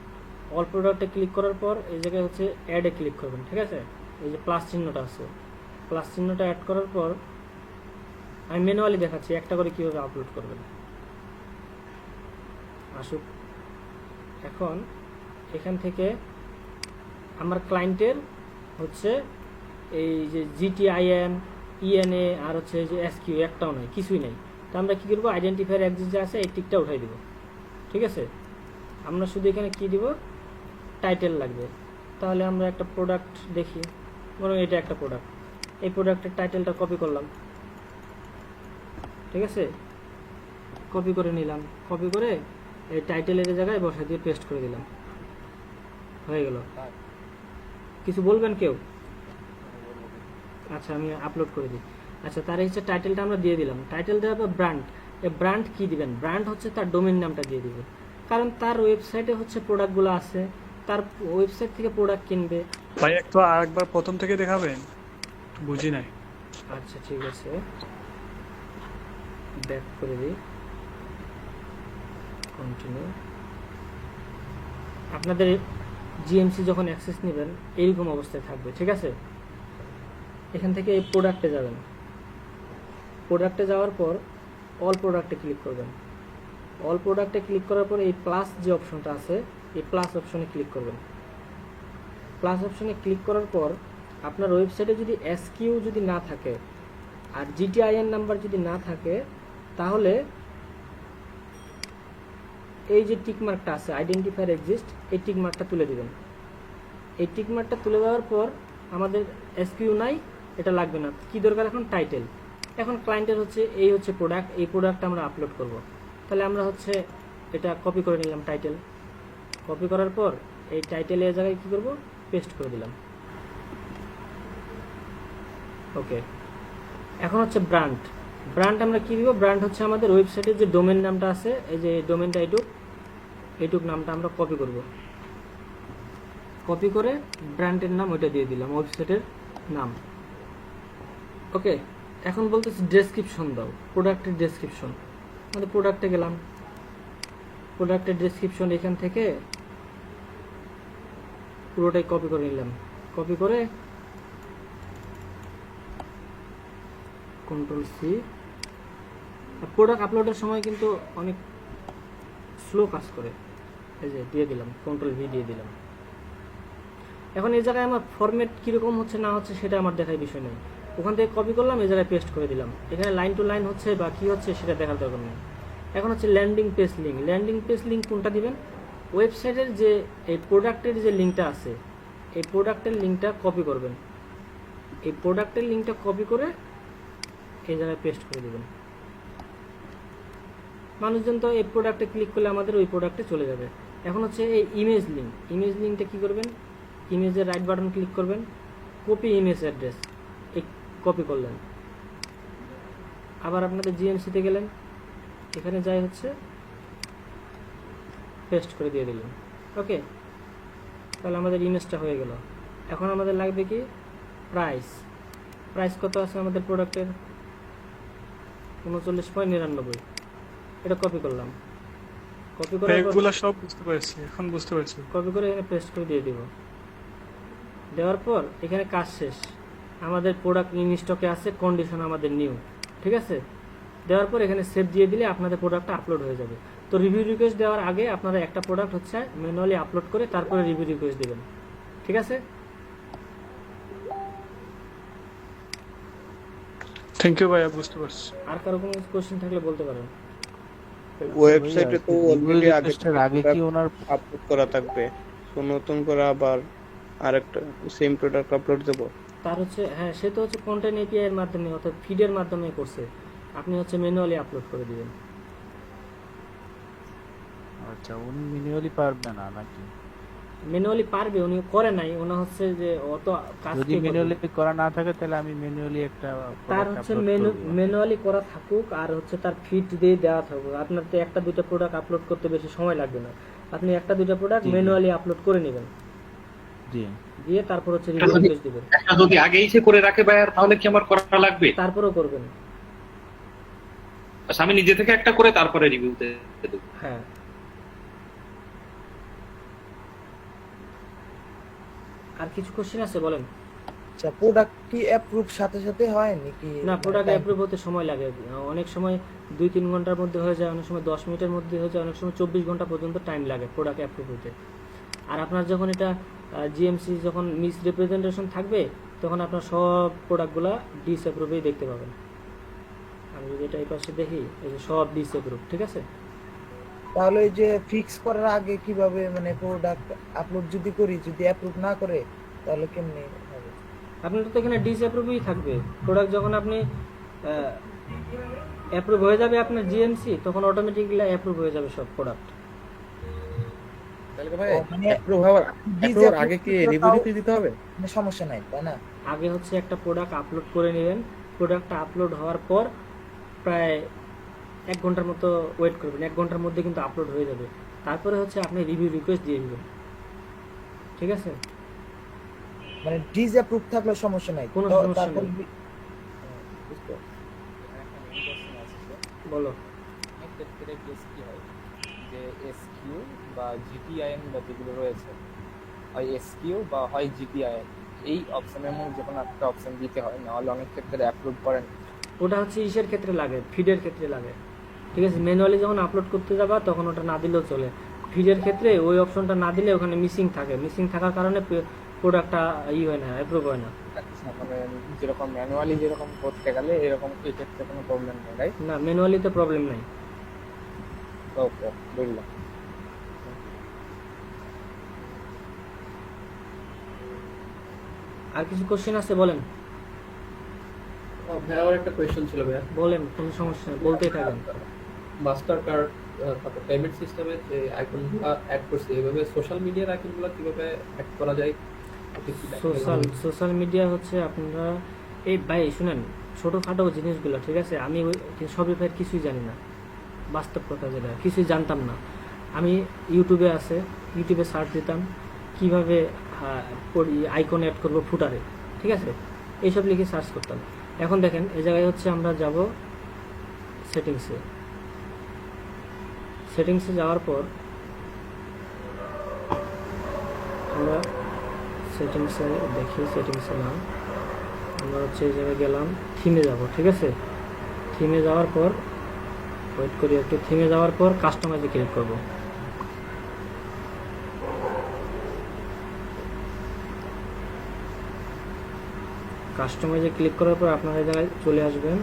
অল প্রোডাক্টে ক্লিক করার পর এই জায়গায় হচ্ছে অ্যাডে ক্লিক করবেন, ঠিক আছে। এই যে প্লাস চিহ্নটা আছে, প্লাস চিহ্নটা অ্যাড করার পর আমি ম্যানুয়ালি দেখাচ্ছি একটা করে কীভাবে আপলোড করবেন। আসুক, এখন এখান থেকে আমার ক্লায়েন্টের হচ্ছে এই যে জিটিআইএন, ইএনএ আর হচ্ছে এই যে এসকিউ একটাও নাই, কিছুই নেই। তো আমরা কী করবো, আইডেন্টিফায়ার এক্সিস্ট যে আছে এই টিকটা উঠাই দিব, ঠিক আছে। আমরা শুধু এখানে কি দিব, টাইটেল লাগবে। তাহলে আমরা একটা প্রোডাক্ট দেখি, বরং এটা একটা প্রোডাক্ট, এই প্রোডাক্টের টাইটেলটা কপি করলাম, ঠিক আছে, কপি করে নিলাম, কপি করে এই টাইটেলের জায়গায় বসা দিয়ে পেস্ট করে দিলাম, হয়ে গেল। কিছু বলবেন কেউ? আচ্ছা, আমি আপলোড করে দিই। আচ্ছা, তার হচ্ছে টাইটেলটা আমরা দিয়ে দিলাম। টাইটেল দেওয়ার পর ব্র্যান্ড, এই ব্র্যান্ড কি দিবেন, ব্র্যান্ড হচ্ছে তার ডোমেইন নামটা দিয়ে দিবে, কারণ তার ওয়েবসাইটে হচ্ছে প্রোডাক্টগুলো আছে, তার ওয়েবসাইট থেকে প্রোডাক্ট কিনবে। ভাই একটু আরেকবার প্রথম থেকে দেখাবেন, বুঝি নাই। আচ্ছা ঠিক আছে, ব্যাক করে দিই, কন্টিনিউ। আপনাদের জিএমসি যখন অ্যাক্সেস নেবেন এইরকম অবস্থায় থাকবে, ঠিক আছে। এখান থেকে এই প্রোডাক্টে যাবেন, প্রোডাক্টে যাওয়ার পর অল প্রোডাক্টে ক্লিক করবেন। অল প্রোডাক্টে ক্লিক করার পর এই প্লাস যে অপশনটা আছে, এই প্লাস অপশনে ক্লিক করবেন। প্লাস অপশনে ক্লিক করার পর আপনার ওয়েবসাইটে যদি এসকিউ যদি না থাকে আর জিটিআইএন নাম্বার যদি না থাকে, তাহলে এই যে টিক মার্কটা আছে আইডেন্টিফায়ার এক্সিস্ট, এই টিক মার্কটা তুলে দিবেন। এই টিক মার্কটা তুলে দেওয়ার পর আমাদের এসকিউ নাই, এটা লাগবে না। কি দরকার এখন, টাইটেল। এখন ক্লায়েন্টের হচ্ছে এই হচ্ছে প্রোডাক্ট, এই প্রোডাক্টটা আমরা আপলোড করব। তাহলে আমরা হচ্ছে এটা কপি করে নিলাম, টাইটেল। কপি করার পর এই টাইটেলের জায়গায় কি করব, পেস্ট করে দিলাম। ওকে, এখন হচ্ছে ব্র্যান্ড। ব্র্যান্ড আমরা কি দিব, ব্র্যান্ড হচ্ছে আমাদের ওয়েবসাইটের যে ডোমেন নামটা আছে, এই যে ডোমেনটা এইটুক নামটা আমরা কপি করব। কপি করে ব্র্যান্ডের নাম ওইটা দিয়ে দিলাম, ওয়েবসাইটের নাম। ওকে, এখন বলতেছি ডেসক্রিপশন দাও, প্রোডাক্টের ডেসক্রিপশন। আমাদের প্রোডাক্টে গেলাম, প্রোডাক্টের ডেসক্রিপশন এখান থেকে পুরোটাই কপি করে নিলাম। কপি করে কন্ট্রোল সি। প্রোডাক্ট আপলোডের সময় কিন্তু অনেক স্লো কাজ করে, এই যে দিয়ে দিলাম, কন্ট্রোল ভি দিয়ে দিলাম। এখন এই জায়গায় আমার ফরম্যাট কীরকম হচ্ছে না হচ্ছে সেটা আমার দেখার বিষয় নেই। ওখান থেকে কপি করলাম, এই জায়গায় পেস্ট করে দিলাম। এখানে লাইন টু লাইন হচ্ছে বা কী হচ্ছে সেটা দেখার দরকার নেই। এখন হচ্ছে landing page link. Landing page link কোনটা দিবেন, ওয়েবসাইটের যে এই প্রোডাক্টের যে লিঙ্কটা আছে, এই প্রোডাক্টের লিঙ্কটা কপি করবেন। এই প্রোডাক্টের লিঙ্কটা কপি করে এই জায়গায় পেস্ট করে দেবেন। মানুষজন তো এই প্রোডাক্টে ক্লিক করলে আমাদের ওই প্রোডাক্টে চলে যাবে। এখন হচ্ছে এই ইমেজ লিঙ্ক। ইমেজ লিঙ্কটা কী করবেন, ইমেজের রাইট বাটন ক্লিক করবেন, কপি ইমেজ অ্যাড্রেস, এই কপি করলেন। আবার আপনাদের জিএমসিতে গেলেন, এখানে যাই হচ্ছে পেস্ট করে দিয়ে দিলেন। ওকে, তাহলে আমাদের ইমেজটা হয়ে গেল। এখন আমাদের লাগবে কি, প্রাইস। প্রাইস কত আছে আমাদের প্রোডাক্টের, 39.99। এটা কপি করলাম, কপি করে এগুলো সব বুঝতে পারছি, এখন বুঝতে পারছি। কপি করে এখানে পেস্ট করে দিয়ে দিব। দেওয়ার পর এখানে কাজ শেষ। আমাদের প্রোডাক্ট ইন স্টকে আছে, কন্ডিশন আমাদের নিউ, ঠিক আছে। দেওয়ার পর এখানে সেভ দিয়ে দিলে আপনাদের প্রোডাক্টটা আপলোড হয়ে যাবে। তো রিভিউ রিকোয়েস্ট দেওয়ার আগে আপনারা একটা প্রোডাক্ট হচ্ছে ম্যানুয়ালি আপলোড করে তারপরে রিভিউ রিকোয়েস্ট দেবেন, ঠিক আছে। থ্যাংক ইউ ভাইয়া, বুঝতে পারছি। আর কারো কোনো কোশ্চেন থাকলে বলতে পারেন। ওয়েবসাইটে তো অলরেডি আগে কি ওনার আপলোড করা থাকবে, তো নতুন করে আবার আরেকটা সেম প্রোডাক্ট আপলোড দেবো? তার হচ্ছে হ্যাঁ, সে তো হচ্ছে কন্টেন্ট এপিআই এর মাধ্যমে অর্থাৎ ফিডের মাধ্যমে করছে, আপনি হচ্ছে ম্যানুয়ালি আপলোড করে দিবেন। আচ্ছা, উনি ম্যানুয়ালি পারবে না নাকি? ম্যানুয়ালি পারবে, উনি করে নাই, ওনা হচ্ছে যে অত কাজ যদি কে করবে? ম্যানুয়ালি করা না থাকে তাহলে আমি ম্যানুয়ালি একটা তার প্রোডাক্ট হচ্ছে আপলোড করব। ম্যানুয়ালি করা থাকুক, আর হচ্ছে তার ফিড দিয়ে দেওয়া থাকুক। আপনার তো একটা দুইটা প্রোডাক্ট আপলোড করতে বেশি সময় লাগবে না, আপনি একটা দুইটা প্রোডাক্ট জি, জি। ম্যানুয়ালি আপলোড করে নেবেন, জি। দিয়ে তারপর হচ্ছে একটা রিভিউ যদি- রিকোয়েস্ট দিবেন, একটা যদি আগেই সে করে রাখে ভাইয়া, তাহলে কি আমার করা লাগবে? তারপরেও করবেন। আচ্ছা, আমি নিজে থেকে একটা করে তারপরে রিভিউতে দেবো। হ্যাঁ। আর কিছু কোশ্চেন আছে বলেন? আচ্ছা, প্রোডাক্ট কি অ্যাপ্রুভ সাথে সাথে হয় নাকি? না, প্রোডাক্ট time- অ্যাপ্রুভ হতে সময় লাগে, অনেক সময় 2-3 ঘন্টার মধ্যে হয়ে যায়, অনেক সময় 10 মিনিটের মধ্যে হয়ে যায়, অনেক সময় 24 ঘন্টা পর্যন্ত টাইম লাগে প্রোডাক্ট অ্যাপ্রুভ হতে। আর আপনার যখন এটা জিএমসি যখন মিস রিপ্রেজেন্টেশন থাকবে, তখন আপনার সব প্রোডাক্টগুলো ডিসঅ্যাপ্রুভেই দেখতে পাবেন। আমি যদি এটা এই পাশে দেখি, এই যে সব ডিসঅ্যাপ্রুভ, ঠিক আছে? তাহলে এই যে ফিক্স করার আগে কিভাবে মানে প্রোডাক্ট আপলোড যদি করি, যদি অ্যাপ্রুভ না করে তাহলে কেমনে হবে? আপনার তো এখানে ডিসঅ্যাপ্রুভই থাকবে প্রোডাক্ট। যখন আপনি অ্যাপ্রুভ হয়ে যাবে আপনার জিএমসি, তখন অটোমেটিকলি অ্যাপ্রুভ হয়ে যাবে সব প্রোডাক্ট। মানে আগে কি রিভিউ রিভিউ দিতে হবে? মানে সমস্যা নাই, তাই না? আগে হচ্ছে একটা প্রোডাক্ট আপলোড করে নেবেন, প্রোডাক্টটা আপলোড হওয়ার পর প্রায় 1 ঘন্টার মতো ওয়েট করবেন, 1 ঘন্টার মধ্যে কিন্তু আপলোড হয়ে যাবে। তারপরে হচ্ছে আপনি রিভিউ রিকোয়েস্ট দিয়ে দিবেন, ঠিক আছে? মানে ডিসঅ্যাপ্রুভ থাকলে সমস্যা নাই, কোনো তো সমস্যা তারপর নেই। বুঝতে বলো। ক্ষেত্রে কেস কি হয় যে এসকিউ বা জিটিআইএন বা যেগুলো রয়েছে, হয় এসকিউ বা হয় জিটিআইএন, এই অপশনের মধ্যে যে কোনো একটা অপশন দিতে হয়, নাহলে অনেক ক্ষেত্রে অ্যাপ্রুভ করেন। ওটা হচ্ছে ইসের ক্ষেত্রে লাগে, ফিডের ক্ষেত্রে লাগে, ঠিক আছে? ম্যানুয়ালি যখন আপলোড করতে যাবা তখন ওটা না দিলেও চলে। ফিডের ক্ষেত্রে ওই অপশনটা না দিলে ওখানে মিসিং থাকে, মিসিং থাকার কারণে প্রোডাক্টটা হয় না, অ্যাপ্রুভ হয় না। আচ্ছা, মানে যেরকম ম্যানুয়ালি যেরকম করতে গেলে এরকম এই ক্ষেত্রে কোনো প্রবলেম নেই, রাইট? না, ম্যানুয়ালিতে প্রবলেম নাই। ওকে, বুঝলাম। আর কিছু কোশ্চেন আছে বলেন? ভাই আমার একটা কোয়েশ্চেন ছিল ভাইয়া। বলেন, কোনো সমস্যা নেই, বলতেই থাকেন। মাস্টার কার্ড তারপর পেমেন্ট সিস্টেমে যে আইকনগুলো অ্যাড করছে, এভাবে সোশ্যাল মিডিয়ার আইকনগুলো কিভাবে অ্যাড করা যায়? আপনি কি দেখেন? সোশ্যাল মিডিয়া হচ্ছে আপনারা এই ভাই শুনেন, ছোটোখাটো জিনিসগুলো, ঠিক আছে? আমি শপিফাইয়ের কিছুই জানি না, বাস্তব কথা যেটা, কিছুই জানতাম না। আমি ইউটিউবে সার্চ দিতাম কিভাবে আইকন অ্যাড করবো ফুটারে, ঠিক আছে? এইসব লিখে সার্চ করতাম। এখন দেখেন এই জায়গায় হচ্ছে আমরা যাব সেটিংসে যাওয়ার পর আমরা সেটিংসে দেখি, সেটিংসে নাম আমরা হচ্ছে এই জায়গায় গেলাম, থিমে যাব, ঠিক আছে? থিমে যাওয়ার পর ওয়েট করি একটু, থিমে যাওয়ার পর কাস্টমাইজে ক্লিক করব। কাস্টমাইজে ক্লিক করার পর আপনারা এই জায়গায় চলে আসবেন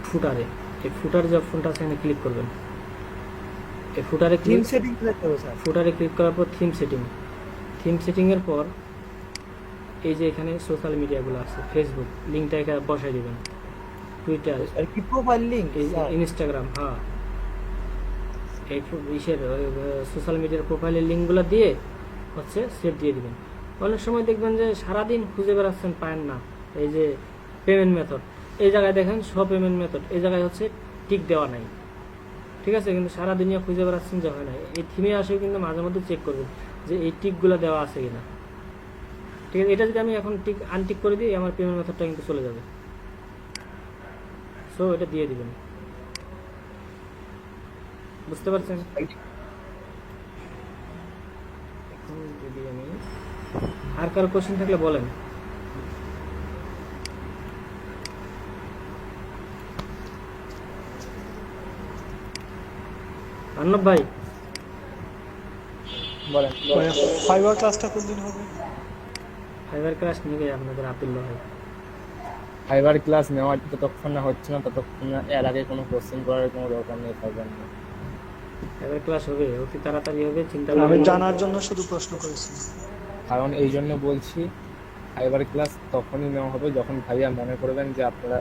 ফুটারে। এই ফুটার যে অপশনটা আছে এখানে ক্লিক করবেন। এই ফুটারে থিম সেটিং করতে হবে স্যার। ফুটারে ক্লিক করার পর থিম সেটিংয়ের পর এই যে এখানে সোশ্যাল মিডিয়াগুলো আছে, ফেসবুক লিঙ্কটা এখানে বসাই দিবেন, টুইটার, আর কি প্রোফাইল লিংক, ইনস্টাগ্রাম, হ্যাঁ এই ইসের সোশ্যাল মিডিয়ার প্রোফাইলের লিঙ্কগুলো দিয়ে হচ্ছে সেভ দিয়ে দিবেন। অনেক সময় দেখবেন যে সারাদিন খুঁজে বেড়াচ্ছেন, পায়েন না। এই যে পেমেন্ট মেথড, এই জায়গায় দেখেন সব পেমেন্ট মেথড, এই জায়গায় হচ্ছে টিক দেওয়া নাই, ঠিক আছে? কিন্তু সারা দুনিয়া খুঁজে বেড়াচ্ছেন যে হয় না। এই থিমে আসে কিন্তু মাঝে মধ্যে চেক করবেন যে এই টিকগুলো দেওয়া আছে কিনা, ঠিক আছে? এটা যদি আমি এখন টিক আনটিক করে দিই, আমার পেমেন্ট মেথডটা কিন্তু চলে যাবে। সো এটা দিয়ে দিবেন, বুঝতে পারছেন? এখন যদি আমি আর কারো কোশ্চেন থাকলে বলেন। অর্ণব ভাই, বলেন। ফাইবার ক্লাসটা কতদিন হবে? ফাইবার ক্লাস নিবে আপনাদের আব্দুল্লাহ ভাই। ফাইবার ক্লাস নেওয়ার যতক্ষণ না হচ্ছে না ততক্ষণ না এর আগে কোনো কোশ্চেন করার কোনো দরকার নেই ফাইবার নিয়ে। ফাইবার ক্লাস হবে, অতি তাড়াতাড়ি হবে, চিন্তা আমি করবেন না। জানার জন্য শুধু প্রশ্ন করেছি। কারণ এই জন্য বলছি, ফাইবার ক্লাস তখনই নেওয়া হবে যখন ভাইয়া মনে করবেন যে আপনারা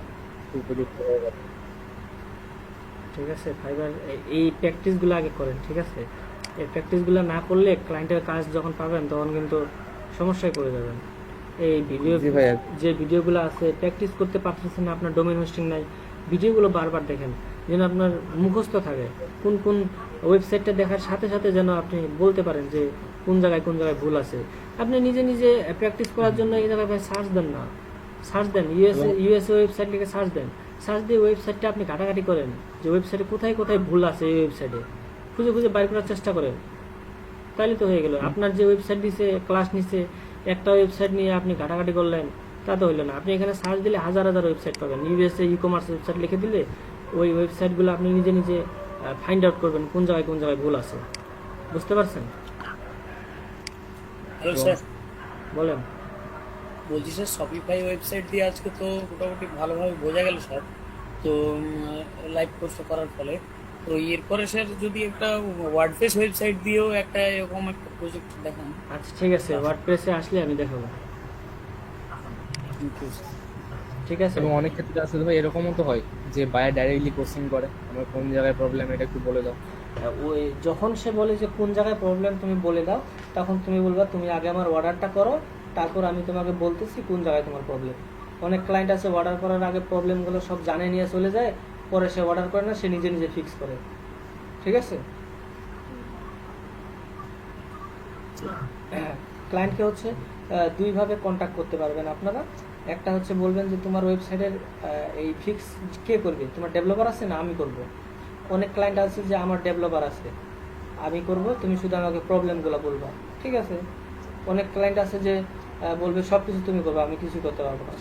উপযুক্ত হয়ে গেছে। ঠিক আছে, ফাইবার এই প্র্যাকটিসগুলো আগে করেন, ঠিক আছে? এই প্র্যাকটিসগুলো না করলে ক্লায়েন্টের কাজ যখন পাবেন তখন কিন্তু সমস্যায় পড়ে যাবেন। এই ভিডিও জি ভাইয়া। যে ভিডিওগুলো আছে প্র্যাকটিস করতে পারতেছেন না, আপনার ডোমেইন হোস্টিং নাই, ভিডিওগুলো বারবার দেখেন যেন আপনার মুখস্থ থাকে। কোন কোন ওয়েবসাইটটা দেখার সাথে সাথে যেন আপনি বলতে পারেন যে কোন জায়গায় ভুল আছে। আপনি নিজে নিজে প্র্যাকটিস করার জন্য এই জায়গায় সার্চ দেন না, সার্চ দেন ইউএসএ ওয়েবসাইট লিখে সার্চ দেন, সার্চ দিয়ে ওয়েবসাইটটা আপনি ঘাটাঘাটি করেন যে ওয়েবসাইটে কোথায় কোথায় ভুল আছে, এই ওয়েবসাইটে খুঁজে খুঁজে বাইর করার চেষ্টা করেন, তাহলে তো হয়ে গেল। আপনার যে ওয়েবসাইট দিছে, ক্লাস নিছে, একটা ওয়েবসাইট নিয়ে আপনি ঘাটাঘাটি করলেন, তা তো হইলো না। আপনি এখানে সার্চ দিলে হাজার হাজার ওয়েবসাইট পাবেন, ইউএসএ ই কমার্স ওয়েবসাইট লিখে দিলে ওই ওয়েবসাইটগুলো আপনি নিজে নিজে ফাইন্ড আউট করবেন কোন জায়গায় ভুল আছে। বুঝতে পারছেন? হ্যালো স্যার, বলেন। বলছি স্যার শপিফাই ওয়েবসাইট দিয়ে আজকে তো মোটামুটি ভালোভাবে বোঝা গেল স্যার, তো লাইভ কোর্স করার ফলে। তো এরপরে স্যার যদি একটা ওয়ার্ডপ্রেস ওয়েবসাইট দিয়েও একটা এরকম একটা প্রজেক্ট দেখান। আচ্ছা ঠিক আছে, ওয়ার্ডপ্রেসে আসলে আমি দেখাবো, ঠিক আছে? এবং অনেক ক্ষেত্রে আসলে ভাই এরকমও তো হয় যে বায়ার ডাইরেক্টলি কোশ্চেন করে আমার কোন জায়গায় প্রবলেম, এটা একটু বলে দাও। ওই যখন সে বলে যে কোন জায়গায় প্রবলেম তুমি বলে দাও, তখন তুমি বলবা তুমি আগে আমার অর্ডারটা করো, তারপর আমি তোমাকে বলতেছি কোন জায়গায় তোমার প্রবলেম। অনেক ক্লায়েন্ট আছে অর্ডার করার আগে প্রবলেমগুলো সব জানে নিয়ে চলে যায়, পরে সে অর্ডার করে না, সে নিজে নিজে ফিক্স করে। ঠিক আছে? ক্লায়েন্টকে হচ্ছে দুইভাবে কন্ট্যাক্ট করতে পারবেন আপনারা। একটা হচ্ছে বলবেন যে তোমার ওয়েবসাইটের এই ফিক্স কে করবে, তোমার ডেভেলপার আছে না আমি করব। অনেক ক্লায়েন্ট আছে যে আমার ডেভেলপার আছে, আমি করব, তুমি শুধু আমাকে প্রবলেমগুলো বলবা। ঠিক আছে? অনেক ক্লায়েন্ট আছে যে বলবে সব কিছু তুমি করবে, আমি কিছু করতে পারবো না।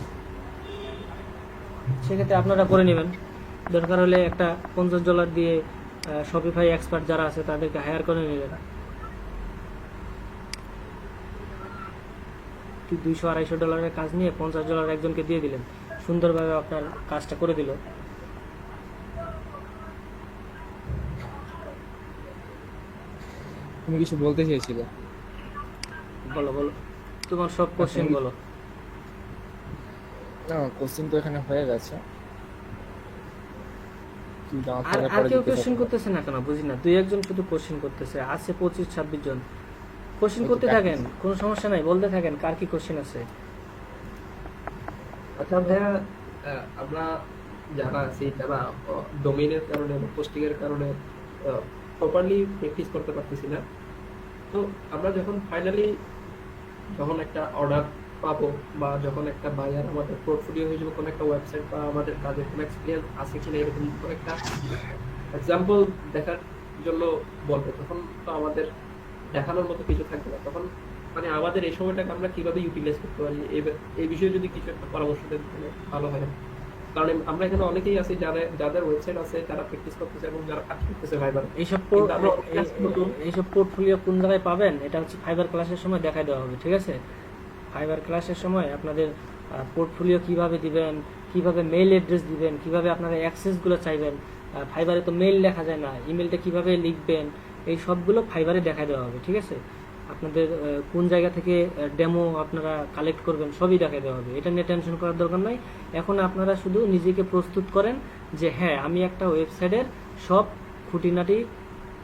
সেক্ষেত্রে আপনারা করে নেবেন। দরকার হলে একটা $50 দিয়ে শপিফাই এক্সপার্ট যারা আছে তাদেরকে হায়ার করে নেবেন। $200-250 কাজ নিয়ে $50 একজনকে দিয়ে দিলেন, সুন্দরভাবে আপনার কাজটা করে দিল। তুমি কিছু বলতে চেয়েছিলে? বলো বলো, তোমার সব কোশ্চেন বলো। না, কোশ্চেন তো এখানে হয়ে গেছে। আর কেউ কোশ্চেন করতেছে না কেন বুঝি না, 2-1 শুধু কোশ্চেন করতেছে, আছে 25-26 জন। কোশ্চেন করতে থাকেন, কোনো সমস্যা নাই, বলতে থাকেন কার কি কোশ্চেন আছে। আচ্ছা ভাইয়া, আমরা যারা আছি তারা ডোমেইনের কারণে বা পোস্টিং এর কারণে প্রপারলি প্র্যাকটিস করতে পারতেছি না। তো আমরা যখন ফাইনালি একটা অর্ডার পাবো বা যখন একটা বায়ার আমাদের পোর্টফোলিও হয়ে যাবে কোনো একটা ওয়েবসাইট বা আমাদের কাজের কোনো এক্সপিরিয়েন্স আছে কিনা এরকম কোনো একটা এক্সাম্পল দেখার জন্য বলবে, তখন তো আমাদের দেখানোর মতো কিছু থাকবে না। তখন মানে আমাদের এই সময়টাকে আমরা কিভাবে ইউটিলাইজ করতে পারি এই বিষয়ে যদি কিছু একটা পরামর্শ দেন তাহলে ভালো হয়। কারণ আমরা এখানে অনেকেই আছি যাদের ওয়েবসাইট আছে, যারা প্র্যাকটিস করতেছে এবং যারা কাজ করতেছে ফাইবার। এইসব পোর্টফোলিও কোন জায়গায় পাবেন এটা হচ্ছে ফাইবার ক্লাসের সময় দেখাই দেওয়া হবে। ঠিক আছে? ফাইবার ক্লাসের সময় আপনাদের পোর্টফোলিও কিভাবে দিবেন, কিভাবে মেইল অ্যাড্রেস দিবেন, কিভাবে আপনারা অ্যাক্সেসগুলো চাইবেন। ফাইবারে তো মেইল লেখা যায় না, ইমেলটা কিভাবে লিখবেন, এই সবগুলো ফাইবারে দেখাই দেওয়া হবে। ঠিক আছে? আপনাদের কোন জায়গা থেকে ডেমো আপনারা কালেক্ট করবেন সবই দেখাই দেওয়া হবে, এটা নিয়ে টেনশন করার দরকার নাই। এখন আপনারা শুধু নিজেকে প্রস্তুত করেন যে হ্যাঁ আমি একটা ওয়েবসাইটের সব খুঁটিনাটি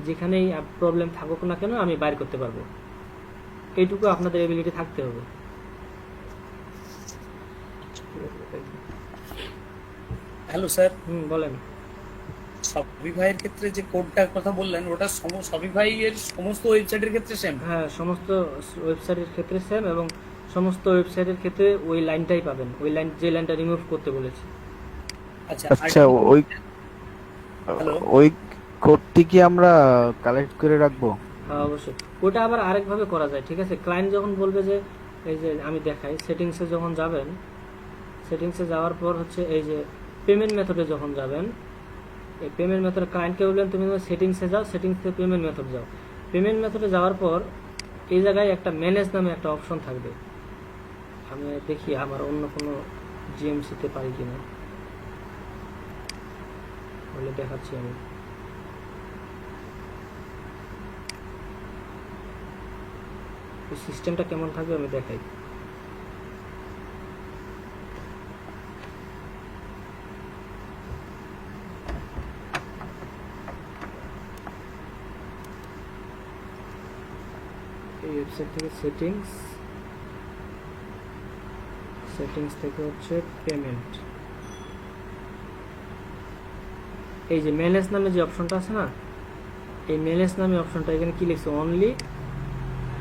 যেখানেই প্রবলেম থাকুক না কেন আমি বাইর করতে পারবো, এইটুকু আপনাদের এবিলিটি থাকতে হবে। হ্যালো স্যার, বলেন। শপিফাইয়ের ক্ষেত্রে যে কোডটার কথা বললেন ওটা শপিফাইয়ের সমস্ত ওয়েবসাইটের ক্ষেত্রে সেম? হ্যাঁ, সমস্ত ওয়েবসাইটের ক্ষেত্রে সেম, এবং সমস্ত ওয়েবসাইটের ক্ষেত্রে ওই লাইনটাই পাবেন, ওই লাইন যে লাইনটা রিমুভ করতে বলেছি। আচ্ছা, ওই কোডটি কি আমরা কালেক্ট করে রাখবো? হ্যাঁ অবশ্যই, ওটা আবার আরেকভাবে করা যায়। ঠিক আছে? ক্লায়েন্ট যখন বলবে যে এই যে আমি দেখাই, সেটিংসে যখন যাবেন, সেটিংসে যাওয়ার পর হচ্ছে এই যে পেমেন্ট মেথডে যখন যাবেন, এই পেমেন্ট মেথড ক্লায়েন্টকে বলবেন তুমি সেটিংসে যাও, সেটিংস থেকে পেমেন্ট মেথড যাও। পেমেন্ট মেথডে যাওয়ার পর এই জায়গায় একটা ম্যানেজ নামে একটা অপশন থাকবে। আমি দেখি আমার অন্য কোনো জিএমসিতে পারি কিনা, বলে দেখাচ্ছি আমি। সিস্টেমটা কেমন থাকবে আমি দেখাই। এই ওয়েবসাইট থেকে সেটিংস থেকে হচ্ছে পেমেন্ট, এই যে ম্যানেজ নামে যে অপশনটা আছে না, এই ম্যানেজ নামে অপশনটা এখানে কি লিখছে, অনলি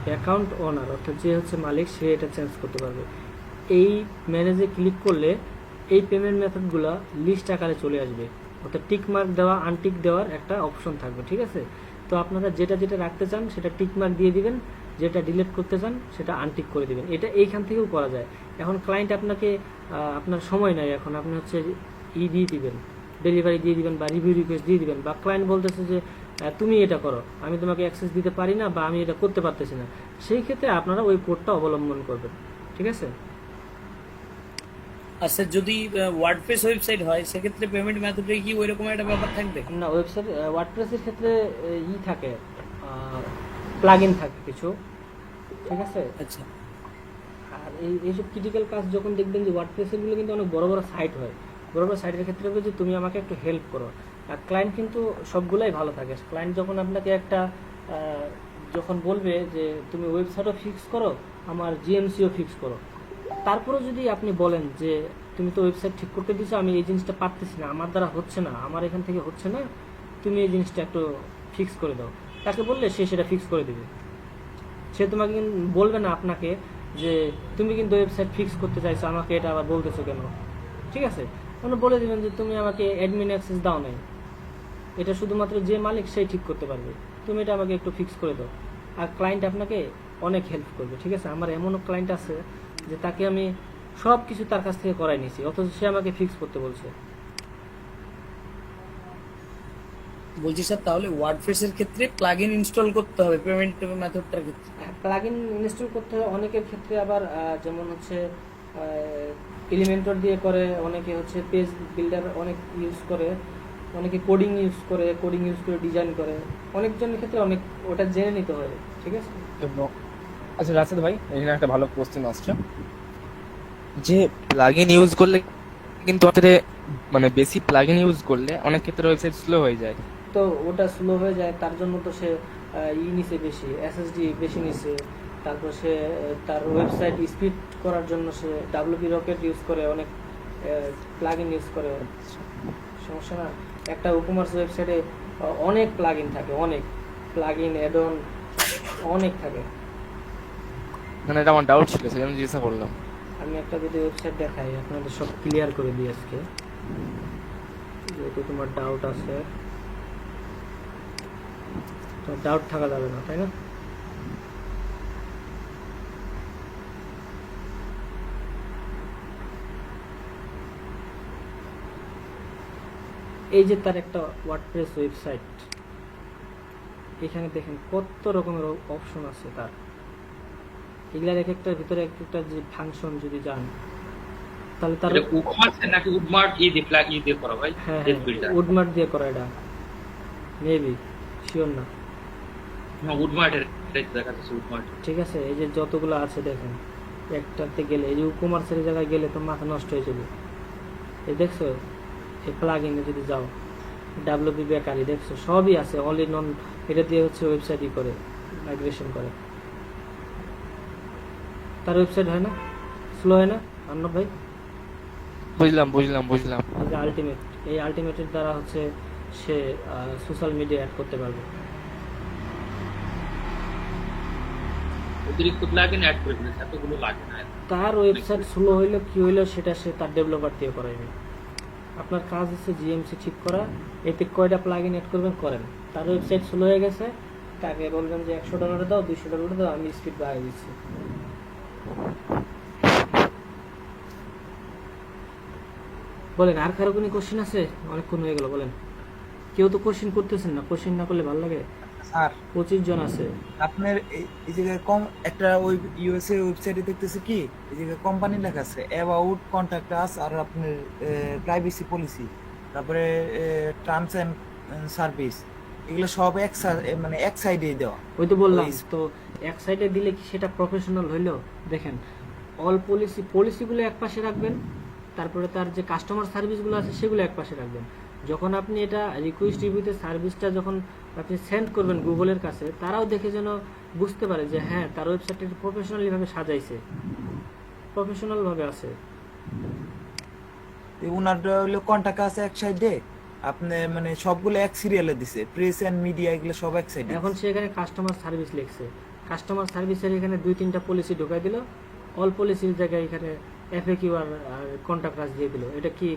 অ্যাকাউন্ট ওনার, অর্থাৎ যে হচ্ছে মালিক সে এটা চেঞ্জ করতে পারবে। এই ম্যানেজে ক্লিক করলে এই পেমেন্ট মেথডগুলো লিস্ট আকারে চলে আসবে, অর্থাৎ টিক মার্ক দেওয়া আনটিক দেওয়ার একটা অপশন থাকবে, ঠিক আছে। তো আপনারা যেটা যেটা রাখতে চান সেটা টিক মার্ক দিয়ে দিবেন, যেটা ডিলিট করতে চান সেটা আনটিক করে দিবেন। এটা এইখান থেকেও করা যায়। এখন ক্লায়েন্ট আপনাকে আপনার সময় নাই, এখন আপনি হচ্ছে দিয়ে দিবেন, ডেলিভারি দিয়ে দিবেন বা রিভিউ রিকোয়েস্ট দিয়ে দিবেন, বা ক্লায়েন্ট বলতেছে যে তুমি এটা করো, আমি তোমাকে অ্যাক্সেস দিতে পারি না বা আমি এটা করতে পারতেছি না, সেই ক্ষেত্রে আপনারা ওই কোডটা অবলম্বন করবেন, ঠিক আছে। আর স্যার যদি ওয়ার্ডপ্রেস ওয়েবসাইট হয় সেক্ষেত্রে পেমেন্ট মেথডে কি ওই রকম একটা ব্যাপার থাকবে? না, ওয়েবসাইট ওয়ার্ডপ্রেসের ক্ষেত্রে থাকে, প্লাগইন থাকে কিছু, ঠিক আছে। আচ্ছা, আর এইসব ক্রিটিক্যাল কাজ যখন দেখবেন যে ওয়ার্ডপ্রেসেরগুলো কিন্তু অনেক বড় বড় সাইট হয়, বড় বড় সাইটের ক্ষেত্রে যে তুমি আমাকে একটু হেল্প করো, আর ক্লায়েন্ট কিন্তু সবগুলাই ভালো থাকে। ক্লায়েন্ট যখন আপনাকে একটা যখন বলবে যে তুমি ওয়েবসাইটও ফিক্স করো, আমার জিএমসিও ফিক্স করো, তারপরে যদি আপনি বলেন যে তুমি তো ওয়েবসাইট ঠিক করতে দিছো, আমি এই জিনিসটা পারতেছি না, আমার দ্বারা হচ্ছে না, আমার এখান থেকে হচ্ছে না, তুমি এই জিনিসটা একটু ফিক্স করে দাও, তাকে বললে সে সেটা ফিক্স করে দেবে। সে তোমাকে বলবে না আপনাকে যে তুমি কিন্তু ওয়েবসাইট ফিক্স করতে চাইছো, আমাকে এটা আবার বলতেছো কেন, ঠিক আছে। মানে বলে দেবেন যে তুমি আমাকে অ্যাডমিন অ্যাক্সেস দাও নাই, এটা শুধুমাত্র যে মালিক সেই ঠিক করতে পারবে, তুমি এটা আমাকে একটু ফিক্স করে দাও। আর ক্লায়েন্ট আপনাকে অনেক হেল্প করবে, ঠিক আছে। আমার এমনও ক্লায়েন্ট আছে যে তাকে আমি সব কিছু তার কাছ থেকে করাই নিয়েছি, অথচ সে আমাকে ফিক্স করতে বলছে। বলছি স্যার তাহলে ওয়ার্ডপ্রেসের ক্ষেত্রে প্লাগইন ইনস্টল করতে হবে পেমেন্ট মেথডটার ক্ষেত্রে? প্লাগইন ইনস্টল করতে হয় অনেকের ক্ষেত্রে, আবার যেমন হচ্ছে এলিমেন্টর দিয়ে করে, অনেকে হচ্ছে পেজ বিল্ডার অনেক ইউজ করে, অনেকে কোডিং ইউজ করে ডিজাইন করে, অনেকজনের ক্ষেত্রে অনেক ওটা জেনে নিতে হয়, ঠিক আছে। আচ্ছা রাশেদ ভাই, এখানে একটা ভালো কোশ্চেন আসছে যে প্লাগইন ইউজ করলে কিন্তু আমাদের মানে বেশি প্লাগইন ইউজ করলে অনেক ক্ষেত্রে ওয়েবসাইট স্লো হয়ে যায়। তো ওটা স্লো হয়ে যায়, তার জন্য তো সে নিছে বেশি, এসএসডি বেশি নিছে, তারপর সে তার ওয়েবসাইট স্পিড করার জন্য সে ডাব্লিউপি রকেট ইউজ করে, অনেক প্লাগইন ইউজ করে, সমস্যা না। একটা ই-কমার্স ওয়েবসাইটে অনেক প্লাগইন থাকে, অনেক প্লাগইন অ্যাড অন অনেক থাকে। মানে এটা আমার ডাউট ছিল, সেজন্য জিজ্ঞাসা করলাম। আমি একটা যদি ওয়েবসাইট দেখাই আপনাদের সব ক্লিয়ার করে দিই আজকে, যেহেতু তোমার ডাউট আছে, তোমার ডাউট থাকা যাবে না, তাই না? এই যে তার একটা ওয়ার্ডপ্রেস ওয়েবসাইট, এখানে দেখেন কত রকমের অপশন আছে তার, এগুলার এক একটার ভিতরে এক একটা যে ফাংশন যদি জান তাহলে তার ই-কমার্স নাকি উডমার্ট দিয়ে করা ভাই? হ্যাঁ, উডমার্ট দিয়ে করা, এটা মেবি শিওর না। না, উডমার্টের দেখা যাচ্ছে উডমার্ট, ঠিক আছে। এই যে যতগুলো আছে দেখেন, একটাতে গেলে এই যে ই-কমার্সের জায়গায় গেলে তো মাথা নষ্ট হয়ে যাবে। এই দেখছো এই প্লাগইনে যদি যাও, ডাব্লিউপি বেকারি দেখছো, সবই আছে অল ইন অন, এটা দিয়ে হচ্ছে ওয়েবসাইটই করে, মাইগ্রেশন করে। তার ওয়েবসাইট হয় না, স্লো হয় না আর্নব ভাই? বুঝলাম। এই যে আলটিমেট, এই আলটিমেটের দ্বারা হচ্ছে সে সোশ্যাল মিডিয়া অ্যাড করতে পারবে। অতিরিক্ত প্লাগইন অ্যাড করে ফেলেছে, এতগুলো লাগে না। তার ওয়েবসাইট স্লো হইলো কি হইলো সেটা সে তার ডেভেলপার দিয়ে করাইবে। আপনার কাজ হচ্ছে জিএমসি ঠিক করা, এতে কয়টা প্লাগইন অ্যাড করবেন করেন। তার ওয়েবসাইট স্লো হয়ে গেছে, তাকে বলবেন যে $100 দাও, $200 দাও, আমি স্পিড বাড়িয়ে দিচ্ছি। বলেন, আর কারো কোনো কোশ্চেন আছে? অনেকক্ষণ হয়ে গেল, বলেন। কেউ তো কোশ্চেন করতেছেন না, কোশ্চেন না করলে ভালো লাগে। স্যার 25 জন আছে। আপনার এই জায়গায় একটা ওই ইউএসএ ওয়েবসাইটে দেখতেছে কি এই জায়গায় কোম্পানি লেখা আছে, অ্যাবাউট, কন্ট্যাক্ট আস, আর আপনার প্রাইভেসি পলিসি, তারপরে টার্মস এন্ড সার্ভিস, এগুলো সব মানে এক সাইডেই দেওয়া। ওই তো বললাম তো, এক সাইডে দিলে কি সেটা প্রফেশনাল হইলো? দেখেন, অল পলিসিগুলো এক পাশে রাখবেন, তারপরে তার যে কাস্টমার সার্ভিসগুলো আছে সেগুলো এক পাশে রাখবেন, যখন আপনি এটা রিকোয়েস্ট রিভিউতে সার্ভিসটা যখন আপনি সেন্ড করবেন গুগলের কাছে, তারাও দেখে যেন বুঝতে পারে যে হ্যাঁ তার ওয়েবসাইটটা প্রফেশনালি ভাবে সাজাইছে, প্রফেশনাল ভাবে আছে। ওনার হলো কন্টাক্ট আছে এক সাইডে, আপনি মানে সবগুলো এক সিরিয়ালে দিছে, প্রেস এন্ড মিডিয়া এগুলো সব এক সাইডে। এখন সে এখানে কাস্টমার সার্ভিস লিখছে, কাস্টমার সার্ভিসের এখানে 2-3টা পলিসি ঢোকাই দিল, অল পলিসির জায়গায় এখানে এফএকিউ আর কন্টাক্ট আস দিয়ে দিল। এটা কি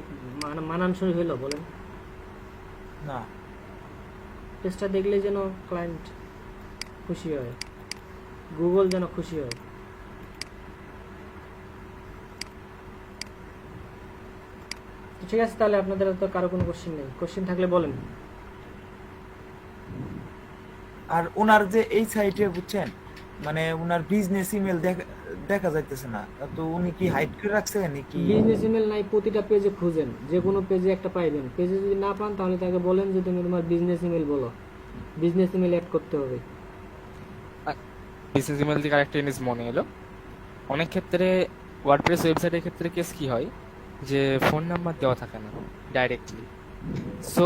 মানানসই হইল বলেন? না, পেজটা দেখলে যেন ক্লায়েন্ট খুশি হয়, গুগল যেন খুশি হয়। তো ঠিক আছে, তাহলে আপনাদের তো কারো কোনো কোশ্চেন নেই, কোশ্চেন থাকলে বলেন। আর ওনার যে এই সাইটে বুঝছেন মানে ওনার বিজনেস ইমেল দেখা যাইতেছে না, তো উনি কি হাইড করে রাখছে নাকি? বিজনেস ইমেল নাই, প্রতিটা পেজে খুঁজেন, যে কোনো পেজে একটা পাইবেন। পেজে যদি না পান তাহলে তাকে বলেন যে তুমি তোমার বিজনেস ইমেল বলো, বিজনেস ইমেল অ্যাড করতে হবে। বিজনেস ইমেল থেকে আরেকটা জিনিস মনে এলো, অনেক ক্ষেত্রে ওয়ার্ডপ্রেস ওয়েবসাইটের ক্ষেত্রে কেস কি হয় যে ফোন নাম্বার দেওয়া থাকে না ডাইরেক্টলি। সো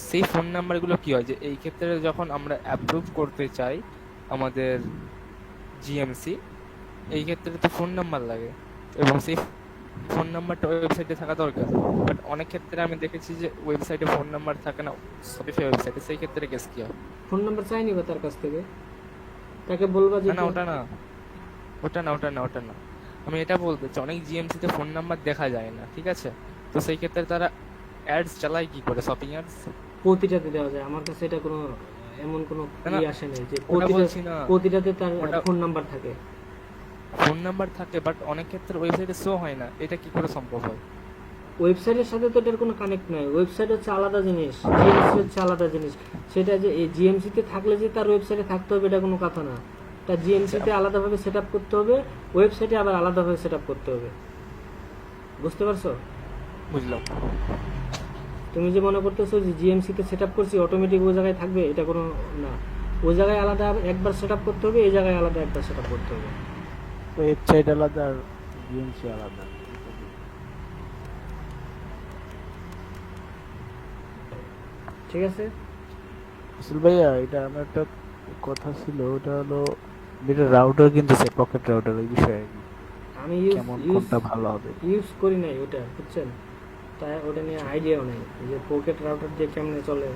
সেই ফোন নাম্বারগুলো কি হয় যে এই ক্ষেত্রে যখন আমরা অ্যাপ্রুভ করতে চাই আমাদের জিএমসি, এই ক্ষেত্রে তো ফোন নাম্বার লাগে এবং সেই ফোন নাম্বারটা ওয়েবসাইটে থাকা দরকার। বাট অনেক ক্ষেত্রে আমি দেখেছি যে ওয়েবসাইটে ফোন নাম্বার থাকে না, শপিফাই ওয়েবসাইটে, সেই ক্ষেত্রে কেস কি হয়? ফোন নাম্বার চাই নিবা তার কাছ থেকে, তাকে বলবা যে না ওটা না, ওটা না, আমি এটা বলতে চাই অনেক জিএমসিতে ফোন নাম্বার দেখা যায় না, ঠিক আছে? তো সেই ক্ষেত্রে তারা অ্যাডস চালায় কি করে, শপিং অ্যাডস? প্রতিটাতে দেওয়া যায়, আমার কাছে এটা কোনো এমন কোনো না, ই আসে নাই যে ওটা বলছি না। প্রতিটাতে তার ফোন নাম্বার থাকে। ফোন নাম্বার থাকে বাট অনেক ক্ষেত্রে ওয়েবসাইটে শো হয় না, এটা কি করে সম্ভব হয়? ওয়েবসাইটের সাথে তো এটার কোনো কানেক্ট নাই, ওয়েবসাইট হচ্ছে আলাদা জিনিস, জিএমসি হচ্ছে আলাদা জিনিস। সেটা যে এই জিএমসিতে থাকলে যে তার ওয়েবসাইটে থাকতে হবে এটা কোনো কথা না, তার জিএমসিতে আলাদাভাবে সেট আপ করতে হবে, ওয়েবসাইটে আবার আলাদাভাবে সেট আপ করতে হবে। বুঝতে পারছো? বুঝলাম। তুমি যে মনে করতেছো যে জিএমসিতে সেট আপ করছি অটোমেটিক ওই জায়গায় থাকবে, এটা কোনো না। ওই জায়গায় আলাদা একবার সেট আপ করতে হবে, এই জায়গায় আলাদা একবার সেট আপ করতে হবে। ওয়েবসাইট আলাদা আর জিএমসি আলাদা। ঠিক আছে আসল ভাইয়া, এটা আমার একটা কথা ছিল, ওটা হলো এটা রাউটার কিনতেছে, পকেট রাউটার, ওই বিষয়ে আমি কেমন কোনটা ভালো হবে ইউজ করি নাই ওটা, বুঝছেন? তাই ওটা নিয়ে আইডিয়াও নেই যে পকেট রাউটার দিয়ে কেমনে চলে।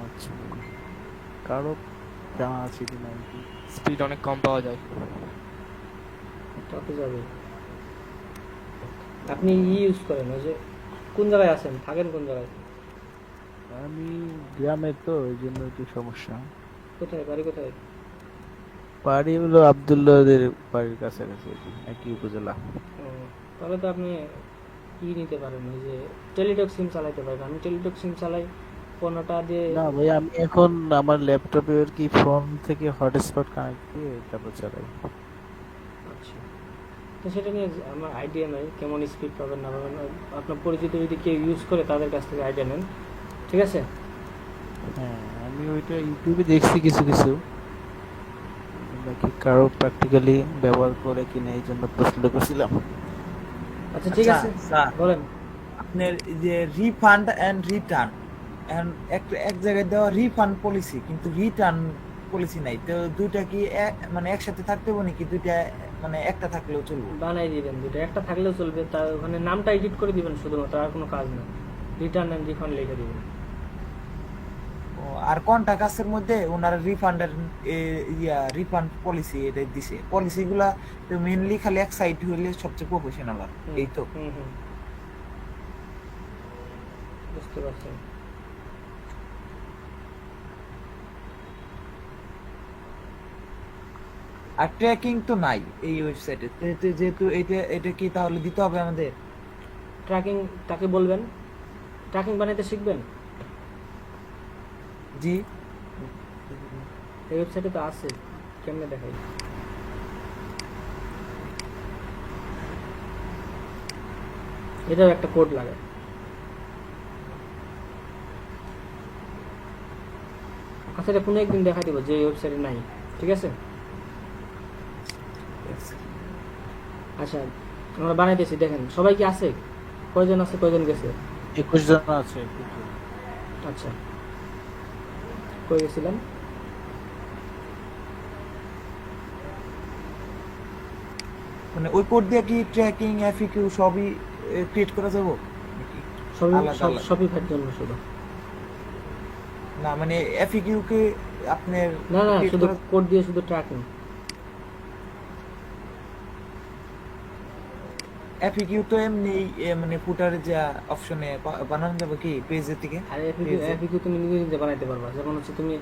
আচ্ছা, কারো জানা আছে কি না? স্পিড অনেক কম পাওয়া যায়। তাতে যাবে। আপনি ইউজ করেন, ওই যে কোন জায়গায় আছেন, থাকেন কোন জায়গায়? আমি গ্রামে, তো এই জন্য একটু সমস্যা। কোথায় বাড়ি, কোথায়? বাড়ি হলো আব্দুল্লাহদের বাড়ির কাছাকাছি, একই উপজেলা। তাহলে তো আপনি কি নিতে পারেন, ওই যে টেলিটক সিম চালাইতে পারবেন। আমি টেলিটক সিম চালাই 15টা দিয়ে। না ভাই, আমি এখন আমার ল্যাপটপে আর কি ফোন থেকে হটস্পট কানেক্ট দিয়ে তারপর চালাই। আচ্ছা, তো সেটা নিয়ে আমার আইডিয়া নাই কেমন স্পিড পাবেন না পাবেন। আপনার পরিচিত যদি কেউ ইউজ করে তাদের কাছ থেকে আইডিয়া নেন, ঠিক আছে? হ্যাঁ, আমি ওইটা ইউটিউবে দেখছি কিছু কিছু, বাকি কারো প্র্যাকটিক্যালি ব্যবহার করে কিনা এই জন্য প্রশ্ন করছিলাম। আচ্ছা ঠিক আছে, বলেন। আপনার যে রিফান্ড এন্ড রিটার্ন, এখন এক জায়গায় দেওয়া রিফান্ড পলিসি কিন্তু রিটার্ন পলিসি নাই, তো দুইটা কি মানে একসাথে থাকতে হবে নাকি দুইটা মানে একটা থাকলেও চলবে? বানাই দিবেন দুটো, একটা থাকলেও চলবে, তার ওখানে নামটা এডিট করে দিবেন শুধুমাত্র, আর কোনো কাজ না। রিটার্ন এন্ড রিফান্ড লিখে দিবেন। আর কোনটা কাজের মধ্যে ওনার রিফান্ডের রিফান্ড পলিসি এটা দিছে, পলিসিগুলা তো মেইনলি খালি এক সাইড হইলে সবচেয়ে প্রফেশনাল আর এই তো। বুঝতে পারছি। আর ট্র্যাকিং তো নাই এই ওয়েবসাইটে, যেহেতু এটা কি তাহলে দিতে হবে আমাদের? ট্র্যাকিং তাকে বলবেন, ট্র্যাকিং বানাইতে শিখবেন। জি, এই ওয়েবসাইটে তো আছে, কেমনে দেখাই? এটাও একটা কোড লাগে। আচ্ছা, এটা কোনো একদিন দেখাই দিব যে ওয়েবসাইটে নাই, ঠিক আছে? আচ্ছা, আমরা বানাইতেছি, দেখেন সবাই কি আছে? কয়জন আছে, কয়জন গেছে? 21 জন আছে। 21 জন। আচ্ছা, কই গেছিলাম? মানে ওই কোড দিয়ে কি ট্র্যাকিং এফিকিউ সবই ক্রিয়েট করা যাবে নাকি সবই আলাদা আলাদা? শপিফাইয়ের জন্য শুধু না মানে এফিকিউ কে আপনার না, create শুধু করা- কোড দিয়ে শুধু ট্র্যাকিং। এফিকিউ তো এমনি মানে ফুটারে যা অপশনে বানানো যাবে কি পেজের থেকে? আর এফিকিউ তুমি নিজে নিজে বানাইতে পারবা। যেমন হচ্ছে তুমি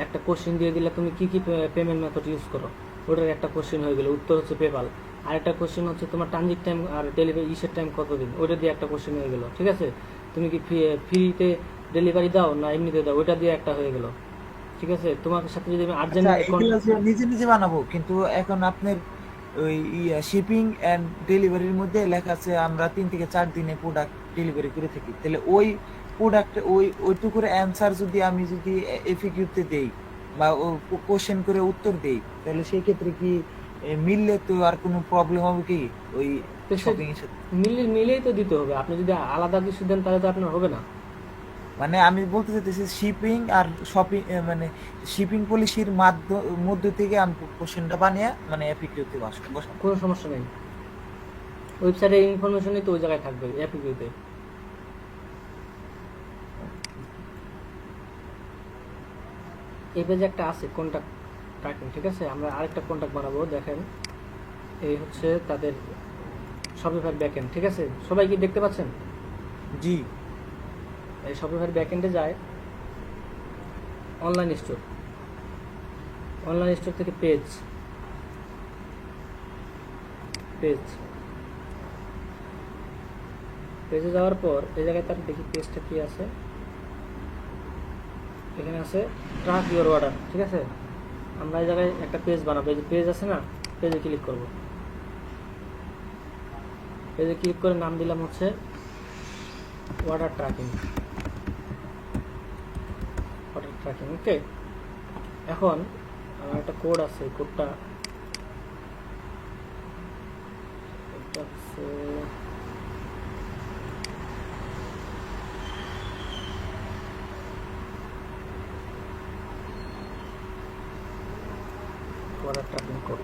একটা কোশ্চেন দিয়ে দিলে তুমি কি কি পেমেন্ট মেথড ইউজ করো, ওটার একটা কোশ্চেন হয়ে গেল, উত্তর হচ্ছে পেপাল। আর একটা কোশ্চেন হচ্ছে তোমার ট্রানজিট টাইম আর ডেলিভারি ইসের টাইম কতদিন, ওইটা দিয়ে একটা কোশ্চেন হয়ে গেল। ঠিক আছে, তুমি কি ফ্রিতে ডেলিভারি দাও না এমনিতে দাও, ওইটা দিয়ে একটা হয়ে গেল। ঠিক আছে, তোমার সাথে যদি আমি আর্জেন্ট আচ্ছা, এগুলো যে নিজে নিজে বানাবো, কিন্তু এখন আপনার ওই শিপিং এন্ড ডেলিভারির মধ্যে লেখা আছে আমরা 3 থেকে 4 দিনে প্রোডাক্ট ডেলিভারি করে থাকি। তাহলে ওই প্রোডাক্ট ওইটুকুর অ্যান্সার যদি আমি যদি এফিকিউতে দেই বা কোশ্চেন করে উত্তর দেই, তাহলে সেই ক্ষেত্রে কি মিললে তো আর কোনো প্রবলেম হবে কি ওই শপিং এর সাথে? মিলেই তো দিতে হবে। আপনি যদি আলাদা কিছু দেন তাহলে তো আপনার হবে না। মানে আমি বলতে চাইতেছি শিপিং আর শপিং মানে শিপিং পলিসির মধ্য থেকে আমি কোশ্চেনটা বানিয়ে মানে এফিকিউতে বসাবো। কোনো সমস্যা নেই, ওয়েবসাইটের ইনফরমেশনই তো ওই জায়গায় থাকবে এফিকিউতে। এই পেজে একটা আছে কন্টাক্ট ট্র্যাকিং। ঠিক আছে, আমরা আরেকটা কন্টাক্ট বানাবো। দেখেন, এই হচ্ছে তাদের শপিফাই ব্যাকএন্ড। ঠিক আছে, সবাই কি দেখতে পাচ্ছেন? জি। এই শপিফাই ব্যাকএন্ডে যায় অনলাইন স্টোর, অনলাইন স্টোর থেকে পেজ পেজে যাওয়ার পর এই জায়গায় তার দেখি পেজটা কি আছে। এখানে আছে ট্র্যাক ইওর অর্ডার। ঠিক আছে, আমরা এই জায়গায় একটা পেজ বানাবো। এই যে পেজ আছে না, পেজে ক্লিক করব। পেজে ক্লিক করে নাম দিলাম হচ্ছে অর্ডার ট্র্যাকিং। ওকে, এখন আমার একটা কোড আছে, কোডটা হচ্ছে অর্ডার ট্র্যাকিং কোড।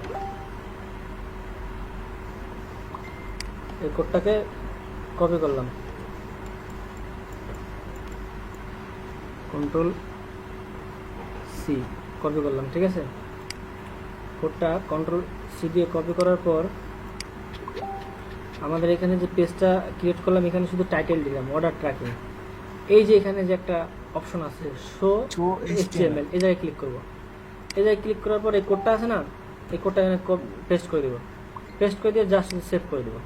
এই কোডটাকে কপি করলাম, কন্ট্রোল সি কপি করলাম। ঠিক আছে, কোডটা কন্ট্রোল সি দিয়ে কপি করার পর আমাদের এখানে যে পেজটা ক্রিয়েট করলাম, এখানে শুধু টাইটেল দিলাম অর্ডার ট্র্যাকিং। এই যে এখানে যে একটা অপশন আছে শো এইচটিএমএল, এই জায়গায় ক্লিক করব। এই জায়গায় ক্লিক করার পর এই কোডটা আছে না, এই কোডটা এখানে পেস্ট করে দেবো। পেস্ট করে দিয়ে জাস্ট সেভ করে দেবো।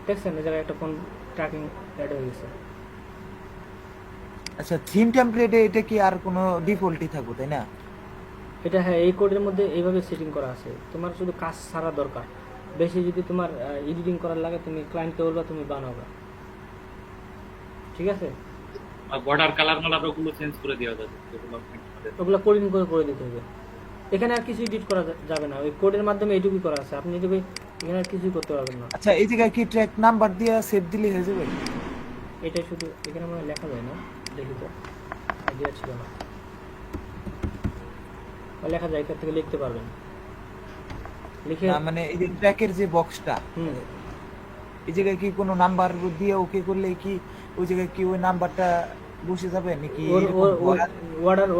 দেখছেন এই জায়গায় একটা কোন ট্র্যাকিং অ্যাড হয়ে গেছে। আচ্ছা, থিম টেমপ্লেটে এটা কি আর কোনো ডিফল্টই থাকবে তাই না? এটা হ্যাঁ, এই কোডের মধ্যে এইভাবে সেটিং করা আছে। তোমার শুধু কাজ ছাড়া দরকার, বেশি যদি তোমার এডিটিং করার লাগে তুমি ক্লায়েন্টকে বলবা, তুমি বানাবা। ঠিক আছে, আর বর্ডার কালার মালার ওগুলো চেঞ্জ করে দেওয়া যাবে, ওগুলো কোডিং করে দিতে হবে। এখানে আর কিছু এডিট করা যাবে না, ওই কোডের মাধ্যমে এইটুকুই করা আছে। আপনি এটুকুই, এখানে আর কিছুই করতে পারবেন না। আচ্ছা, এই জায়গায় কি ট্র্যাক নাম্বার দিয়ে সেভ দিলে হয়ে যাবে? এটাই শুধু, এখানে মনে হয় লেখা যায় না, দেখি তো, আইডিয়া ছিল না। লেখা যায়, এখান থেকে লিখতে পারবেন। লিখে না মানে এই যে ট্র্যাকের যে বক্সটা, এই জায়গায় কি কোনো নাম্বার দিয়ে ওকে করলে কি ওই জায়গায় কি ওই নাম্বারটা বসে যাবে নাকি?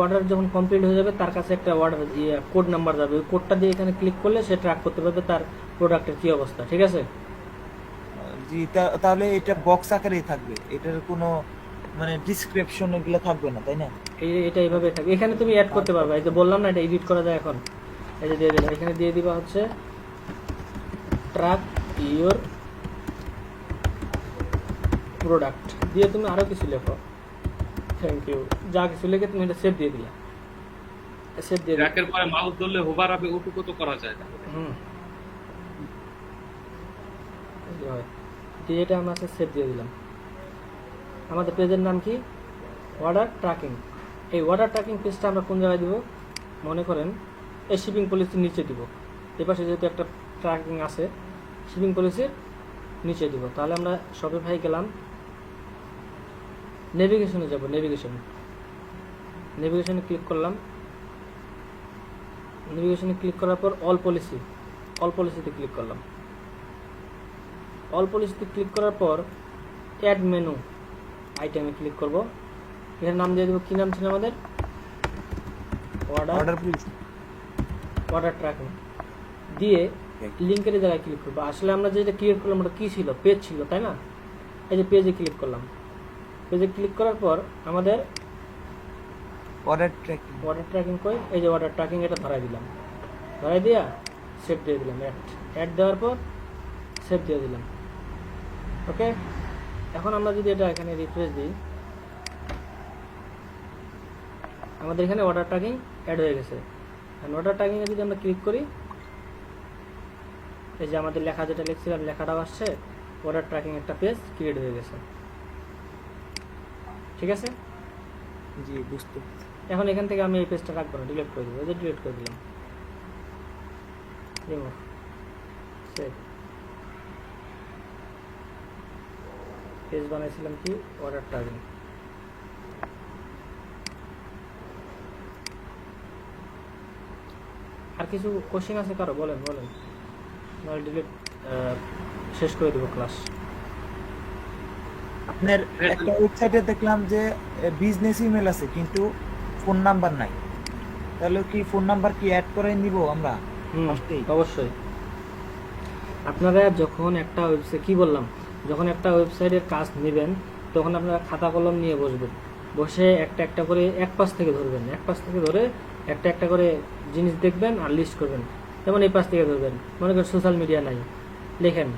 অর্ডার যখন কমপ্লিট হয়ে যাবে, তার কাছে একটা অর্ডার কোড নাম্বার যাবে। ওই কোডটা দিয়ে এখানে ক্লিক করলে সে ট্র্যাক করতে পারবে তার প্রোডাক্টের কি অবস্থা। ঠিক আছে, জি। তাহলে এটা বক্স আকারেই থাকবে, এটার কোনো মানে ডেসক্রিপশন এগুলো থাকবে না তাই না? এটা এইভাবে থাকবে। এখানে তুমি অ্যাড করতে পারবে। এই যে বললাম না, এটা এডিট করা যায়। এখন এই যে দিয়ে দিলাম, এখানে দিয়ে দিবা হচ্ছে ট্র্যাক ইওর প্রোডাক্ট দিয়ে তুমি আরো কিছু লেখো, থ্যাংক ইউ, যা কিছু লিখে তুমি এটা সেভ দিয়ে দিলা। সেভ দিয়ে ট্র্যাকের পরে মাউস ধরলে হোভার হবে, ওটুকু তো করা যায় না। দিয়ে এটা আমরা সেভ দিয়ে দিলাম। আমাদের পেজের নাম কি? Order tracking. এই অর্ডার ট্র্যাকিং পেজটা আমরা কোন জায়গায় দিব? মনে করেন এই শিপিং পলিসির নিচে দিব। এই পাশে যেহেতু একটা ট্র্যাকিং আছে, শিপিং পলিসির নিচে দিব। তাহলে আমরা শপিফাই গেলাম, নেভিগেশনে যাব, নেভিগেশনে ক্লিক করলাম। নেভিগেশনে ক্লিক করার পর অল পলিসিতে ক্লিক করলাম। অল পলিসিতে ক্লিক করার পর অ্যাড মেনু আইটেমে ক্লিক করব। এর নাম দিয়ে দেব, কি নাম ছিল আমাদের? অর্ডার ট্র্যাকিং দিয়ে লিঙ্কের জায়গায় ক্লিক করবো। আসলে আমরা যেটা ক্রিয়েট করলাম ওটা কি ছিল? পেজ ছিল, তাই না? এই যে পেজে ক্লিক করলাম। পেজে ক্লিক করার পর আমাদের অর্ডার ট্র্যাকিং কই? এই যে অর্ডার ট্র্যাকিং, এটা ধরাই দিলাম। ধরাই দিয়া সেভ দিয়ে দিলাম। অ্যাড দেওয়ার পর সেভ দিয়ে দিলাম। ওকে, এখন আমরা যদি এটা এখানে রিফ্রেশ দিই, আমাদের এখানে অর্ডার ট্র্যাকিং অ্যাড হয়ে গেছে। অর্ডার ট্র্যাকিংয়ে যদি আমরা ক্লিক করি, এই যে আমাদের লেখা যেটা লিখছিলাম লেখাটাও আসছে, অর্ডার ট্র্যাকিং একটা পেজ ক্রিয়েট হয়ে গেছে। ঠিক আছে? জি, বুঝতে। এখন এখান থেকে আমি এই পেজটা রাখবো না, ডিলিট করে দেবো। এই যে ডিলিট করে দিলাম, রিমুভ, সেভ। পেজ বানাইছিলাম কি? Order tracking. আর কিছু কোশ্চেন আছে কারো? বলেন, নাহলে ডিলিট শেষ করে দেবো ক্লাস। আপনার একটা ওয়েবসাইটে দেখলাম যে বিজনেস ইমেল আছে কিন্তু ফোন নাম্বার নাই, তাহলে কি ফোন নাম্বার কি অ্যাড করে নিব আমরা? অবশ্যই। আপনারা যখন একটা ওয়েবসাইট, কি বললাম, যখন একটা ওয়েবসাইটের কাজ নেবেন তখন আপনারা খাতা কলম নিয়ে বসবেন। বসে একটা একটা করে এক পাশ থেকে ধরবেন, এক পাশ থেকে ধরে একটা একটা করে জিনিস দেখবেন আর লিস্ট করবেন। যেমন এই পাশ থেকে ধরবেন, মনে করেন সোশ্যাল মিডিয়া নাই, লেখেন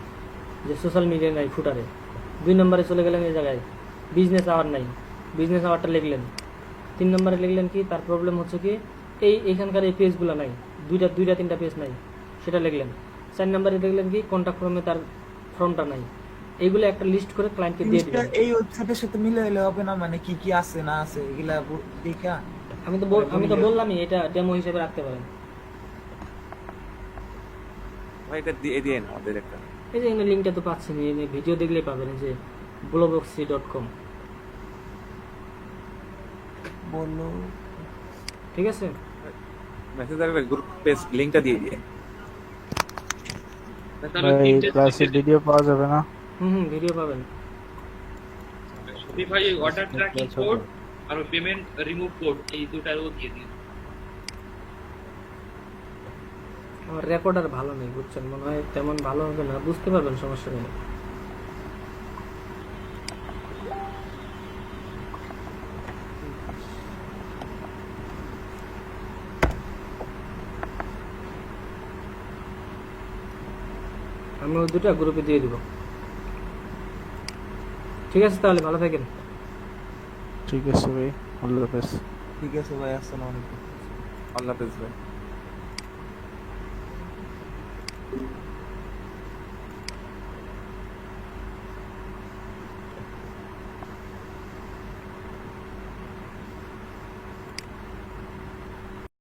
যে সোশ্যাল মিডিয়া নাই ফুটারে। 2 নম্বরে চলে গেলেন এই জায়গায় বিজনেস আওয়ার নাই, বিজনেস আওয়ারটা লিখলেন। 3 নম্বরে লিখলেন কি? তার প্রবলেম হচ্ছে কি এইখানকার এই পেজগুলো নাই, দুইটা 3টা পেজ নাই, সেটা লিখলেন। 4 নম্বরে দেখলেন কি? কন্ট্যাক্ট ফর্মে তার ফর্মটা নাই। এইগুলো একটা লিস্ট করে ক্লায়েন্টকে দিয়ে দিবেন। এই ওয়েবসাইটের সাথে মিলে হলে হবে না, মানে কি কি আছে না আছে এগুলা দেখা? আমি তো বললামই, এটা ডেমো হিসেবে রাখতে পারেন। এটা দিয়ে দেন আমাদের একটা। এই যে এখানে লিংকটা তো পাচ্ছেন, এই ভিডিও দেখলেই পাবেন, যে bloboxy.com। বলো, ঠিক আছে? মেসেঞ্জার গ্রুপ পেজ লিংকটা দিয়ে দিয়ে। এই ক্লাসের ভিডিও পাওয়া যাবে না? ভিডিও পাবেন। শপিফাই অর্ডার ট্র্যাকিং কোড আর পেমেন্ট রিমুভ কোড, এই দুটারও দিয়ে দিন। আমার রেকর্ডার ভালো নেই, বুঝছেন, মনে হয় তেমন ভালো হবে না, বুঝতে পারবেন, সমস্যা নেই। আমি ওই দুটা গ্রুপে দিয়ে দিব। ঠিক আছে, তাহলে ভালো থাকেন। ঠিক আছে ভাই, আল্লাহ হাফেজ। ঠিক আছে ভাই, আসসালামু আলাইকুম। আল্লাহ হাফেজ ভাই।